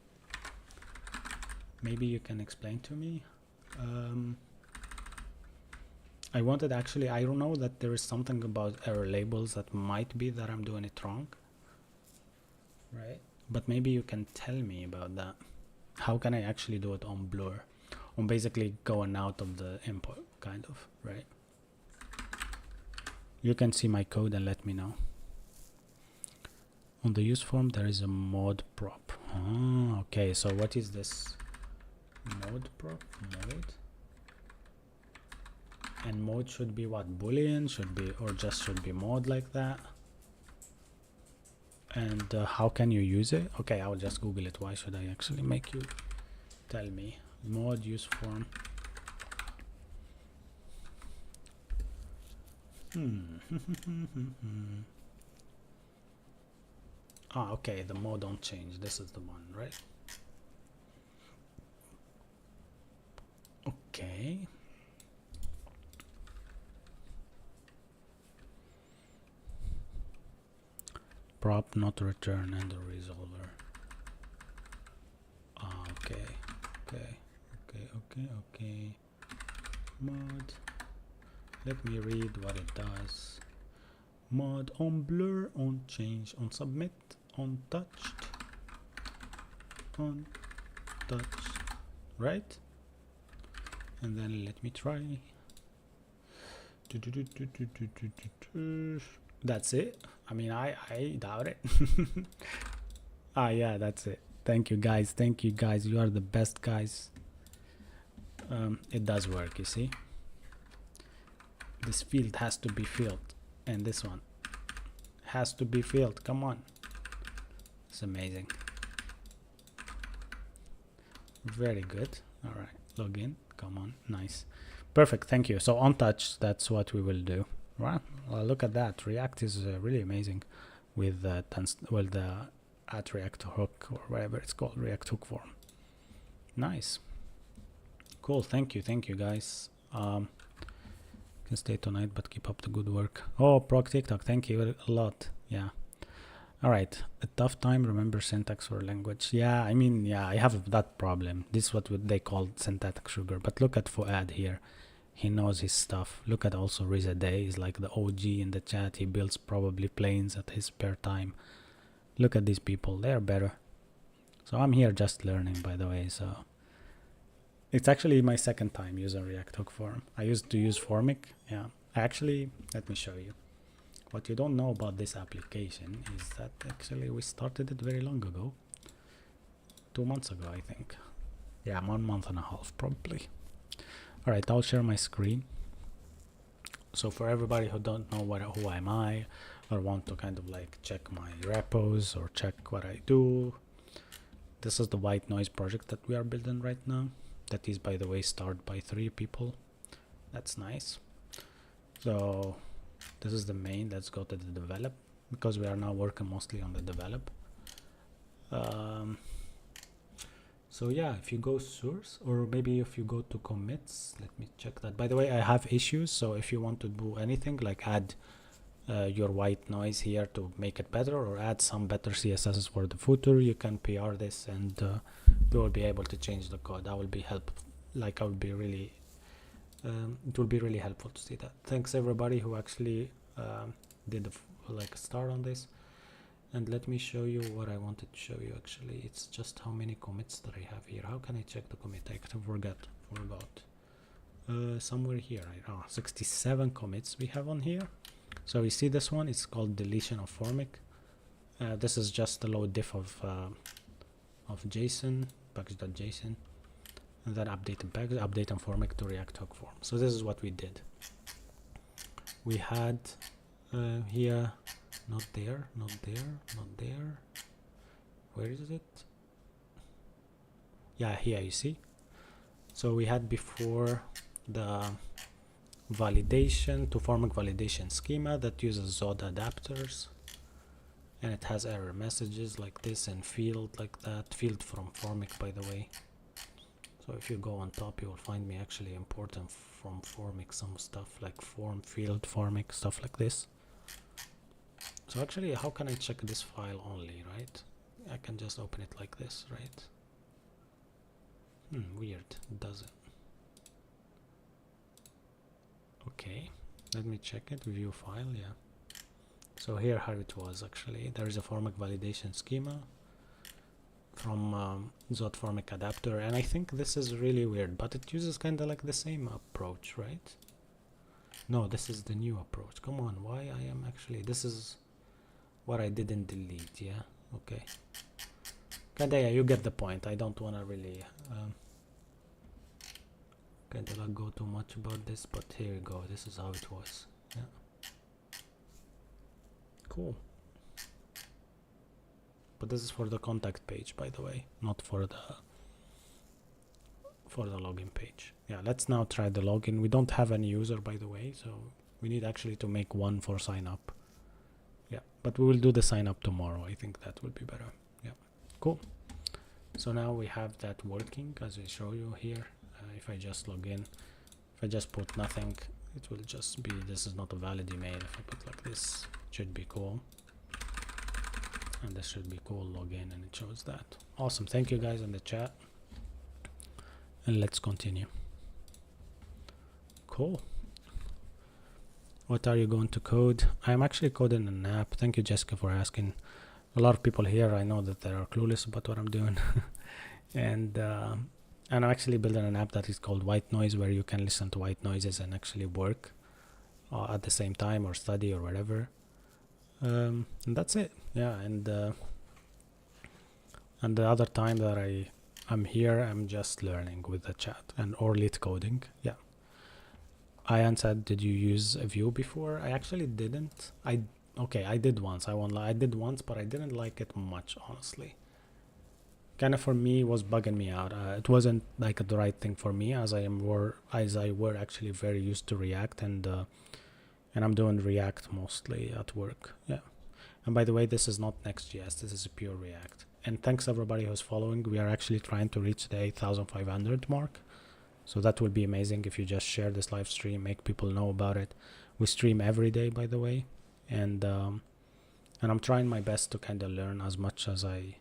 Maybe you can explain to me. I wanted actually, I don't know that there is something about error labels that might be that I'm doing it wrong. Right? But maybe you can tell me about that. How can I actually do it on blur? On basically going out of the input, kind of, right? You can see my code and let me know. On the use form, there is a mode prop. Oh, okay, so what is this? Mode prop, mode. And mode should be what? Boolean should be, or just should be mode like that. And how can you use it? Okay, I'll just Google it. Why should I actually make you tell me? Mode use form. Ah, okay, the mode don't change. This is the one, right? Okay. Prop not return and the resolver. Ah, okay. Okay. Mod. Let me read what it does. Mod on blur, on change, on submit, on touched, right? And then let me try. That's it. I mean, I doubt it. Ah, yeah, that's it. Thank you guys, you are the best guys. It does work, you see. This field has to be filled, and this one has to be filled. Come on, it's amazing. Very good. All right, log in. Come on, nice, perfect. Thank you. So on touch, that's what we will do. Right, well, look at that. React is really amazing with the at React hook, or whatever it's called, React hook form. Nice, cool. Thank you guys. Can stay tonight, but keep up the good work. Oh, Proc TikTok, thank you a lot. Yeah. All right, a tough time. Remember syntax for language. Yeah, I mean, yeah, I have that problem. This is what they call syntactic sugar. But look at Fuad here. He knows his stuff. Look at also Riza Day. He's like the OG in the chat. He builds probably planes at his spare time. Look at these people. They're better. So I'm here just learning, by the way. So it's actually my second time using React hook form. I used to use Formic. Yeah, actually, let me show you. What you don't know about this application is that actually we started it very long ago. 2 months ago, I think. Yeah, 1 month and a half, probably. All right, I'll share my screen. So for everybody who don't know who am I, or want to kind of like check my repos or check what I do, this is the white noise project that we are building right now. That is, by the way, started by 3 people. That's nice. So this is the main. Let's go to the develop, because we are now working mostly on the develop. So yeah, if you go source, or maybe if you go to commits, let me check that. By the way, I have issues, so if you want to do anything like add your white noise here to make it better, or add some better CSS for the footer, you can PR this, and you will be able to change the code. That will be helpful. Like, I will be really it will be really helpful to see that. Thanks everybody who actually did like a start on this. And let me show you what I wanted to show you. Actually, it's just how many commits that I have here. How can I check the commit? I forgot somewhere here. 67 commits we have on here. So you see this one, it's called deletion of Formic. This is just a low diff of JSON, package.json, and then update and package, update and Formic to React hook form. So this is what we did. We had here, not there. Where is it? Yeah, here you see. So we had before the validation to Formic validation schema that uses Zod adapters, and it has error messages like this and field like that. Field from Formic, by the way. So if you go on top, you will find me actually important from Formic some stuff like form, field, Formic, stuff like this. So actually, how can I check this file only, right? I can just open it like this, right? Weird, it doesn't. Okay, let me check it, view file, yeah. So here how it was actually. There is a Formic validation schema from Zod Formic adapter, and I think this is really weird, but it uses kind of like the same approach, right? No, this is the new approach. Come on, why I am actually, this is what I didn't delete, yeah? Okay. Kinda, yeah, you get the point. I don't wanna really kinda like go too much about this, but here you go. This is how it was. Yeah. Cool. But this is for the contact page, by the way, not for the login page. Yeah, let's now try the login. We don't have any user, by the way, so We need actually to make one for sign up. Yeah, but we will do the sign up tomorrow. I think that will be better. Yeah, cool. So now we have that working as I show you here. If I just log in, if I just put nothing, it will just be, this is not a valid email. If I put like this, it should be cool. And this should be cool, log in, and it shows that. Awesome, thank you guys in the chat. And let's continue. Cool. What are you going to code? I'm actually coding an app. Thank you, Jessica, for asking. A lot of people here, I know that they are clueless about what I'm doing. And I'm actually building an app that is called White Noise, where you can listen to white noises and actually work at the same time, or study, or whatever. And that's it. Yeah, and the other time that I'm here, I'm just learning with the chat and or Leetcoding. Yeah. I answered, did you use a view before? I actually didn't. Okay, I did once. I did once, but I didn't like it much, honestly. Kind of for me was bugging me out. It wasn't like the right thing for me, as I were actually very used to React, and I'm doing React mostly at work. Yeah. And by the way, this is not Next.js. This is a pure React. And thanks everybody who's following. We are actually trying to reach the 8,500 mark. So that will be amazing if you just share this live stream, make people know about it. We stream every day, by the way, and I'm trying my best to kind of learn as much as I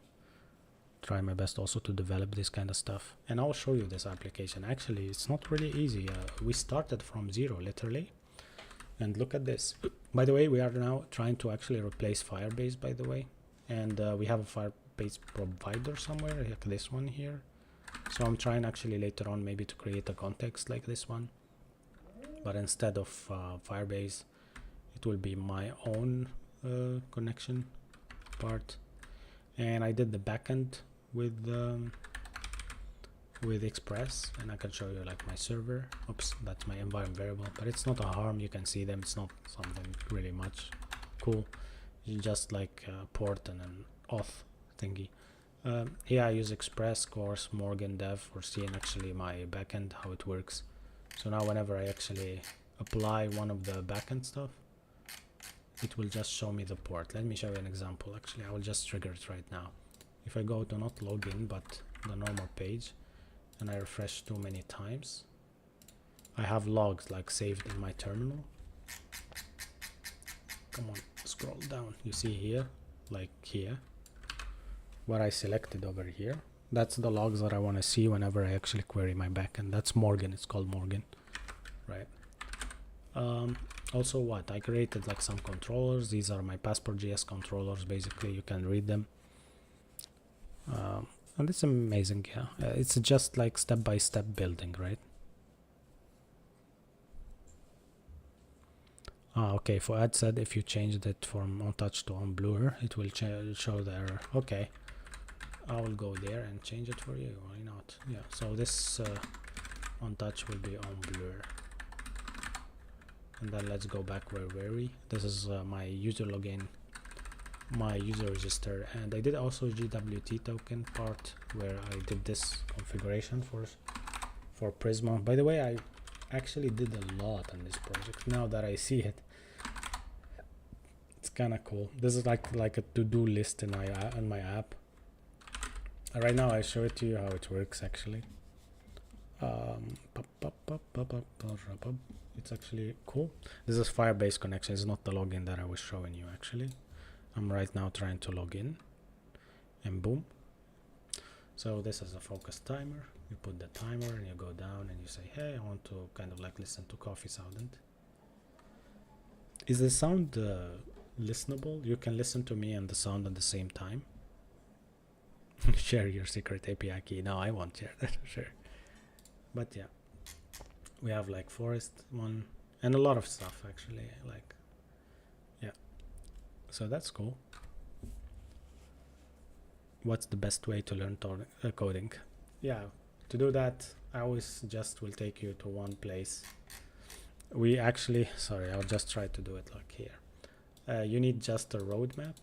try my best also to develop this kind of stuff. And I'll show you this application. Actually, it's not really easy. We started from zero, literally. And look at this. By the way, we are now trying to actually replace Firebase, by the way. And we have a Firebase provider somewhere, like this one here. So I'm trying actually later on maybe to create a context like this one, but instead of Firebase, it will be my own connection part. And I did the backend with Express, and I can show you like my server. Oops, that's my environment variable, but it's not a harm. You can see them. It's not something really much cool. You just like port and an auth thingy. Here I use Express, course, Morgan Dev for seeing actually my backend, how it works. So now whenever I actually apply one of the backend stuff, it will just show me the port. Let me show you an example. Actually, I will just trigger it right now. If I go to not login, but the normal page, and I refresh too many times, I have logs like saved in my terminal. Come on, scroll down. You see here, like here, what I selected over here. That's the logs that I want to see whenever I actually query my backend. That's Morgan. It's called Morgan, right? Also, what I created like some controllers. These are my Passport.js controllers. Basically, you can read them, and it's amazing. Yeah, it's just like step-by-step building, right? Okay. Fuad said if you changed it from on-touch to on-blur, it will show the error. Okay. I will go there and change it for you. Why not? Yeah. So this on touch will be on blur. And then let's go back where were we? This is my user login, my user register, and I did also GWT token part where I did this configuration for Prisma. By the way, I actually did a lot on this project. Now that I see it, it's kind of cool. This is like a to-do list in my app. Right now I show it to you how it works actually. It's actually cool. This is Firebase connection. It's not the login that I was showing you actually. I'm right now trying to log in, and boom. So this is a focus timer. You put the timer and you go down and you say, hey, I want to kind of like listen to coffee sound. Is the sound listenable? You can listen to me and the sound at the same time. Share your secret API key. No, I won't share that for sure. But yeah, we have like forest one and a lot of stuff actually. Like, yeah. So that's cool. What's the best way to learn coding? Yeah, to do that, I always just will take you to one place. We actually, sorry, I'll just try to do it like here. You need just a roadmap.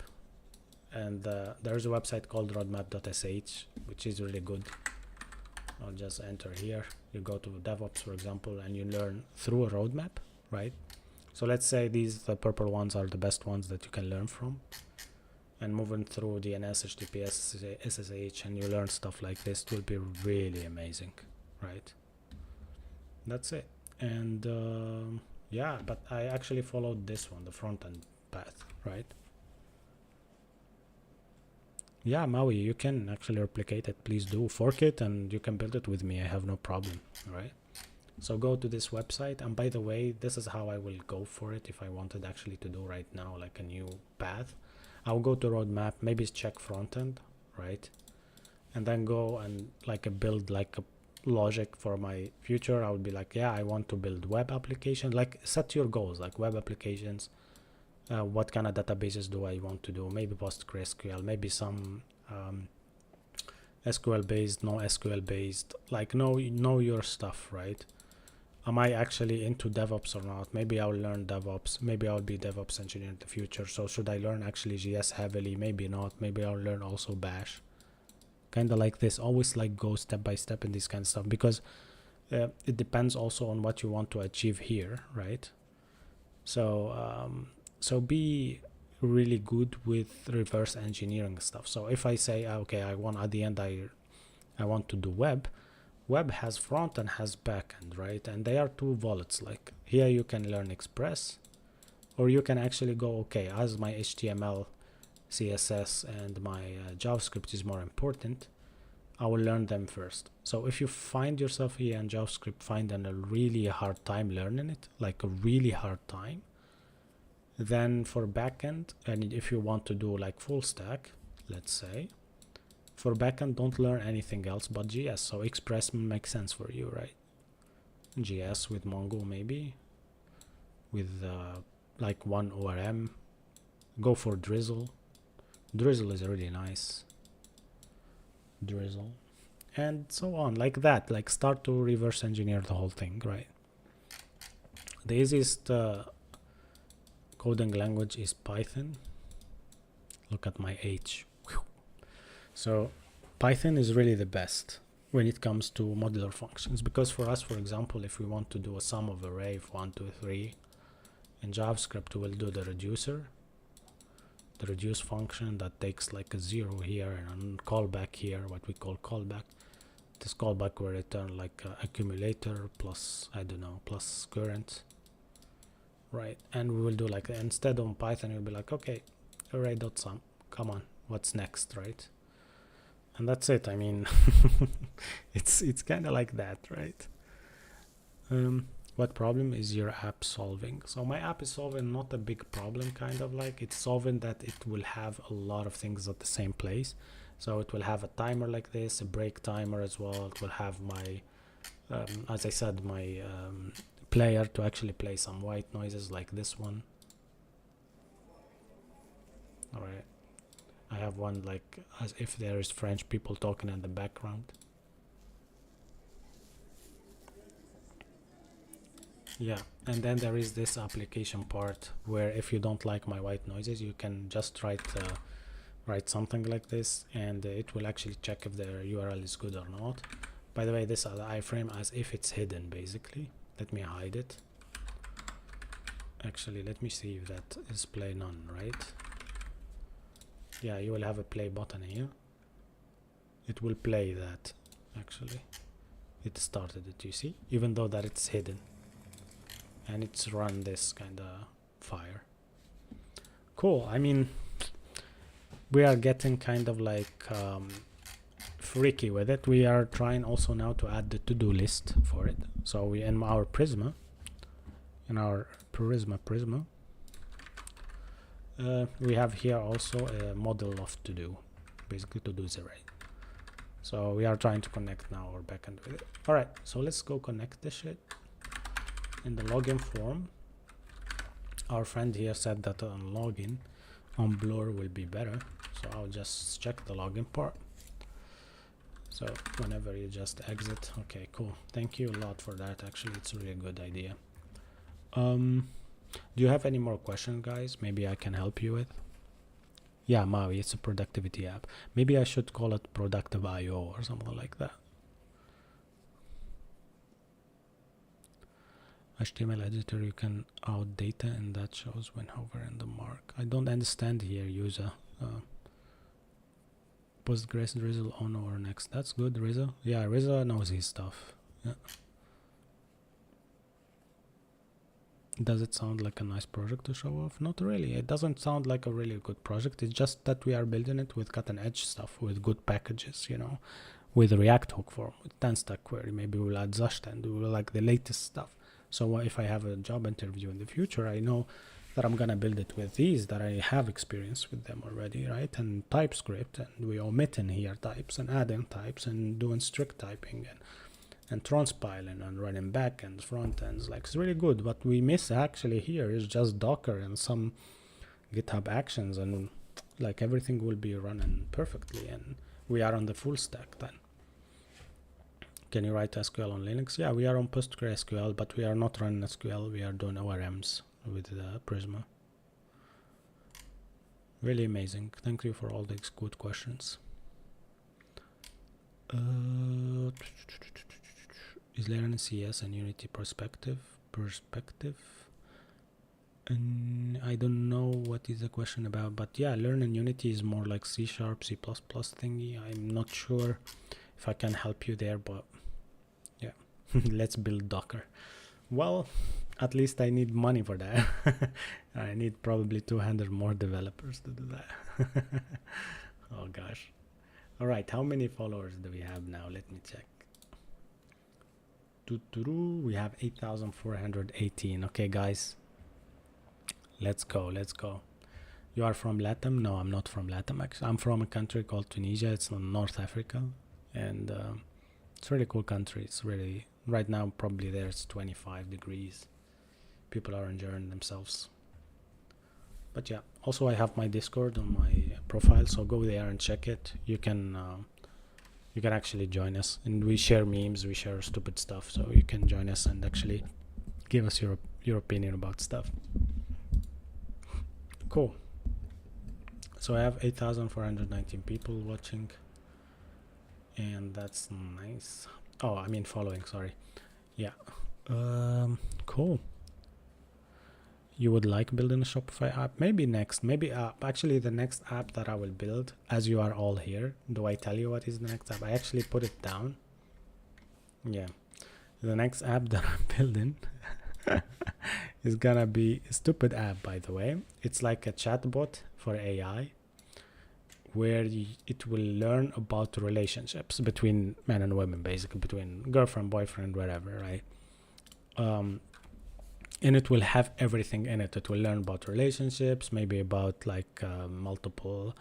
And there's a website called roadmap.sh, which is really good. I'll just enter here. You go to DevOps, for example, and you learn through a roadmap, right? So let's say the purple ones are the best ones that you can learn from, and moving through DNS, HTTPS, SSH, and you learn stuff like this, it will be really amazing, right? That's it. And yeah, but I actually followed this one, the front end path, right? Yeah, Maui, you can actually replicate it. Please do fork it, and you can build it with me. I have no problem, right? So go to this website, and by the way, this is how I will go for it if I wanted actually to do right now like a new path. I'll go to roadmap, maybe check front end, right? And then go and like build like a logic for my future. I would be like, yeah, I want to build web application. Like set your goals, like web applications. What kind of databases do I want to do? Maybe PostgreSQL, maybe some SQL based, no SQL based. Like know your stuff, right? Am I actually into DevOps or not? Maybe I'll learn DevOps. Maybe I'll be DevOps engineer in the future. So should I learn actually JS heavily? Maybe not. Maybe I'll learn also Bash. Kind of like this. Always like go step by step in this kind of stuff, because it depends also on what you want to achieve here, right? So be really good with reverse engineering stuff. So if I say, okay, I want at the end I want to do web has front and has back end, right? And they are two wallets. Like here you can learn Express, or you can actually go, okay, as my HTML, CSS, and my JavaScript is more important, I will learn them first. So if you find yourself here in JavaScript finding a really hard time learning it, like a really hard time, then for backend, and if you want to do like full stack, let's say, for backend, don't learn anything else but JS. So Express makes sense for you, right? JS with Mongo, maybe with like one ORM. Go for Drizzle. Drizzle is really nice. Drizzle, and so on, like that. Like start to reverse engineer the whole thing, right? The easiest coding language is Python. Look at my H. Whew. So Python is really the best when it comes to modular functions, because for us, for example, if we want to do a sum of array of 1, 2, 3 in JavaScript, we will do the reducer, the reduce function that takes like a 0 here and a callback here, what we call callback. This callback will return like accumulator plus, I don't know, plus current, right? And we will do like, instead of Python, you'll be like, okay, array.sum, come on, what's next, right? And that's it. I mean, it's kind of like that, right? What problem is your app solving? So my app is solving not a big problem, kind of like it's solving that it will have a lot of things at the same place. So it will have a timer like this, a break timer as well. It will have my, as I said, my player to actually play some white noises like this one. All right. I have one like as if there is French people talking in the background. Yeah, and then there is this application part where if you don't like my white noises, you can just write something like this, and it will actually check if the URL is good or not. By the way, this iframe as if it's hidden, basically. Let me hide it. Actually, let me see if that is play none, right? Yeah, you will have a play button here. It will play that, actually. It started it, you see? Even though that it's hidden. And it's run this kind of fire. Cool. I mean, we are getting kind of like freaky with it. We are trying also now to add the to-do list for it. So we in our Prisma, we have here also a model of to-do, basically to-do's array. So we are trying to connect now our backend with it. All right, so let's go connect this shit. In the login form, our friend here said that on login on Blur will be better, so I'll just check the login part. So whenever you just exit, okay, cool, thank you a lot for that. Actually, it's a really good idea. Do you have any more questions, guys? Maybe I can help you with. Yeah, Maui, it's a productivity app. Maybe I should call it Productive IO or something like that. HTML editor, you can out data and that shows when hover in the mark. I don't understand here, user. Postgres Rizzo on or next. That's good, Rizzo. Yeah, Rizzo knows his stuff. Yeah. Does it sound like a nice project to show off? Not really. It doesn't sound like a really good project. It's just that we are building it with cutting edge stuff, with good packages, you know, with React hook form, with 10-stack query. Maybe we'll add Zustand, we will like the latest stuff. So if I have a job interview in the future, I know that I'm gonna build it with these, that I have experience with them already, right? And TypeScript, and we omit in here types and adding types and doing strict typing and transpiling and running backends, front ends. Like, it's really good. What we miss actually here is just Docker and some GitHub actions, and like everything will be running perfectly, and we are on the full stack then. Can you write SQL on Linux? Yeah, we are on PostgreSQL, but we are not running SQL. We are doing ORMs with Prisma. Really amazing. Thank you for all these good questions. Is learning CS and Unity perspective? And I don't know what is the question about, but yeah, learning Unity is more like C#, C++ thingy. I'm not sure if I can help you there, but yeah, let's build Docker. Well, at least I need money for that. I need probably 200 more developers to do that. Oh gosh. All right, how many followers do we have now? Let me check. We have 8,418. Okay, guys, let's go. You are from Latam? No, I'm not from Latam. Actually, I'm from a country called Tunisia. It's in North Africa, and it's a really cool country. It's really, right now probably there's 25 degrees. People are enjoying themselves. But yeah, also I have my Discord on my profile, so go there and check it. You can actually join us, and we share memes, we share stupid stuff, so you can join us and actually give us your opinion about stuff. Cool. So I have 8,419 people watching, and that's nice. Oh, I mean following, sorry. Yeah. Cool. You would like building a Shopify app? Maybe next. Maybe actually the next app that I will build, as you are all here. Do I tell you what is the next app? I actually put it down. Yeah. The next app that I'm building is gonna be a stupid app, by the way. It's like a chatbot for AI, where it will learn about relationships between men and women, basically between girlfriend, boyfriend, whatever, right? And it will have everything in it. It will learn about relationships, maybe about like multiple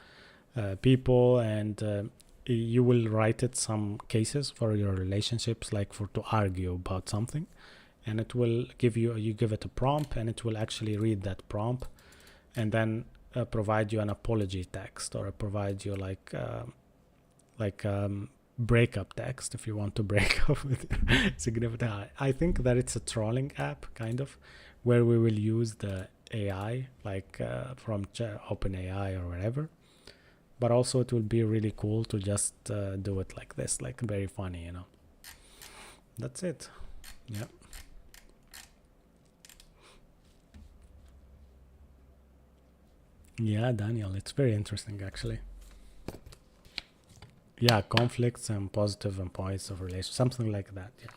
people, and you will write it some cases for your relationships, like to argue about something, and it will give you give it a prompt, and it will actually read that prompt, and then provide you an apology text, or provide you like breakup text if you want to break up with your significant other. I think that it's a trolling app, kind of, where we will use the AI, like from OpenAI or whatever. But also it will be really cool to just do it like this, like very funny, you know. That's it. Yeah. Yeah, Daniel, it's very interesting actually. Yeah, conflicts and positive and points of relation, something like that. Yeah.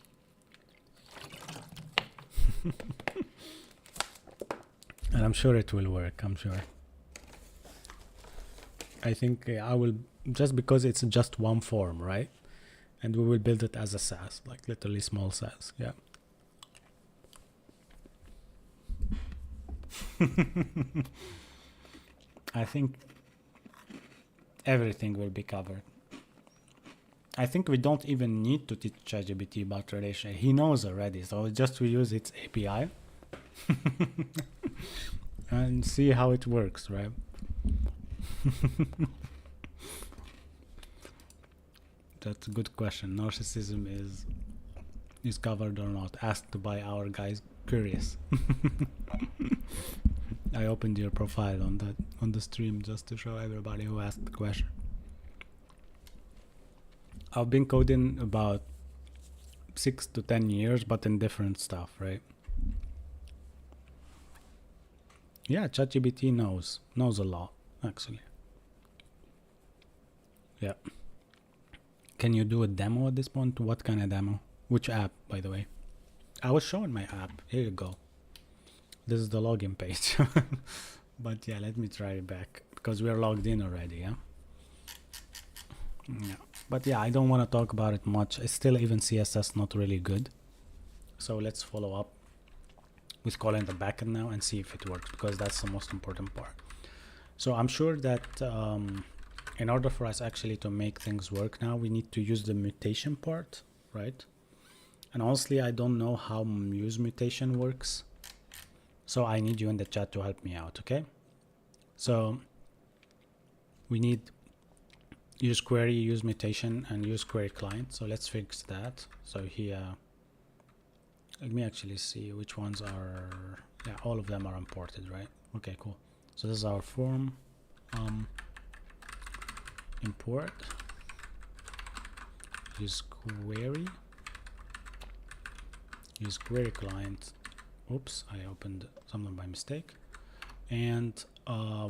And I'm sure it will work. I'm sure. I think I will, just because it's just one form, right? And we will build it as a SaaS, like literally small SaaS. Yeah. I think everything will be covered. I think we don't even need to teach ChatGPT about relation. He knows already, so just we use its API and see how it works, right? That's a good question. Narcissism is covered or not? Asked by our guys curious. I opened your profile on the stream just to show everybody who asked the question. I've been coding about 6 to 10 years, but in different stuff, right? Yeah, ChatGPT knows a lot actually. Yeah. Can you do a demo at this point? What kind of demo? Which app, by the way? I was showing my app. Here you go. This is the login page. But yeah, let me try it back because we are logged in already. Yeah. Yeah. But yeah, I don't want to talk about it much. I still even CSS not really good. So let's follow up with calling the backend now and see if it works, because that's the most important part. So I'm sure that in order for us actually to make things work now, we need to use the mutation part, right? And honestly, I don't know how use mutation works. So I need you in the chat to help me out, okay? So we need use query, use mutation, and use query client. So let's fix that. So here, let me actually see which ones are, yeah, all of them are imported, right? Okay, cool. So this is our form, import, use query client. Oops, I opened something by mistake. And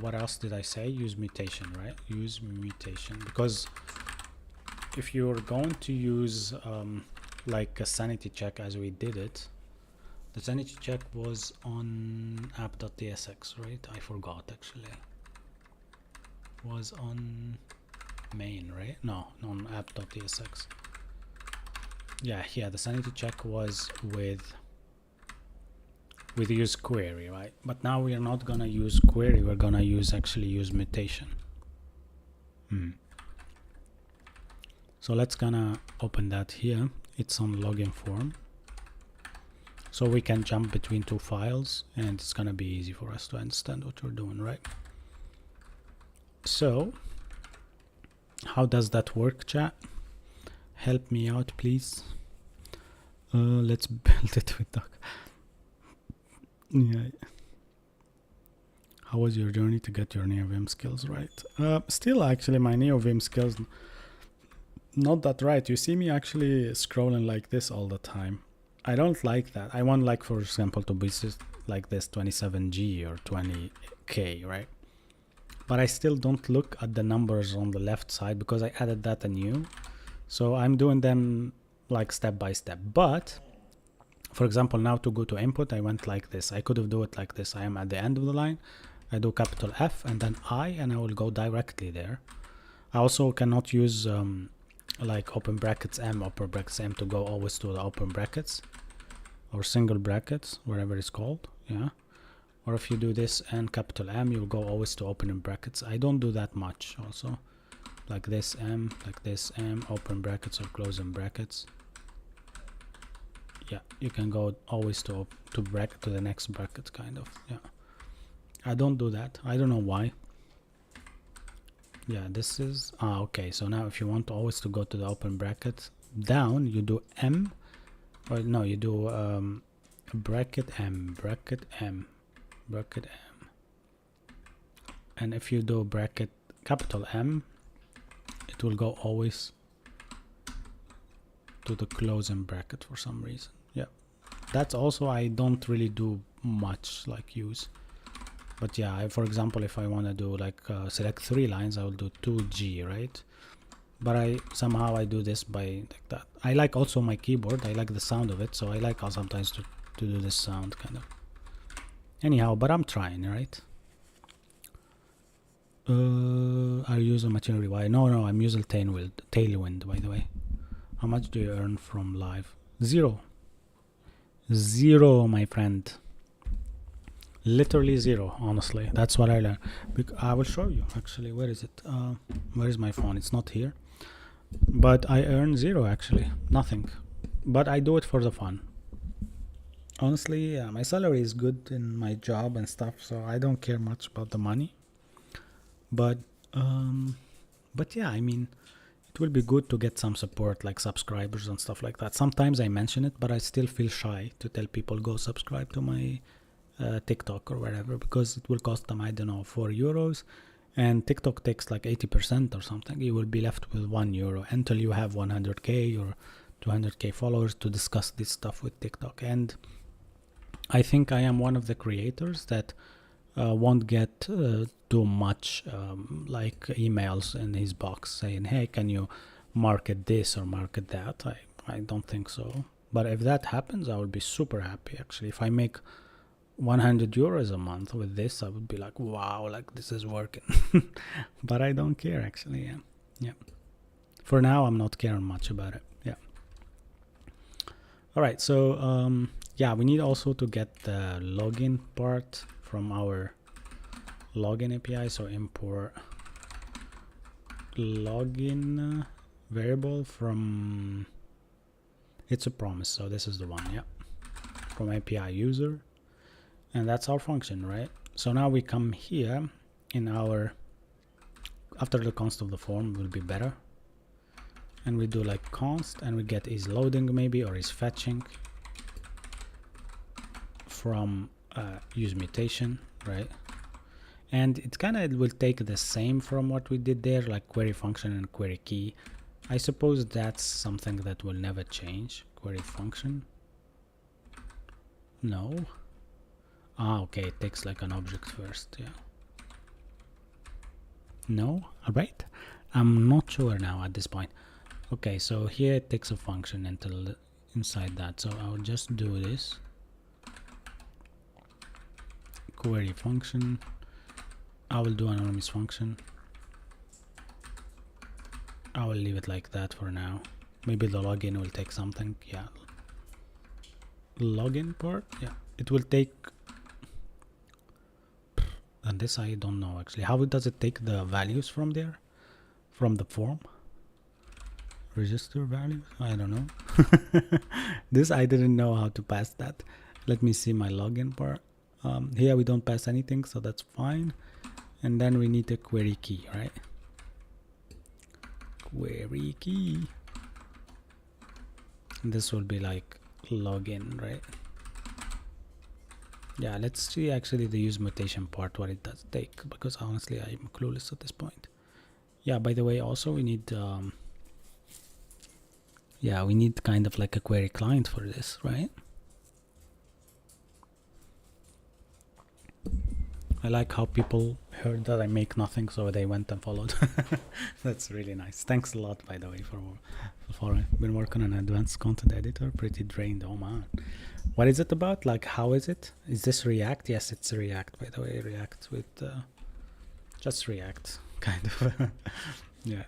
what else did I say? Use mutation, right? Use mutation, because if you're going to use like a sanity check as we did it, the sanity check was on app.tsx, right? I forgot actually. Was on main, right? No, on app.tsx. Yeah, the sanity check was with use query, right? But now we are not gonna use query, we're gonna use mutation. So let's gonna open that here. It's on login form, so we can jump between two files and it's gonna be easy for us to understand what we're doing, right? So how does that work, chat? Help me out, please. Let's build it with Doc. Yeah. How was your journey to get your NeoVim skills right? Still, actually, my NeoVim skills not that right. You see me actually scrolling like this all the time. I don't like that. I want, like, for example, to be like this 27G or 20K, right? But I still don't look at the numbers on the left side because I added that anew. So I'm doing them like step by step. But for example, now to go to input, I went like this. I could have do it like this. I am at the end of the line. I do capital F and then I, and I will go directly there. I also cannot use like open brackets M, upper brackets M to go always to the open brackets or single brackets, whatever it's called. Yeah. Or if you do this and capital M, you'll go always to opening brackets. I don't do that much also. Like this M, like this M, open brackets or closing brackets. Yeah, you can go always to bracket to the next bracket, kind of. Yeah, I don't do that. I don't know why. Yeah, this is okay. So now if you want always to go to the open bracket down, you do M, or no, you do bracket M, bracket M, bracket M. And if you do bracket capital M, it will go always to the closing bracket for some reason. Yeah, that's also, I don't really do much like use. But yeah, for example, if I want to do like select 3 lines, I will do 2G, right? But I do this by like that. I like also my keyboard. I like the sound of it, so I like sometimes to do this sound kind of. Anyhow, but I'm trying, right? Are you using Material UI? No, I'm using Tailwind, by the way. How much do you earn from live? Zero, my friend. Literally zero, honestly. That's what I learned. I will show you actually. Where is it? Where is my phone? It's not here. But I earn zero actually, nothing. But I do it for the fun. Honestly, my salary is good in my job and stuff, so I don't care much about the money. But yeah, I mean, it will be good to get some support, like subscribers and stuff like that. Sometimes I mention it, but I still feel shy to tell people go subscribe to my TikTok or whatever, because it will cost them, I don't know, €4, and TikTok takes like 80% or something. You will be left with €1 until you have 100k or 200k followers to discuss this stuff with TikTok. And I think I am one of the creators that won't get too much like emails in his box saying, hey, can you market this or market that. I don't think so, but if that happens, I would be super happy. Actually, if I make 100 euros a month with this, I would be like, wow, like this is working. But I don't care, actually. Yeah, for now I'm not caring much about it. Yeah. All right, so yeah, we need also to get the login part from our login API. So import login variable from, it's a promise, so this is the one. Yeah, from API user, and that's our function, right? So now we come here in our, after the const of the form will be better, and we do like const, and we get is loading maybe, or is fetching from use mutation, right? And it kind of will take the same from what we did there, like query function and query key. I suppose that's something that will never change. Query function, no. Okay, it takes like an object first. Yeah, no. All right, I'm not sure now at this point. Okay, so here it takes a function until inside that, so I'll just do this query function. I will do anonymous function. I will leave it like that for now. Maybe the login will take something. Yeah, login part. Yeah, it will take, and this I don't know actually. How does it take the values from there, from the form? Register values? I don't know. This I didn't know how to pass that. Let me see my login part. Here we don't pass anything, so that's fine. And then we need a query key, right? Query key. And this will be like login, right? Yeah, let's see actually the use mutation part, what it does take, because honestly I'm clueless at this point. Yeah, by the way, also we need yeah, we need kind of like a query client for this, right? I like how people heard that I make nothing, so they went and followed. That's really nice. Thanks a lot, by the way, for been working on advanced content editor. Pretty drained. Oh man, what is it about? Like, how is it? Is this React? Yes, it's React, by the way. React with just React, kind of. Yeah.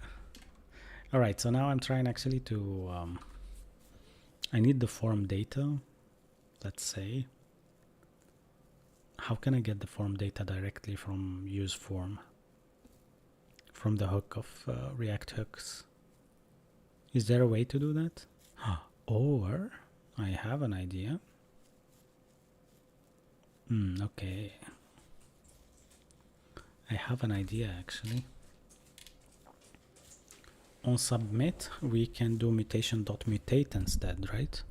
All right. So now I'm trying actually to. I need the form data. Let's say. How can I get the form data directly from use form? From the hook of React hooks? Is there a way to do that? Or I have an idea. Okay. I have an idea actually. On submit, we can do mutation.mutate instead, right?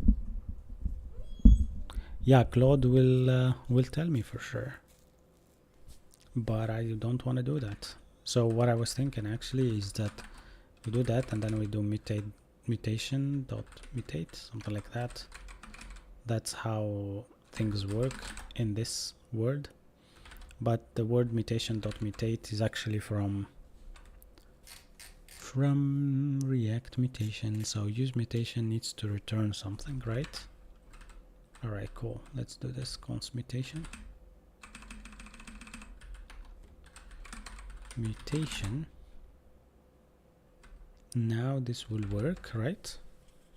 Yeah, Claude will tell me for sure, but I don't want to do that. So what I was thinking actually is that we do that, and then we do mutation.mutate, something like that. That's how things work in this word. But the word mutation.mutate is actually from React mutation. So use mutation needs to return something, right? All right, cool. Let's do this. Const mutation. Mutation. Now this will work, right?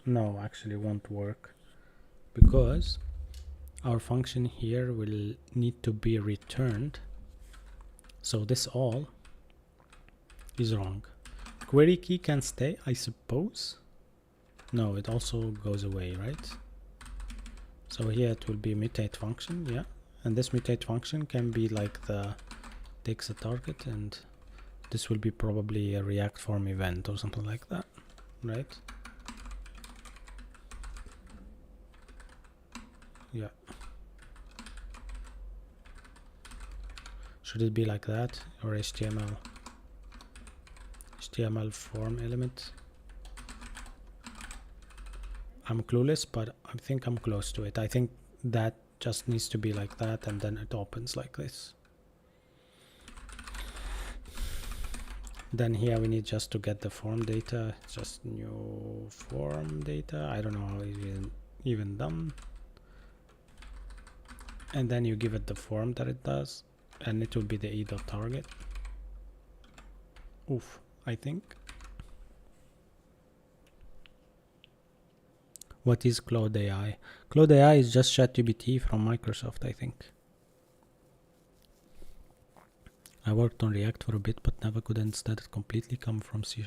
No, actually won't work, because our function here will need to be returned. So this all is wrong. Query key can stay, I suppose. No, it also goes away, right? So here it will be mutate function, yeah. And this mutate function can be like takes a target, and this will be probably a React form event or something like that, right? Yeah. Should it be like that, or HTML form element? I'm clueless, but I think I'm close to it. I think that just needs to be like that, and then it opens like this. Then here we need just to get the form data, just new form data. I don't know how it's even done. And then you give it the form that it does, and it will be the e.target. Oof, I think. What is Claude AI? Claude AI is just ChatGPT from Microsoft, I think. I worked on React for a bit, but never could instead completely come from C#.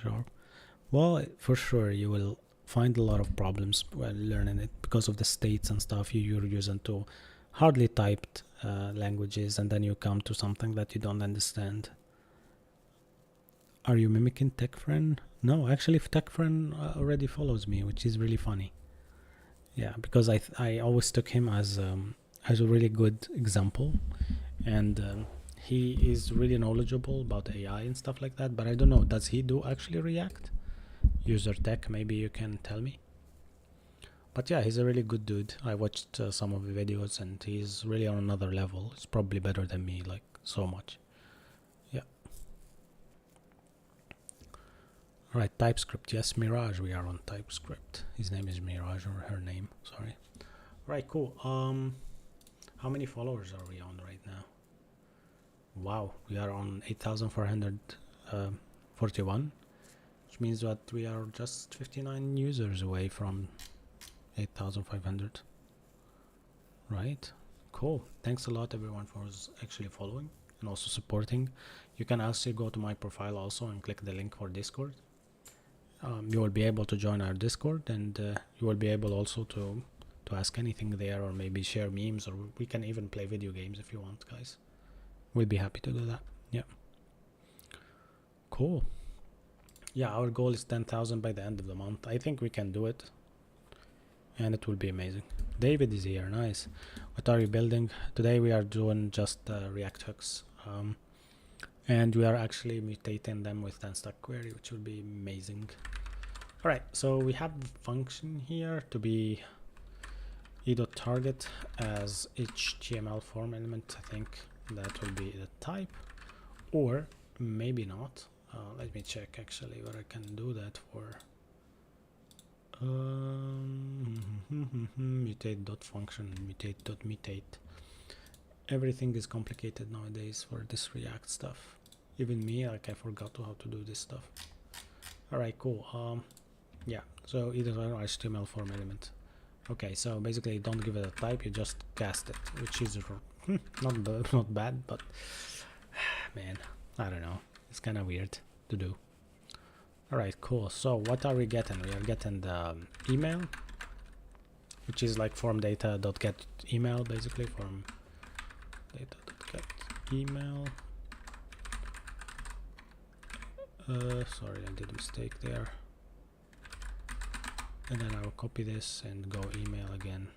Well, for sure, you will find a lot of problems while learning it because of the states and stuff you're using to hardly typed languages, and then you come to something that you don't understand. Are you mimicking TechFriend? No, actually, TechFriend already follows me, which is really funny. Yeah, because I always took him as a really good example, and he is really knowledgeable about AI and stuff like that. But I don't know, does he do actually React? User tech, maybe you can tell me. But yeah, he's a really good dude. I watched some of the videos, and he's really on another level. He's probably better than me, like so much. Yeah. All right, TypeScript. Yes, Mirage. We are on TypeScript. His name is Mirage, or her name. Sorry. All right, cool. How many followers are we on right now? Wow, we are on 8,441, which means that we are just 59 users away from 8,500. Right, cool. Thanks a lot everyone for actually following and also supporting. You can also go to my profile also and click the link for Discord. You will be able to join our Discord, and you will be able also to ask anything there, or maybe share memes, or we can even play video games if you want, guys. We'll be happy to do that. Yeah, cool. Yeah, our goal is 10,000 by the end of the month. I think we can do it, and it will be amazing. David is here. Nice. What are you building? Today we are doing just React hooks, and we are actually mutating them with 10-stack query, which will be amazing. All right, so we have the function here to be e.target as HTML form element. I think that will be the type, or maybe not. Let me check actually what I can do that for. Mutate.function, mutate.mutate. Everything is complicated nowadays for this React stuff. Even me, like, I forgot how to do this stuff. All right, cool. Yeah, so either HTML form element. Okay, so basically don't give it a type, you just cast it, which is not bad, but man, I don't know, it's kind of weird to do. All right, cool. So what are we getting? We are getting the email, which is like form data.get email, basically form data.get email. Sorry, I did a mistake there. And then I will copy this and go email again.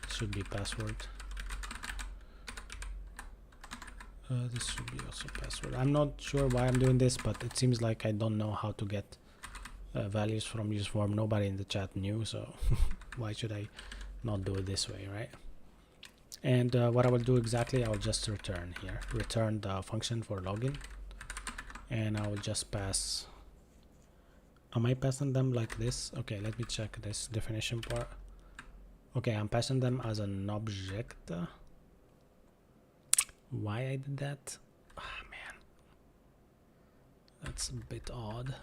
It should be password. This should be also password. I'm not sure why I'm doing this, but it seems like I don't know how to get values from use form. Nobody in the chat knew, so why should I not do it this way, right? And what I will do exactly, I will just return here. Return the function for login, and I will just pass. Am I passing them like this? Okay, let me check this definition part. Okay, I'm passing them as an object. Why I did that? Ah, man, that's a bit odd.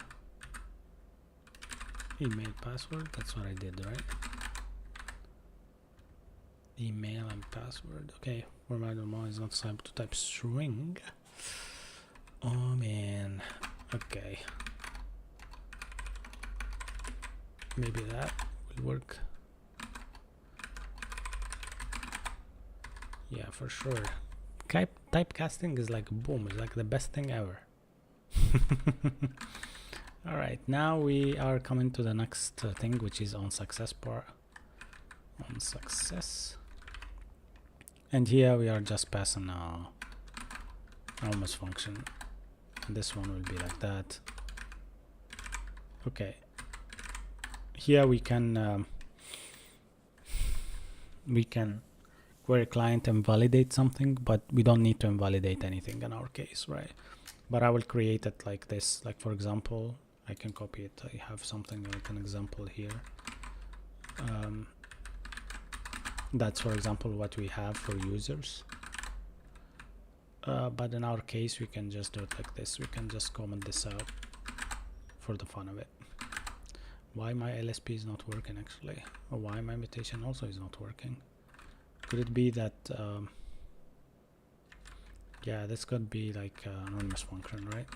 Email password, that's what I did, right? Email and password. Okay, format normal is not type to type string. Oh man. Okay, maybe that will work. Yeah, for sure. Typecasting is like boom, it's like the best thing ever. All right, now we are coming to the next thing, which is on success part. On success, and here we are just passing a almost function. This one will be like that. Okay, here we can query client and validate something, but we don't need to invalidate anything in our case, right? but I will create it like this. Like for example, I can copy it. I have something like an example here. That's for example what we have for users. But in our case, we can just do it like this. We can just comment this out for the fun of it. Why my LSP is not working actually, or why my mutation also is not working? Could it be that yeah, this could be like an anonymous function, right?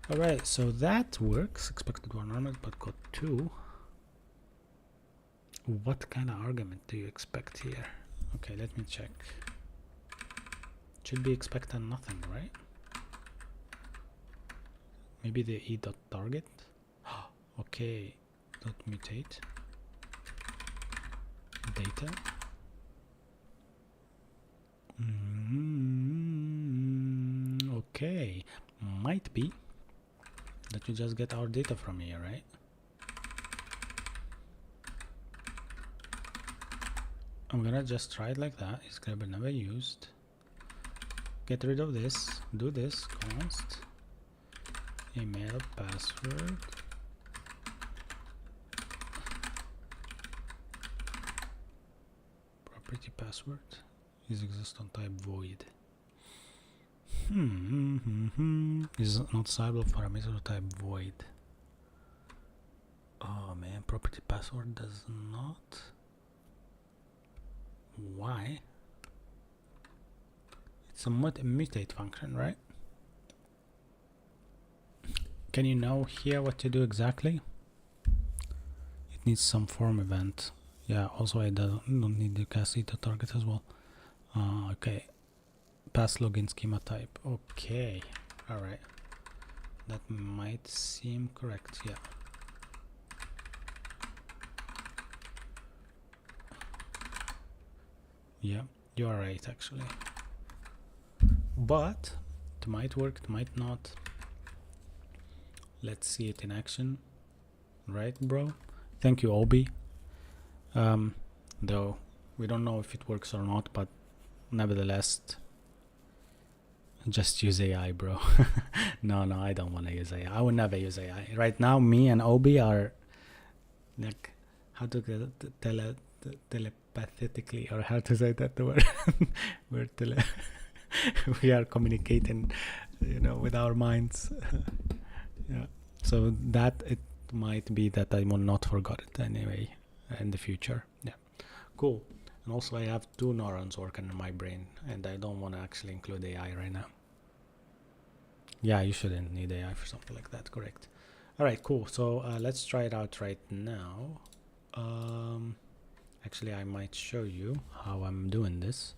All right, so that works. Expected one element, but got 2. What kind of argument do you expect here? Okay, let me check. Should be expected nothing, right? Maybe the e.target. Okay, dot mutate data. Okay, might be that you just get our data from here, right? I'm gonna just try it like that. Is grabber never used? Get rid of this. Do this. Const email password. Property password is exist on type void. Is not assignable for a method of type void. Oh man, property password does not. Why? It's a mutate function, right? Can you know here what to do exactly? It needs some form event. Yeah, also I don't need the cast to target as well. Okay. Pass login schema type. Okay. Alright. That might seem correct, yeah. Yeah, you are right actually. But it might work, it might not. Let's see it in action. Right, bro? Thank you, Obi. Though we don't know if it works or not, but nevertheless, just use AI, bro. No, I don't want to use AI. I would never use AI. Right now, me and Obi are like, how to telepathically, or how to say that the word? We are communicating, you know, with our minds. Yeah. So that it might be that I will not forget it anyway in the future. Yeah. Cool. And also I have 2 neurons working in my brain, and I don't want to actually include AI right now. Yeah, you shouldn't need AI for something like that, correct. All right, cool. So let's try it out right now. Actually, I might show you how I'm doing this.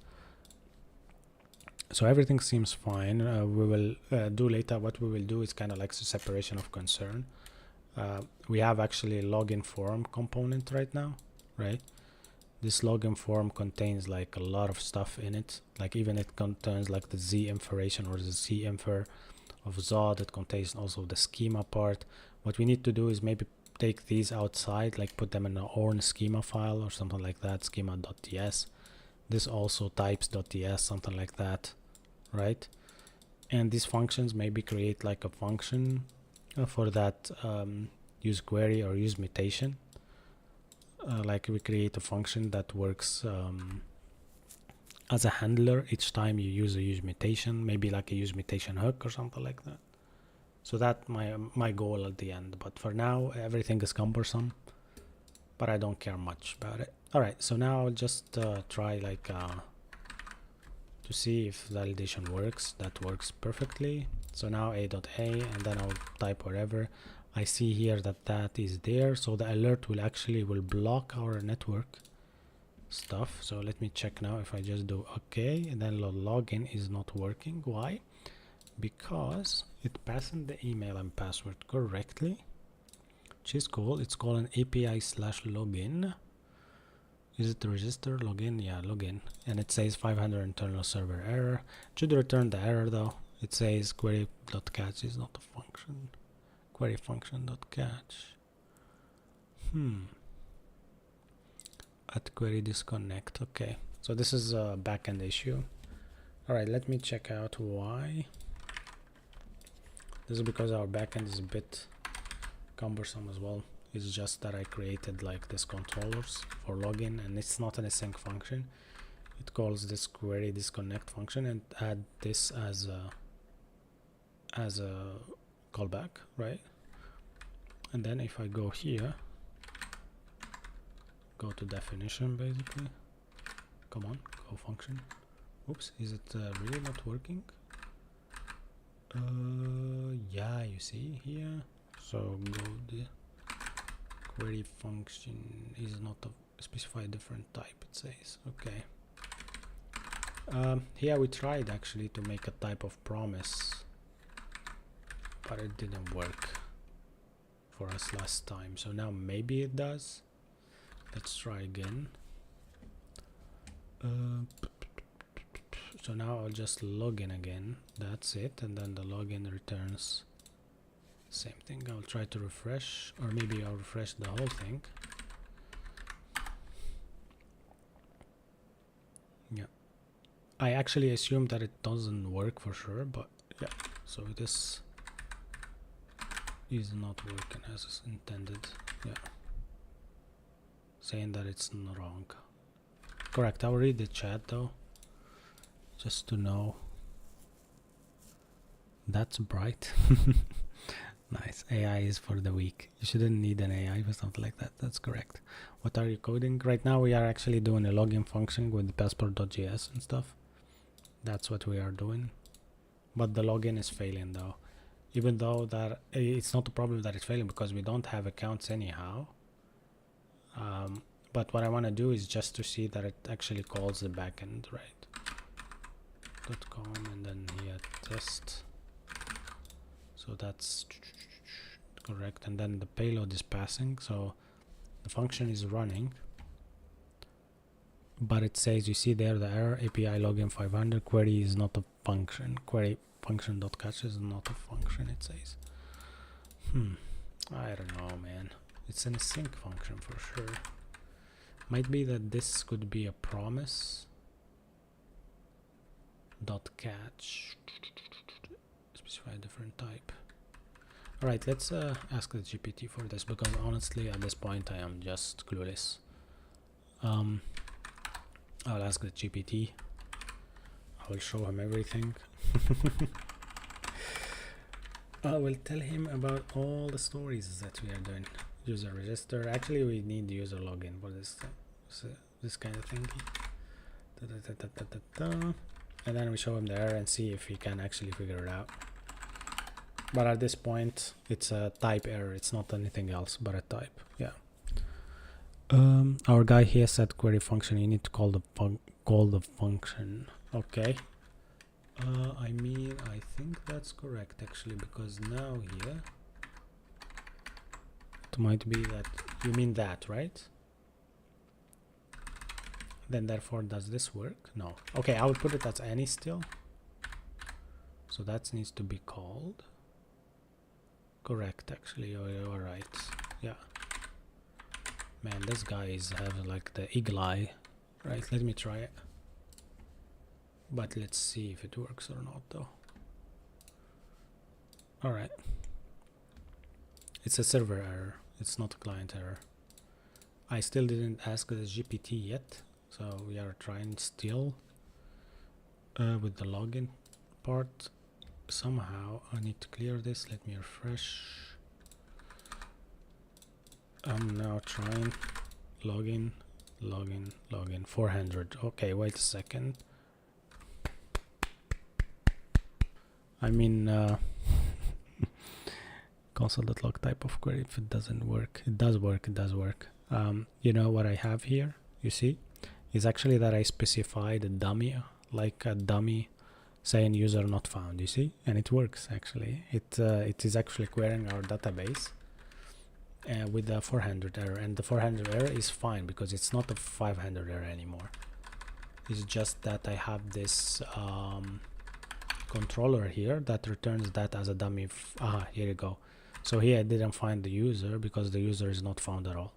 So everything seems fine. We will do later. What we will do is kind of like the separation of concern. We have actually a login form component right now, right? This login form contains like a lot of stuff in it. Like even it contains like the Z information or the Z info of Zod. It contains also the schema part. What we need to do is maybe take these outside, like put them in an own schema file or something like that, schema.ts. This also types.ts, something like that, right? And these functions maybe create like a function for that use query or use mutation. Like we create a function that works as a handler each time you use a use mutation, maybe like a use mutation hook or something like that. So that's my goal at the end. But for now, everything is cumbersome, but I don't care much about it. All right, so now I'll just try like to see if validation works. That works perfectly. So now a.a, and then I'll type wherever. I see here that that is there, so the alert will block our network stuff. So let me check now. If I just do okay, and then the login is not working. Why? Because it passed the email and password correctly, which is cool. It's called an API/login. Is it register login? Yeah, login. And it says 500 internal server error. It should return the error though. It says query.catch is not a function. Query function.catch. At query disconnect. Okay, so this is a backend issue. All right, let me check out why. This is because our backend is a bit cumbersome as well. It's just that I created like this controllers for login, and it's not an async function. It calls this query disconnect function and add this as a callback, right? And then if I go here, go to definition, basically. Come on, go function. Oops, is it really not working? Yeah, you see here. So go the query function is not a specified different type, it says. Okay. Here we tried actually to make a type of promise, but it didn't work for us last time. So now maybe it does. Let's try again. So now I'll just log in again. That's it. And then the login returns same thing. I'll try to refresh, or maybe I'll refresh the whole thing. Yeah. I actually assume that it doesn't work for sure, but yeah. So this is not working as intended. Yeah. Saying that it's wrong. Correct. I'll read the chat though, just to know. That's bright. Nice. AI is for the weak. You shouldn't need an AI for something like that. That's correct. What are you coding? Right now we are actually doing a login function with the passport.js and stuff. That's what we are doing. But the login is failing though. Even though that it's not a problem that it's failing because we don't have accounts anyhow. But what I want to do is just to see that it actually calls the backend, right? .com and then here test. So that's correct, and then the payload is passing, so the function is running, but it says, you see there the error, API login 500, query is not a function, query function.catch is not a function, it says. I don't know, man. It's an async function for sure. Might be that this could be a promise dot catch, specify a different type. All right, let's ask the GPT for this, because honestly at this point I am just clueless. I'll ask the GPT. I will show him everything. I will tell him about all the stories that we are doing. User register. Actually, we need user login for this this kind of thing. And then we show him the error and see if he can actually figure it out. But at this point, it's a type error. It's not anything else but a type. Yeah. Our guy here said query function. You need to call the function. Okay. I mean, I think that's correct actually, because now here it might be that you mean that, right? Then therefore, does this work? No. Okay, I will put it as any still. So that needs to be called. Correct, actually. You're right. Yeah. Man, this guy is having like the eagle eye. Right, let me try it. But let's see if it works or not though. Alright. It's a server error. It's not a client error. I still didn't ask the GPT yet. So we are trying still with the login part. Somehow I need to clear this. Let me refresh. I'm now trying login 400. Okay, wait a second. I mean console.log type of query. If it doesn't work, it does work. You know what I have here, you see, is actually that I specified a dummy, like a dummy saying user not found, you see, and it works actually. It is actually querying our database with the 400 error, and the 400 error is fine because it's not a 500 error anymore. It's just that I have this controller here that returns that as a dummy. Here you go. So here I didn't find the user because the user is not found at all,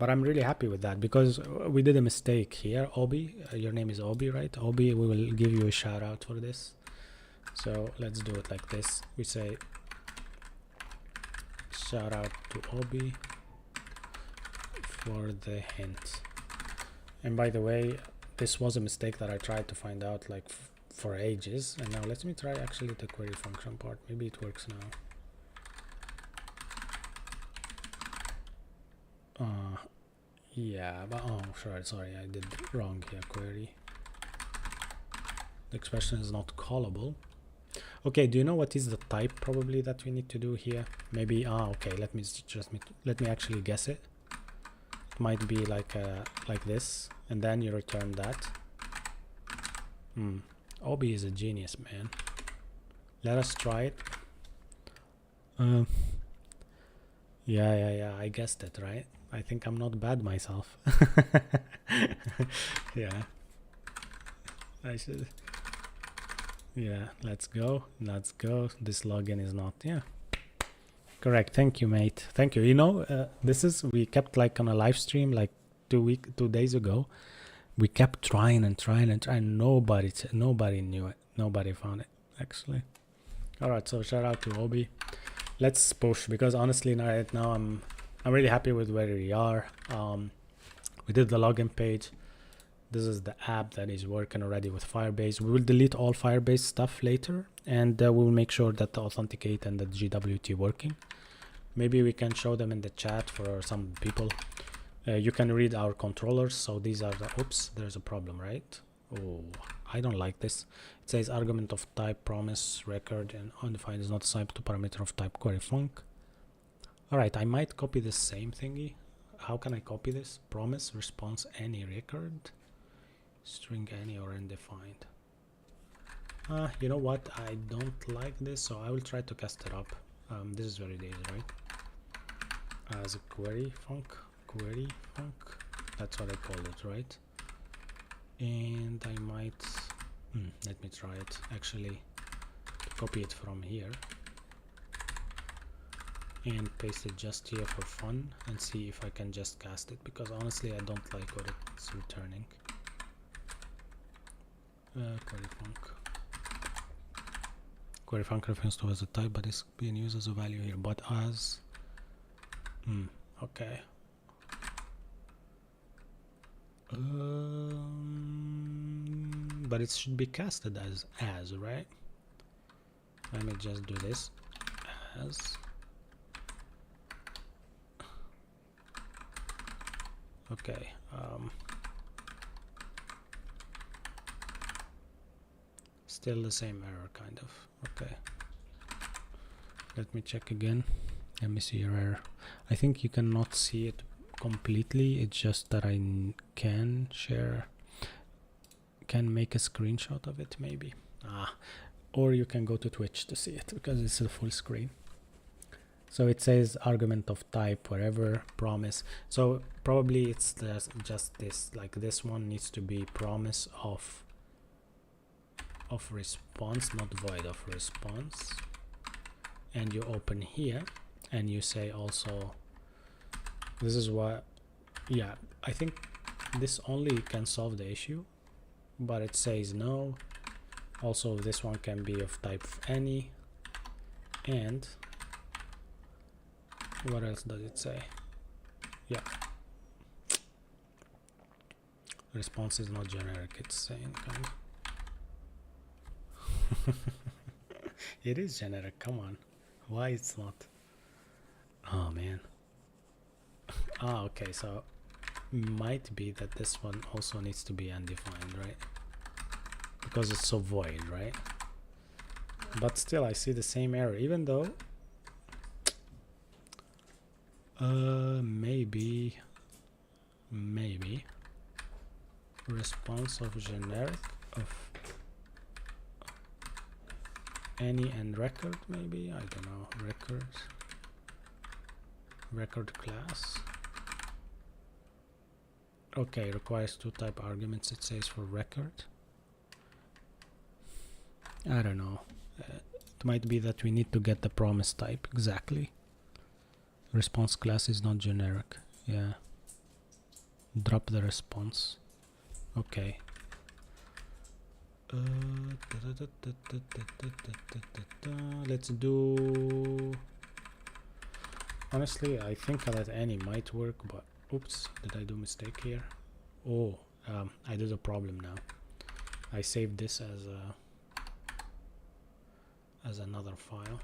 But I'm really happy with that because we did a mistake here. Obi, your name is Obi, right? Obi, we will give you a shout out for this. So let's do it like this. We say shout out to Obi for the hint. And by the way, this was a mistake that I tried to find out like for ages. And now let me try actually the query function part. Maybe it works now. Yeah, but oh sorry, I did wrong here. Query, the expression is not callable. Okay, do you know what is the type probably that we need to do here? Maybe okay, let me actually guess it. It might be like this, and then you return that. Obi is a genius, man. Let us try it. Yeah, I guessed it, right? I think I'm not bad myself. Yeah, I should. Yeah, let's go. This login is not, yeah, correct. Thank you, mate. Thank you. You know, this is, we kept like on a live stream like 2 days ago. We kept trying and trying. Nobody knew it. Nobody found it actually. All right, so shout out to Obi. Let's push, because honestly right now I'm really happy with where we are. We did the login page. This is the app that is working already with Firebase. We will delete all Firebase stuff later, and we will make sure that the authenticate and the GWT working. Maybe we can show them in the chat for some people. You can read our controllers. So these are the, oops, there's a problem, right? Oh, I don't like this. It says argument of type promise record and undefined is not assigned to parameter of type query func. All right, I might copy the same thingy. How can I copy this? Promise response any record, string any or undefined. You know what? I don't like this, so I will try to cast it up. This is very easy, right? As a query func. That's what I call it, right? And I might let me try it actually, copy it from here and paste it just here for fun and see if I can just cast it, because honestly I don't like what it's returning. Query func refers to as a type, but is being used as a value here, but as okay. But it should be casted as, right? Let me just do this as. Okay. Still the same error, kind of. Okay. Let me check again. Let me see your error. I think you cannot see it completely. It's just that I can make a screenshot of it, maybe. Or you can go to Twitch to see it, because it's a full screen. So it says argument of type wherever, promise. So probably it's just this, like this one needs to be promise of response, not void of response. And you open here and you say also, this is what, yeah, I think this only can solve the issue, but it says no. Also this one can be of type any, and what else does it say? Yeah, response is not generic, it's saying kind of. It is generic, come on, why it's not? Oh man. Okay, so might be that this one also needs to be undefined, right? Because it's so void, right? But still I see the same error, even though maybe response of generic of any and record, maybe, I don't know, record class. Okay, requires 2 type arguments, it says for record. I don't know. It might be that we need to get the promise type exactly. Response class is not generic. Yeah. drop the response. Okay. Let's do, honestly I think that any might work, but oops, did I do mistake here? Oh, I did a problem now. I saved this as another file.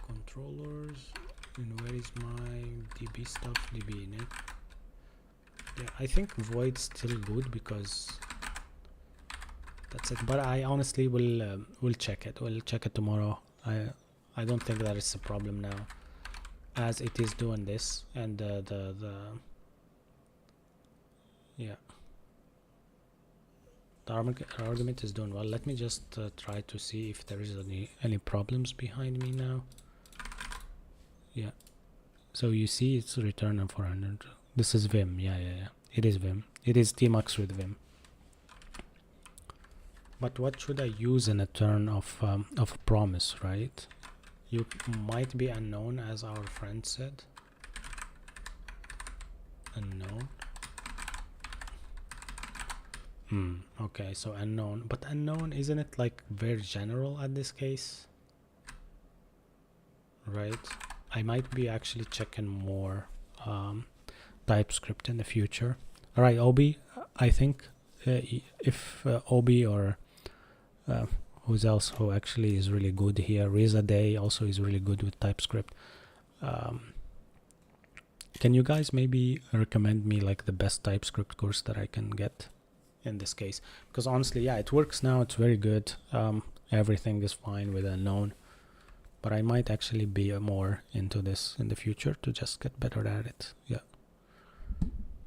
Controllers, and where is my db stuff? db init. Yeah, I think void's still good because that's it, but I honestly will check it. We'll check it tomorrow. I don't think that is a problem now, as it is doing this, and the yeah, the argument is doing well. Let me just try to see if there is any problems behind me now. Yeah, so you see it's returning 400. This is Vim. Yeah, it is Vim. It is Tmux with Vim. But what should I use in a turn of promise, right? You might be unknown, as our friend said. Unknown. Okay, so unknown. But unknown, isn't it like very general at this case? Right? I might be actually checking more TypeScript in the future. Alright, Obi, I think if Obi or who's else who actually is really good here, Reza Day also is really good with TypeScript. Can you guys maybe recommend me like the best TypeScript course that I can get in this case? Because honestly, yeah, it works now, it's very good. Everything is fine with unknown, but I might actually be more into this in the future to just get better at it. Yeah.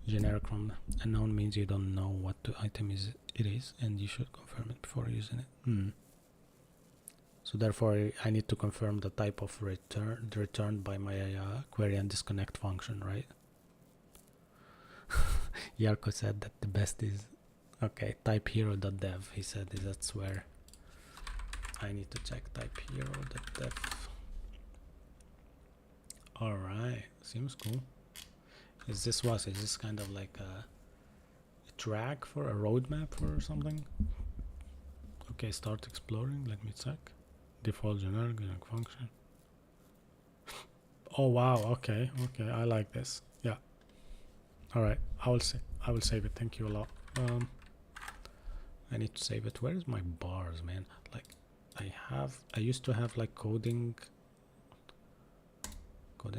Generic from unknown means you don't know what the item it is, and you should confirm it before using it. So therefore I need to confirm the type of returned by my query and disconnect function, right? Yarko said that the best is okay, typehero.dev. He said that's where I need to check typehero.dev. Alright, seems cool. Is this kind of like a track for a roadmap or something? Okay, start exploring. Let me check. Default generic function. Oh wow, okay, I like this. Yeah. Alright, I will save it. Thank you a lot. I need to save it. Where is my bars, man? Like I used to have like coding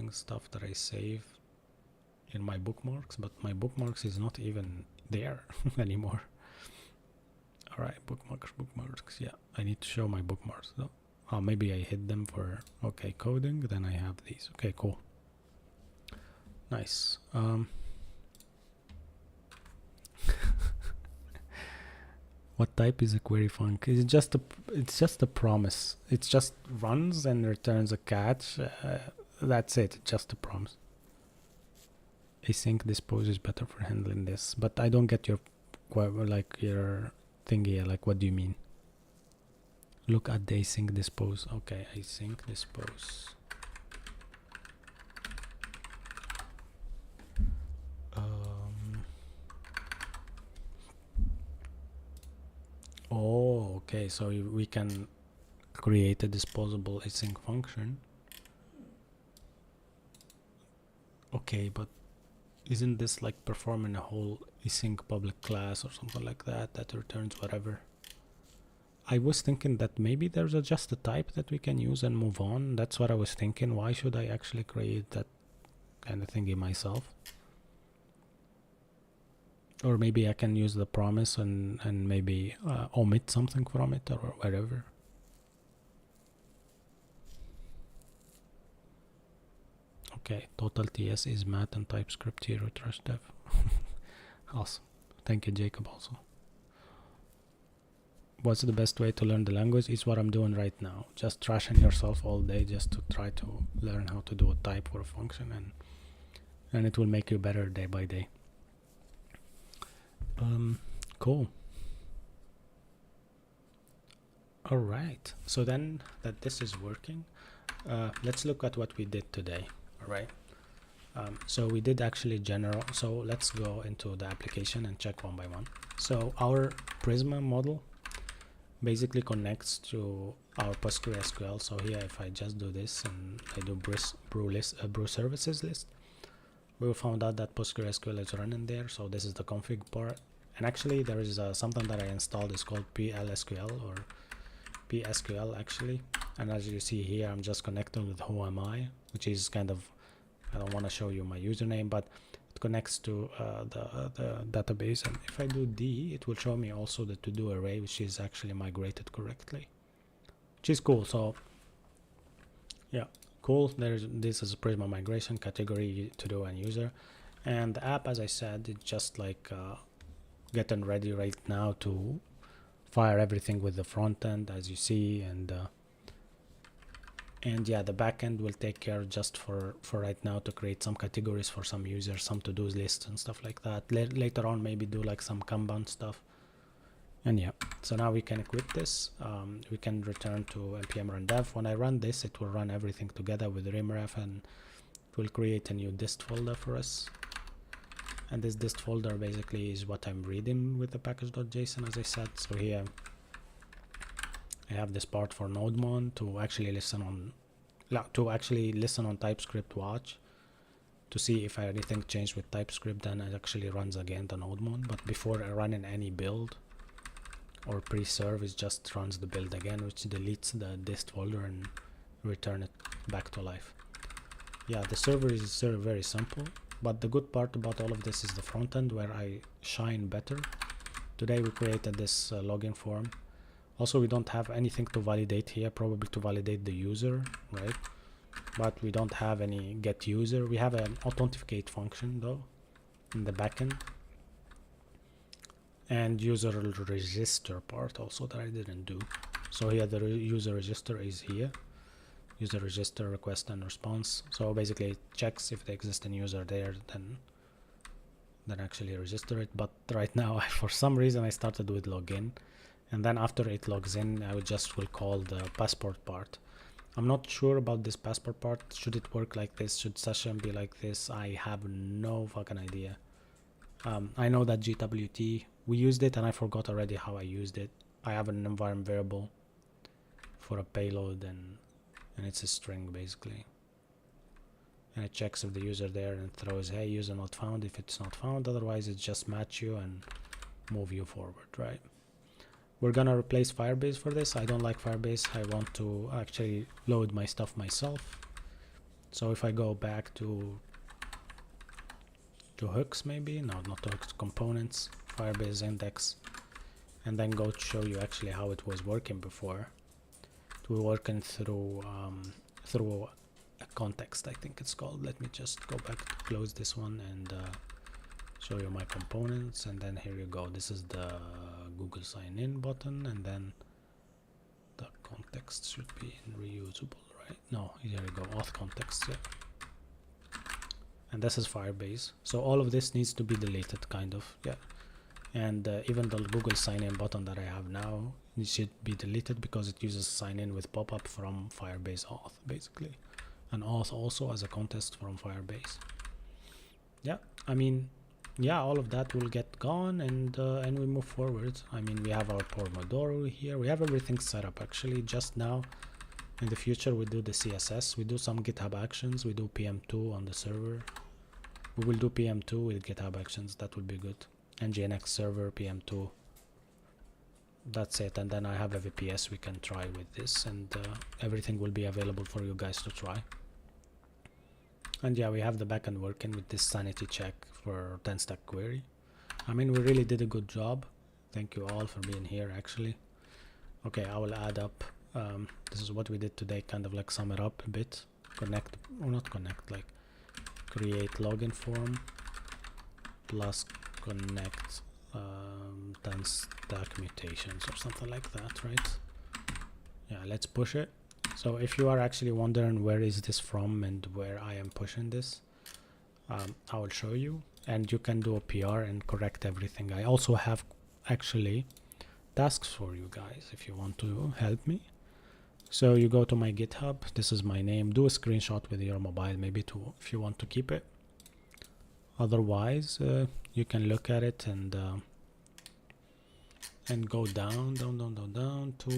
stuff that I save in my bookmarks, but my bookmarks is not even there anymore. Alright, bookmarks. Yeah, I need to show my bookmarks though. Oh, maybe I hid them for okay coding, then I have these. Okay, cool. Nice. What type is a query func? It's just a promise. It just runs and returns a catch. That's it. Just a promise. Async dispose is better for handling this, but I don't get your thingy. Like, what do you mean? Look at the async dispose. Okay, async dispose. Oh, okay. So we can create a disposable async function. Okay, but isn't this like performing a whole async public class or something like that returns whatever? I was thinking that maybe there's just a type that we can use and move on. That's what I was thinking. Why should I actually create that kind of thingy myself? Or maybe I can use the promise and maybe omit something from it or whatever. Okay, total TS is math and TypeScript hero trust dev. Awesome. Thank you, Jacob, also. What's the best way to learn the language? Is what I'm doing right now. Just trashing yourself all day just to try to learn how to do a type or a function, and it will make you better day by day. Cool. All right. So then that this is working, let's look at what we did today. All right. So we did actually general. So let's go into the application and check one by one. So our Prisma model basically connects to our PostgreSQL. So here, if I just do this and I do brew services list, we will find out that PostgreSQL is running there. So this is the config part. And actually there is something that I installed. It's called PLSQL or PSQL actually. And as you see here, I'm just connecting with who am I, which is kind of, I don't want to show you my username, but it connects to the database. And if I do D, it will show me also the to-do array, which is actually migrated correctly, which is cool. So yeah, cool. This is a Prisma migration category, to-do and user. And the app, as I said, it's just like getting ready right now to fire everything with the front end, as you see, and yeah, the backend will take care just for right now to create some categories for some users, some to-do lists and stuff like that. Later on, maybe do like some Kanban stuff. And yeah, so now we can quit this. We can return to npm run dev. When I run this, it will run everything together with rimref, and it will create a new dist folder for us. And this dist folder basically is what I'm reading with the package.json, as I said. So here I have this part for NodeMon to actually listen on TypeScript watch to see if anything changed with TypeScript. Then it actually runs again the NodeMon. But before running any build or pre-serve, it just runs the build again, which deletes the dist folder and return it back to life. Yeah, the server is very simple. But the good part about all of this is the front end, where I shine better. Today we created this login form. Also, we don't have anything to validate here, probably to validate the user, right? But we don't have any get user. We have an authenticate function though in the backend, and user register part also that I didn't do. So here the user register is here. User register request and response. So basically it checks if the existing user there, then actually register it. But right now, for some reason, I started with login, and then after it logs in, I will call the passport part. I'm not sure about this passport part. Should it work like this? Should session be like this? I have no fucking idea. I know that GWT, we used it and I forgot already how I used it. I have an environment variable for a payload, and it's a string basically, and it checks if the user there and throws, hey, user not found, if it's not found. Otherwise it just match you and move you forward, right? We're gonna replace Firebase for this. I don't like Firebase. I want to actually load my stuff myself. So if I go back to hooks, maybe not hooks, components, Firebase index, and then go to show you actually how it was working before. We're working through a context, I think it's called. Let me just go back to close this one and show you my components. And then here you go. This is the Google sign in button, and then the context should be in reusable, right? No, here you go, auth context. Yeah. And this is Firebase. So all of this needs to be deleted, kind of. Yeah. And even the Google sign in button that I have now, it should be deleted because it uses sign in with pop-up from Firebase auth, basically. And auth also as a context from Firebase. Yeah, I mean, yeah, all of that will get gone, and we move forward. I mean, we have our Pomodoro here. We have everything set up actually. Just now, in the future, we do the CSS. We do some GitHub actions. We do PM2 on the server. We will do PM2 with GitHub actions. That would be good. Nginx server PM2. That's it. And then I have a VPS we can try with this, and everything will be available for you guys to try. And yeah, we have the backend working with this sanity check for 10-stack query. I mean, we really did a good job. Thank you all for being here actually. Okay, I will add up. This is what we did today, kind of like sum it up a bit. Connect, or not connect, like create login form plus connect 10-stack mutations or something like that, right? Yeah, let's push it. So if you are actually wondering where is this from and where I am pushing this, I will show you, and you can do a PR and correct everything. I also have actually tasks for you guys if you want to help me. So you go to my GitHub, this is my name, do a screenshot with your mobile maybe if you want to keep it. Otherwise, you can look at it and go down to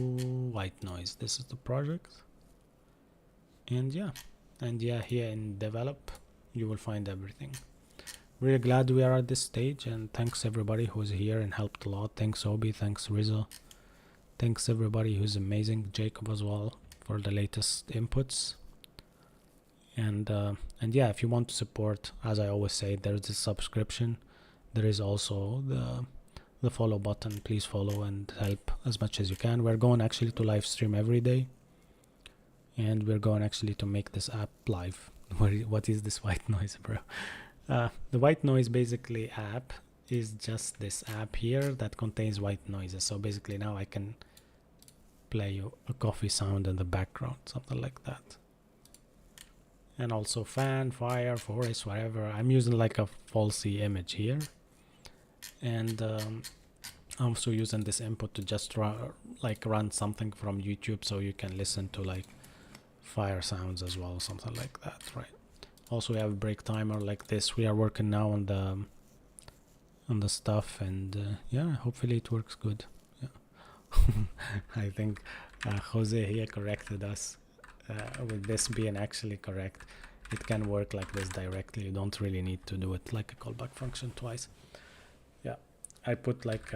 white noise. This is the project, and yeah, here in develop you will find everything. Really glad we are at this stage, and thanks everybody who's here and helped a lot. Thanks Obi, thanks Rizzo, thanks everybody who's amazing, Jacob as well for the latest inputs. And yeah, if you want to support, as I always say, there's the subscription, there is also the follow button. Please follow and help as much as you can. We're going actually to live stream every day, and we're going actually to make this app live. What is this white noise, bro? The white noise basically app is just this app here that contains white noises. So basically now I can play you a coffee sound in the background, something like that. And also fan, fire, forest, whatever. I'm using like a falsy image here, and I'm also using this input to just run something from YouTube, so you can listen to like fire sounds as well, something like that, right? Also we have a break timer like this. We are working now on the stuff, and yeah, hopefully it works good. Yeah. I think Jose here corrected us with this being actually correct. It can work like this directly. You don't really need to do it like a callback function twice. Yeah, I put like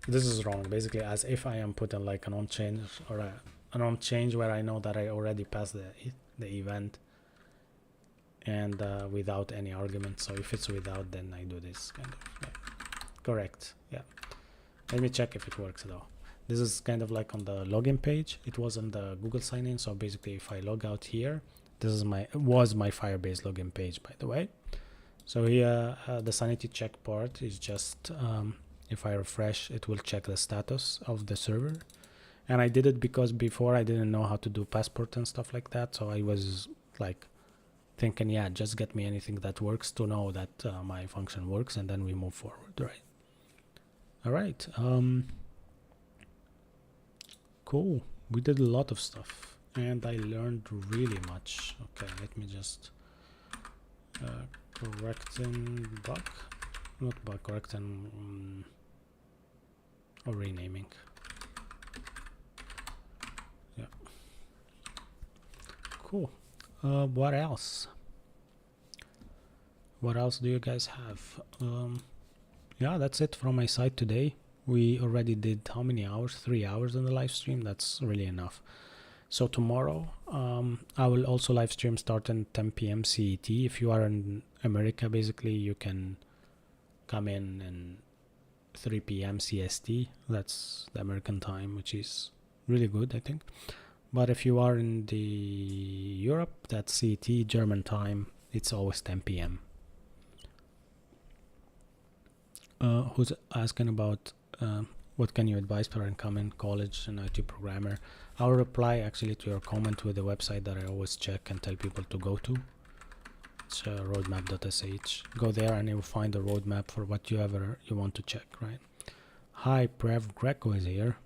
this is wrong, basically, as if I am putting like an on change or an on change where I know that I already passed the event, and without any argument. So if it's without, then I do this kind of, yeah. Correct. Yeah, let me check if it works though. This is kind of like on the login page. It was on the Google sign-in. So basically if I log out here, this is my Firebase login page, by the way. So here the sanity check part is just if I refresh, it will check the status of the server. And I did it because before I didn't know how to do passport and stuff like that. So I was like thinking, yeah, just get me anything that works to know that my function works, and then we move forward, right? All right. Cool. We did a lot of stuff, and I learned really much. Okay, let me just correcting bug, not bug, correcting or renaming. Yeah. Cool. What else? What else do you guys have? Yeah, that's it from my side today. We already did how many hours? 3 hours on the live stream. That's really enough. So tomorrow I will also live stream starting 10 p.m. CET. If you are in America, basically you can come in and 3 p.m. CST. That's the American time, which is really good, I think. But if you are in the Europe, that's CET, German time, it's always 10 p.m. Who's asking about what can you advise for incoming college and IT programmer? I'll reply actually to your comment with the website that I always check and tell people to go to. It's roadmap.sh. Go there and you'll find a roadmap for whatever you want to check, right? Hi, Prev Greco is here.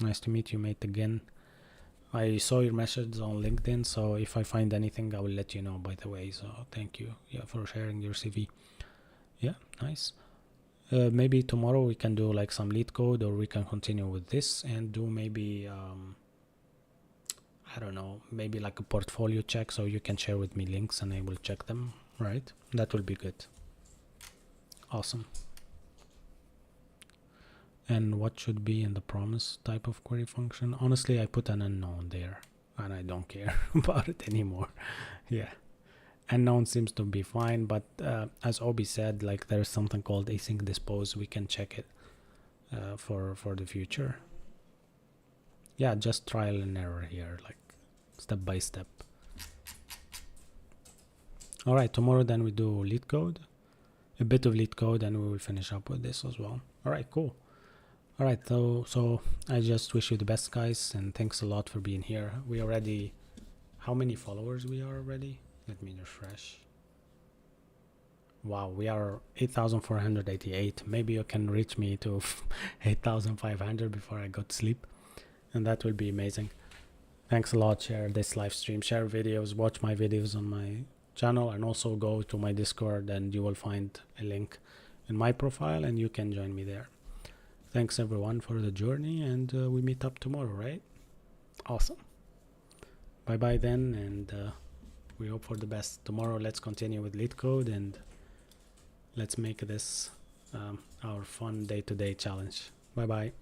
Nice to meet you, mate, again. I saw your message on LinkedIn, so if I find anything, I will let you know, by the way. So thank you, yeah, for sharing your CV. Yeah, nice. Maybe tomorrow we can do like some Leetcode, or we can continue with this and do maybe I don't know, maybe like a portfolio check, so you can share with me links and I will check them, right? That will be good. Awesome. And what should be in the promise type of query function? Honestly, I put an unknown there and I don't care about it anymore. Yeah, unknown seems to be fine, but as Obi said, like there's something called async dispose. We can check it for the future. Yeah, just trial and error here, like step by step. All right, tomorrow then we do Leetcode, a bit of Leetcode, and we will finish up with this as well. All right, cool. All right, so I just wish you the best, guys, and thanks a lot for being here. We already, how many followers we are already? Let me refresh. Wow, we are 8,488. Maybe you can reach me to 8,500 before I go to sleep, and that will be amazing. Thanks a lot. Share this live stream, share videos, watch my videos on my channel, and also go to my Discord and you will find a link in my profile and you can join me there. Thanks everyone for the journey, and we meet up tomorrow, right? Awesome. Bye bye then, and we hope for the best. Tomorrow let's continue with Leetcode and let's make this our fun day-to-day challenge. Bye bye.